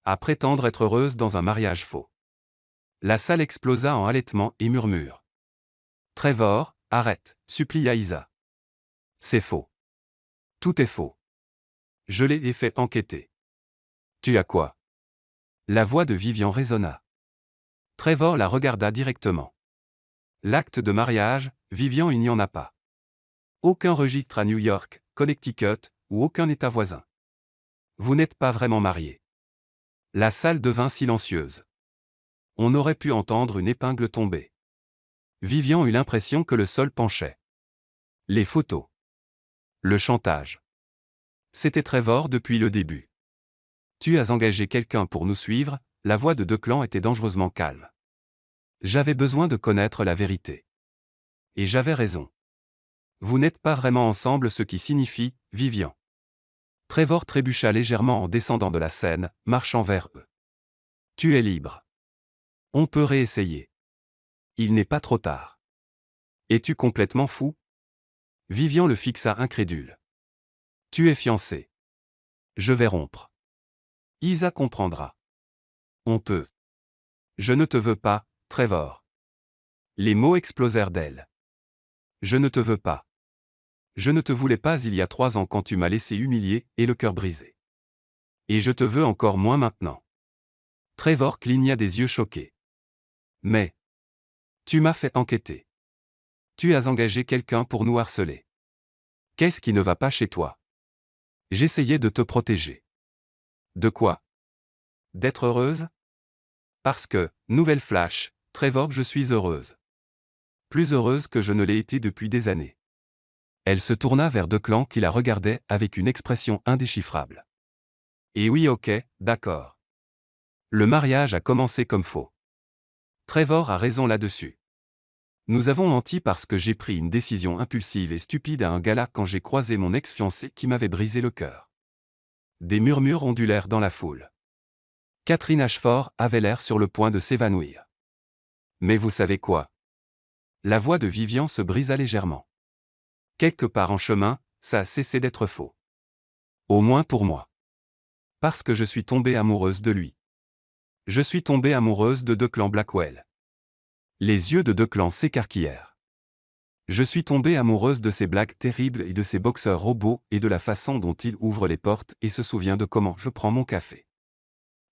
A: À prétendre être heureuse dans un mariage faux. La salle explosa en halètements et murmures. Trevor, arrête, supplia Isa. C'est faux. Tout est faux. Je l'ai fait enquêter. Tu as quoi? La voix de Vivian résonna. Trevor la regarda directement. L'acte de mariage, Vivian, il n'y en a pas. Aucun registre à New York, Connecticut, ou aucun État voisin. Vous n'êtes pas vraiment mariés. La salle devint silencieuse. On aurait pu entendre une épingle tomber. Vivian eut l'impression que le sol penchait. Les photos. Le chantage. C'était Trevor depuis le début. Tu as engagé quelqu'un pour nous suivre, la voix de Declan était dangereusement calme. J'avais besoin de connaître la vérité. Et j'avais raison. Vous n'êtes pas vraiment ensemble, ce qui signifie « Vivian ». Trevor trébucha légèrement en descendant de la scène, marchant vers eux. Tu es libre. On peut réessayer. Il n'est pas trop tard. Es-tu complètement fou? Vivian le fixa incrédule. Tu es fiancé. Je vais rompre. Isa comprendra. On peut. Je ne te veux pas, Trevor. Les mots explosèrent d'elle. Je ne te veux pas. Je ne te voulais pas il y a 3 ans quand tu m'as laissé humilié et le cœur brisé. Et je te veux encore moins maintenant. Trevor cligna des yeux choqués. Mais. Tu m'as fait enquêter. Tu as engagé quelqu'un pour nous harceler. Qu'est-ce qui ne va pas chez toi? J'essayais de te protéger. De quoi? D'être heureuse? Parce que, nouvelle flash, Trevor, je suis heureuse. Plus heureuse que je ne l'ai été depuis des années. Elle se tourna vers Declan qui la regardait avec une expression indéchiffrable. Et oui, ok, d'accord. Le mariage a commencé comme faux. Trevor a raison là-dessus. Nous avons menti parce que j'ai pris une décision impulsive et stupide à un gala quand j'ai croisé mon ex-fiancé qui m'avait brisé le cœur. Des murmures ondulèrent dans la foule. Catherine Ashford avait l'air sur le point de s'évanouir. Mais vous savez quoi? La voix de Vivian se brisa légèrement. Quelque part en chemin, ça a cessé d'être faux. Au moins pour moi. Parce que je suis tombée amoureuse de lui. Je suis tombée amoureuse de Declan Blackwell. Les yeux de Declan s'écarquillèrent. Je suis tombée amoureuse de ses blagues terribles et de ses boxeurs robots et de la façon dont il ouvre les portes et se souvient de comment je prends mon café.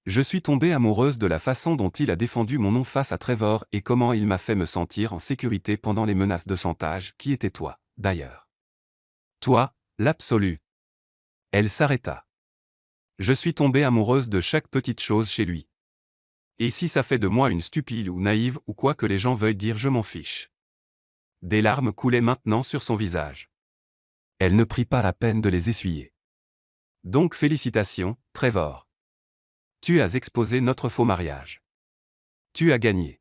A: Je suis tombée amoureuse de la façon dont il a défendu mon nom face à Trevor et comment il m'a fait me sentir en sécurité pendant les menaces de chantage qui étaient toi, d'ailleurs. Toi, l'absolu. Elle s'arrêta. Je suis tombée amoureuse de chaque petite chose chez lui. Et si ça fait de moi une stupide ou naïve ou quoi que les gens veuillent dire, je m'en fiche. Des larmes coulaient maintenant sur son visage. Elle ne prit pas la peine de les essuyer. Donc félicitations, Trevor. Tu as exposé notre faux mariage. Tu as gagné.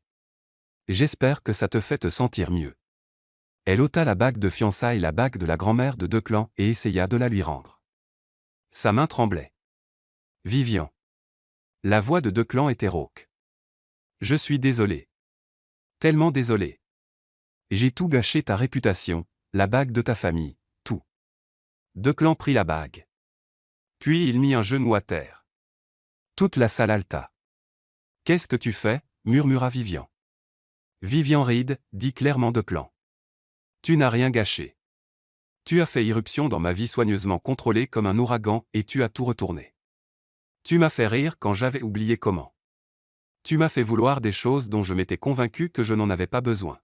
A: J'espère que ça te fait te sentir mieux. Elle ôta la bague de fiançailles, la bague de la grand-mère de Declan, et essaya de la lui rendre. Sa main tremblait. Vivian. La voix de Declan était rauque. Je suis désolé. Tellement désolé. J'ai tout gâché, ta réputation, la bague de ta famille, tout. Declan prit la bague. Puis il mit un genou à terre. Toute la salle haleta. Qu'est-ce que tu fais? Murmura Vivian. Vivian Reed, dit clairement Declan. Tu n'as rien gâché. Tu as fait irruption dans ma vie soigneusement contrôlée comme un ouragan et tu as tout retourné. Tu m'as fait rire quand j'avais oublié comment. Tu m'as fait vouloir des choses dont je m'étais convaincu que je n'en avais pas besoin.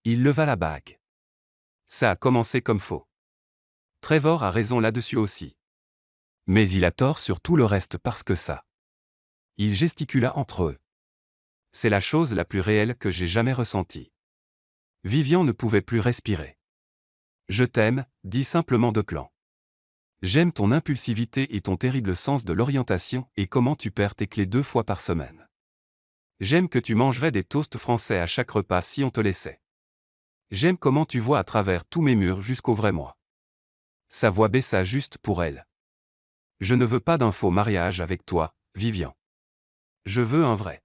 A: Il leva la bague. Ça a commencé comme faux. Trevor a raison là-dessus aussi. Mais il a tort sur tout le reste parce que ça. Il gesticula entre eux. C'est la chose la plus réelle que j'ai jamais ressentie. Vivian ne pouvait plus respirer. Je t'aime, dit simplement Declan. J'aime ton impulsivité et ton terrible sens de l'orientation et comment tu perds tes clés 2 fois par semaine. J'aime que tu mangerais des toasts français à chaque repas si on te laissait. J'aime comment tu vois à travers tous mes murs jusqu'au vrai moi. Sa voix baissa juste pour elle. Je ne veux pas d'un faux mariage avec toi, Vivian. Je veux un vrai.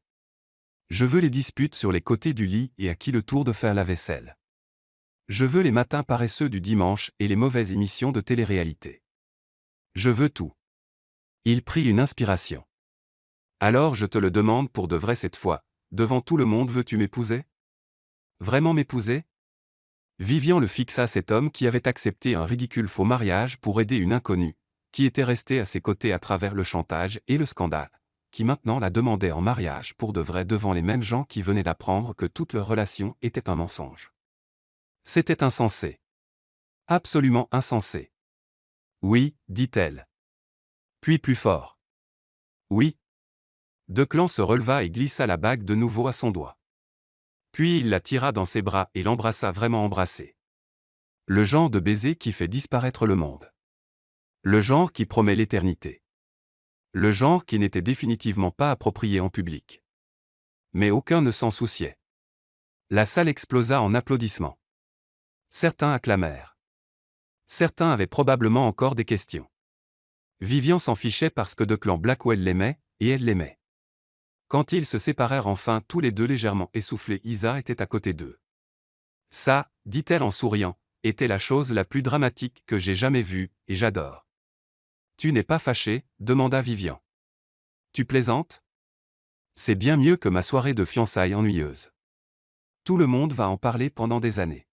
A: Je veux les disputes sur les côtés du lit et à qui le tour de faire la vaisselle. Je veux les matins paresseux du dimanche et les mauvaises émissions de télé-réalité. Je veux tout. Il prit une inspiration. Alors je te le demande pour de vrai cette fois, devant tout le monde, veux-tu m'épouser? Vraiment m'épouser? Vivian le fixa, cet homme qui avait accepté un ridicule faux mariage pour aider une inconnue, qui était restée à ses côtés à travers le chantage et le scandale, qui maintenant la demandait en mariage pour de vrai devant les mêmes gens qui venaient d'apprendre que toute leur relation était un mensonge. C'était insensé. Absolument insensé. Oui, dit-elle. Puis plus fort. Oui. Declan se releva et glissa la bague de nouveau à son doigt. Puis il la tira dans ses bras et l'embrassa, vraiment embrassé. Le genre de baiser qui fait disparaître le monde. Le genre qui promet l'éternité. Le genre qui n'était définitivement pas approprié en public. Mais aucun ne s'en souciait. La salle explosa en applaudissements. Certains acclamèrent. Certains avaient probablement encore des questions. Vivian s'en fichait parce que Declan Blackwell l'aimait, et elle l'aimait. Quand ils se séparèrent enfin tous les deux légèrement essoufflés, Isa était à côté d'eux. Ça, dit-elle en souriant, était la chose la plus dramatique que j'ai jamais vue, et j'adore. Tu n'es pas fâché, demanda Vivian. Tu plaisantes? C'est bien mieux que ma soirée de fiançailles ennuyeuse. Tout le monde va en parler pendant des années.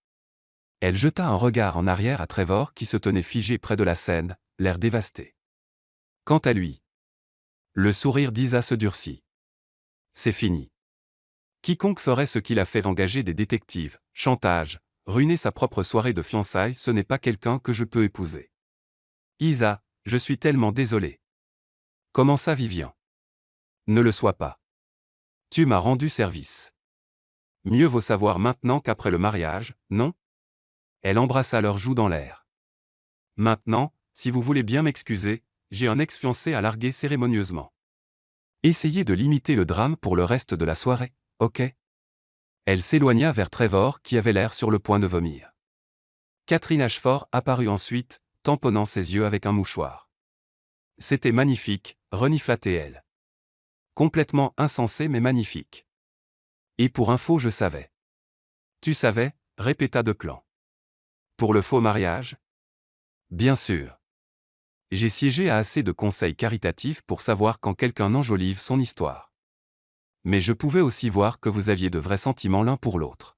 A: Elle jeta un regard en arrière à Trevor qui se tenait figé près de la scène, l'air dévasté. Quant à lui, le sourire d'Isa se durcit. C'est fini. Quiconque ferait ce qu'il a fait d'engager des détectives, chantage, ruiner sa propre soirée de fiançailles, ce n'est pas quelqu'un que je peux épouser. Isa, je suis tellement désolé. Commença Vivian. Ne le sois pas. Tu m'as rendu service. Mieux vaut savoir maintenant qu'après le mariage, non? Elle embrassa leurs joues dans l'air. Maintenant, si vous voulez bien m'excuser, j'ai un ex-fiancé à larguer cérémonieusement. Essayez de limiter le drame pour le reste de la soirée, ok? Elle s'éloigna vers Trevor qui avait l'air sur le point de vomir. Catherine Ashford apparut ensuite, tamponnant ses yeux avec un mouchoir. C'était magnifique, renifla-t-elle. Complètement insensé mais magnifique. Et pour info je savais. Tu savais, répéta Declan. Pour le faux mariage? Bien sûr. J'ai siégé à assez de conseils caritatifs pour savoir quand quelqu'un enjolive son histoire. Mais je pouvais aussi voir que vous aviez de vrais sentiments l'un pour l'autre.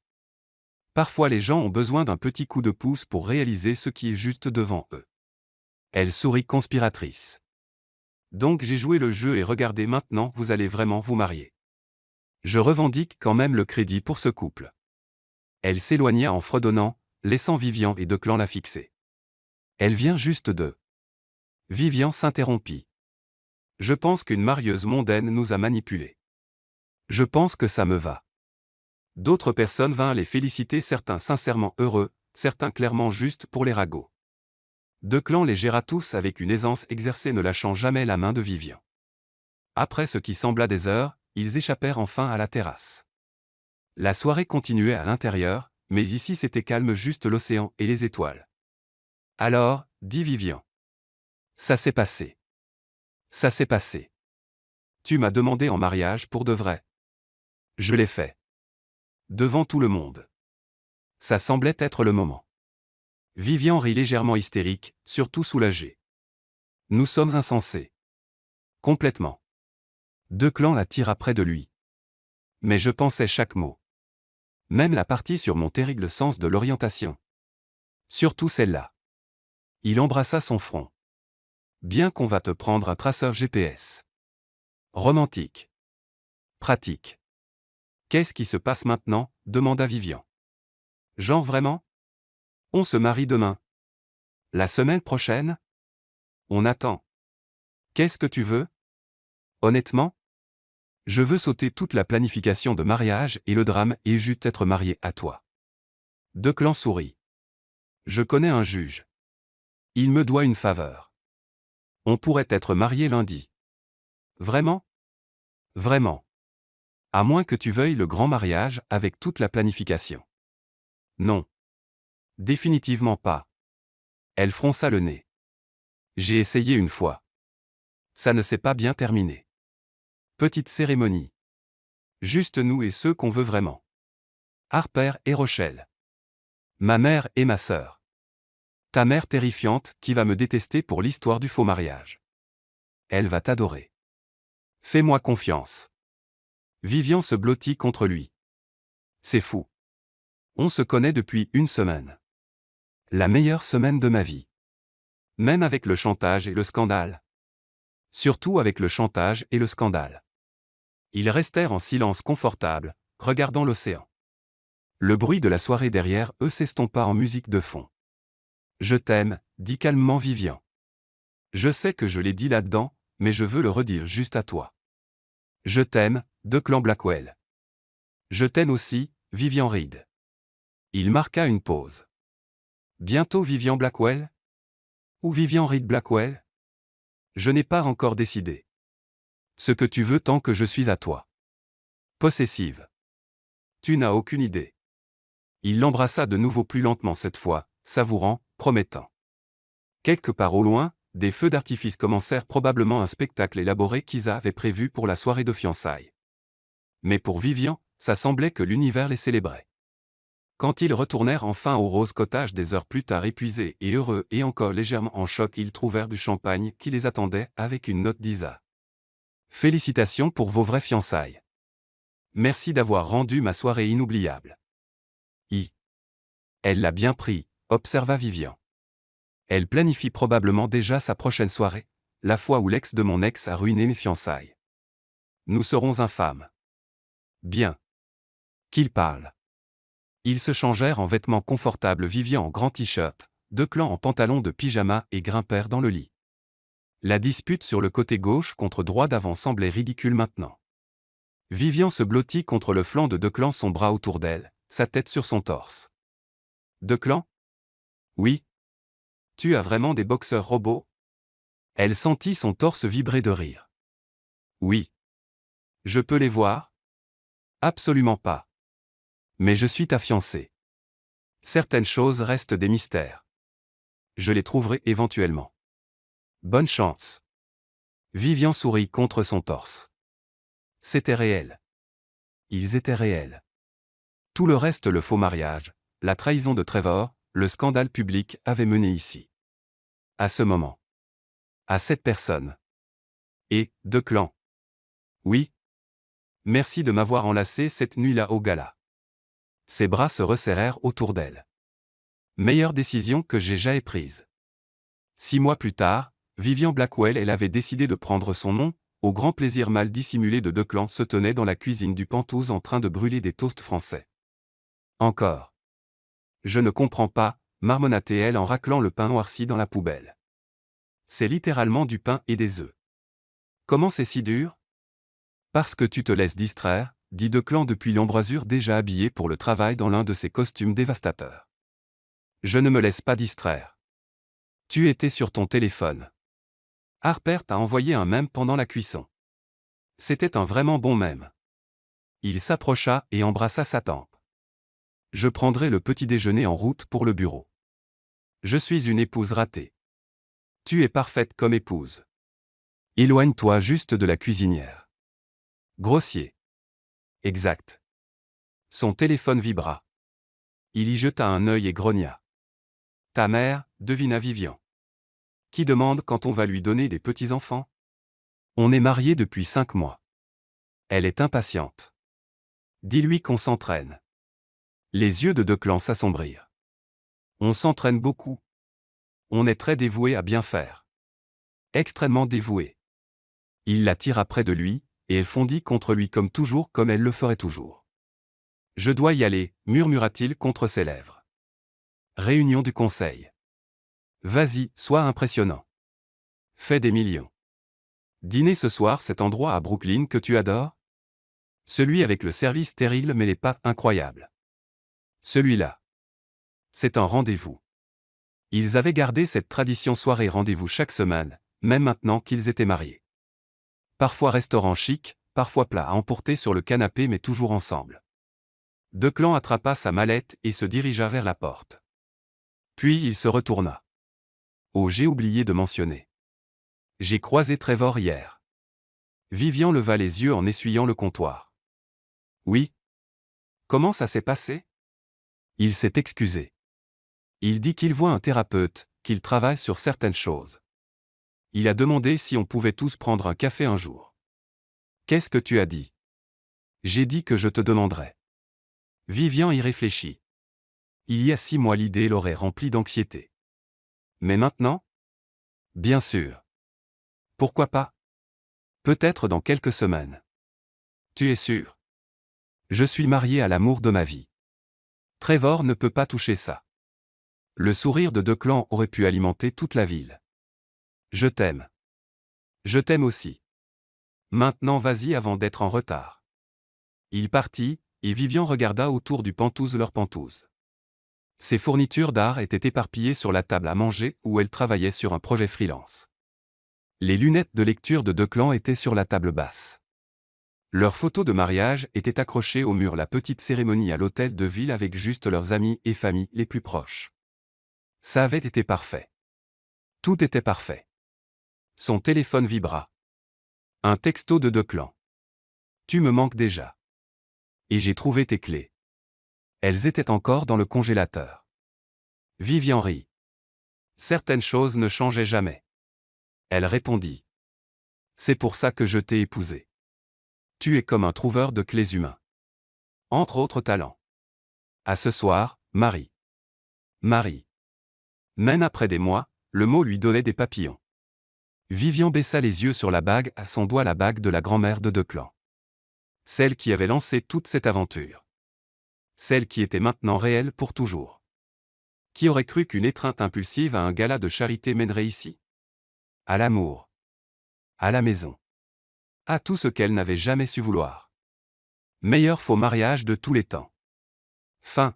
A: Parfois les gens ont besoin d'un petit coup de pouce pour réaliser ce qui est juste devant eux. Elle sourit conspiratrice. Donc j'ai joué le jeu et regardez maintenant, vous allez vraiment vous marier. Je revendique quand même le crédit pour ce couple. Elle s'éloigna en fredonnant, laissant Vivian et Declan la fixer. Elle vient juste de... Vivian s'interrompit. Je pense qu'une marieuse mondaine nous a manipulés. Je pense que ça me va. D'autres personnes vinrent les féliciter, certains sincèrement heureux, certains clairement juste pour les ragots. Declan les géra tous avec une aisance exercée, ne lâchant jamais la main de Vivian. Après ce qui sembla des heures, ils échappèrent enfin à la terrasse. La soirée continuait à l'intérieur, mais ici c'était calme, juste l'océan et les étoiles. Alors, dit Vivian. Ça s'est passé. Ça s'est passé. Tu m'as demandé en mariage pour de vrai. Je l'ai fait. Devant tout le monde. Ça semblait être le moment. Vivian rit légèrement hystérique, surtout soulagée. Nous sommes insensés. Complètement. Declan la tira près de lui. Mais je pensais chaque mot. Même la partie sur mon terrible sens de l'orientation. Surtout celle-là. Il embrassa son front. Bien qu'on va te prendre un traceur GPS. Romantique. Pratique. Qu'est-ce qui se passe maintenant? Demanda Vivian. Genre vraiment? On se marie demain. La semaine prochaine? On attend. Qu'est-ce que tu veux? Honnêtement? Je veux sauter toute la planification de mariage et le drame et juste être marié à toi. Declan sourit. Je connais un juge. Il me doit une faveur. On pourrait être mariés lundi. Vraiment? Vraiment. À moins que tu veuilles le grand mariage avec toute la planification. Non. Définitivement pas. Elle fronça le nez. J'ai essayé une fois. Ça ne s'est pas bien terminé. Petite cérémonie. Juste nous et ceux qu'on veut vraiment. Harper et Rochelle. Ma mère et ma sœur. Ta mère terrifiante qui va me détester pour l'histoire du faux mariage. Elle va t'adorer. Fais-moi confiance. Vivian se blottit contre lui. C'est fou. On se connaît depuis une semaine. La meilleure semaine de ma vie. Même avec le chantage et le scandale. Surtout avec le chantage et le scandale. Ils restèrent en silence confortable, regardant l'océan. Le bruit de la soirée derrière eux s'estompa en musique de fond. Je t'aime, dit calmement Vivian. Je sais que je l'ai dit là-dedans, mais je veux le redire juste à toi. Je t'aime, Declan Blackwell. Je t'aime aussi, Vivian Reed. Il marqua une pause. Bientôt Vivian Blackwell? Ou Vivian Reed Blackwell? Je n'ai pas encore décidé. Ce que tu veux tant que je suis à toi. Possessive. Tu n'as aucune idée. Il l'embrassa de nouveau plus lentement cette fois, savourant, promettant. Quelque part au loin, des feux d'artifice commencèrent probablement un spectacle élaboré qu'Isa avait prévu pour la soirée de fiançailles. Mais pour Vivian, ça semblait que l'univers les célébrait. Quand ils retournèrent enfin au Rose Cottage des heures plus tard épuisés et heureux et encore légèrement en choc, ils trouvèrent du champagne qui les attendait avec une note d'Isa. Félicitations pour vos vraies fiançailles. Merci d'avoir rendu ma soirée inoubliable. Elle l'a bien pris, observa Vivian. Elle planifie probablement déjà sa prochaine soirée, la fois où l'ex de mon ex a ruiné mes fiançailles. Nous serons infâmes. Bien. Qu'il parle. Ils se changèrent en vêtements confortables, Vivian en grand t-shirt, Declan en pantalon de pyjama et grimpèrent dans le lit. La dispute sur le côté gauche contre droit d'avant semblait ridicule maintenant. Vivian se blottit contre le flanc de Declan, son bras autour d'elle, sa tête sur son torse. Declan ? Oui. Tu as vraiment des boxeurs robots ? Elle sentit son torse vibrer de rire. Oui. Je peux les voir ? Absolument pas. Mais je suis ta fiancée. Certaines choses restent des mystères. Je les trouverai éventuellement. Bonne chance. Vivian sourit contre son torse. C'était réel. Ils étaient réels. Tout le reste, le faux mariage, la trahison de Trevor, le scandale public avait mené ici. À ce moment. À cette personne. Et, Declan. Oui. Merci de m'avoir enlacé cette nuit-là au gala. Ses bras se resserrèrent autour d'elle. Meilleure décision que j'ai jamais prise. 6 mois plus tard, Vivian Blackwell, elle avait décidé de prendre son nom, au grand plaisir mal dissimulé de Declan, se tenait dans la cuisine du Penthouse en train de brûler des toasts français. Encore. Je ne comprends pas, marmonna-t-elle en raclant le pain noirci dans la poubelle. C'est littéralement du pain et des œufs. Comment c'est si dur ? Parce que tu te laisses distraire, dit Declan depuis l'embrasure, déjà habillé pour le travail dans l'un de ses costumes dévastateurs. Je ne me laisse pas distraire. Tu étais sur ton téléphone. Harper t'a envoyé un mème pendant la cuisson. C'était un vraiment bon mème. Il s'approcha et embrassa sa tempe. Je prendrai le petit déjeuner en route pour le bureau. Je suis une épouse ratée. Tu es parfaite comme épouse. Éloigne-toi juste de la cuisinière. Grossier. Exact. Son téléphone vibra. Il y jeta un œil et grogna. Ta mère, devina Vivian. Qui demande quand on va lui donner des petits-enfants ? On est mariés depuis 5 mois. Elle est impatiente. Dis-lui qu'on s'entraîne. Les yeux de Declan s'assombrirent. On s'entraîne beaucoup. On est très dévoué à bien faire. Extrêmement dévoué. Il la tira près de lui, et elle fondit contre lui comme toujours, comme elle le ferait toujours. Je dois y aller, murmura-t-il contre ses lèvres. Réunion du conseil. Vas-y, sois impressionnant. Fais des millions. Dîner ce soir, cet endroit à Brooklyn que tu adores ? Celui avec le service terrible mais les pâtes incroyables. Celui-là. C'est un rendez-vous. Ils avaient gardé cette tradition soirée rendez-vous chaque semaine, même maintenant qu'ils étaient mariés. Parfois restaurant chic, parfois plat à emporter sur le canapé, mais toujours ensemble. Declan attrapa sa mallette et se dirigea vers la porte. Puis il se retourna. Oh, j'ai oublié de mentionner. J'ai croisé Trevor hier. Vivian leva les yeux en essuyant le comptoir. Oui. Comment ça s'est passé ? Il s'est excusé. Il dit qu'il voit un thérapeute, qu'il travaille sur certaines choses. Il a demandé si on pouvait tous prendre un café un jour. Qu'est-ce que tu as dit ? J'ai dit que je te demanderais. Vivian y réfléchit. Il y a 6 mois, l'idée l'aurait rempli d'anxiété. Mais maintenant ? Bien sûr. Pourquoi pas ? Peut-être dans quelques semaines. Tu es sûr ? Je suis marié à l'amour de ma vie. Trevor ne peut pas toucher ça. Le sourire de Declan aurait pu alimenter toute la ville. Je t'aime. Je t'aime aussi. Maintenant vas-y avant d'être en retard. Il partit, et Vivian regarda autour du Penthouse, leur Penthouse. Ses fournitures d'art étaient éparpillées sur la table à manger où elle travaillait sur un projet freelance. Les lunettes de lecture de Declan étaient sur la table basse. Leurs photos de mariage étaient accrochées au mur, la petite cérémonie à l'hôtel de ville avec juste leurs amis et familles les plus proches. Ça avait été parfait. Tout était parfait. Son téléphone vibra. Un texto de Declan. Tu me manques déjà. Et j'ai trouvé tes clés. Elles étaient encore dans le congélateur. Vivian rit. Certaines choses ne changeaient jamais. Elle répondit. C'est pour ça que je t'ai épousé. Tu es comme un trouveur de clés humain. Entre autres talents. À ce soir, Marie. Marie. Même après des mois, le mot lui donnait des papillons. Vivian baissa les yeux sur la bague à son doigt, la bague de la grand-mère de Declan. Celle qui avait lancé toute cette aventure. Celle qui était maintenant réelle pour toujours. Qui aurait cru qu'une étreinte impulsive à un gala de charité mènerait ici? À l'amour. À la maison. À tout ce qu'elle n'avait jamais su vouloir. Meilleur faux mariage de tous les temps. Fin.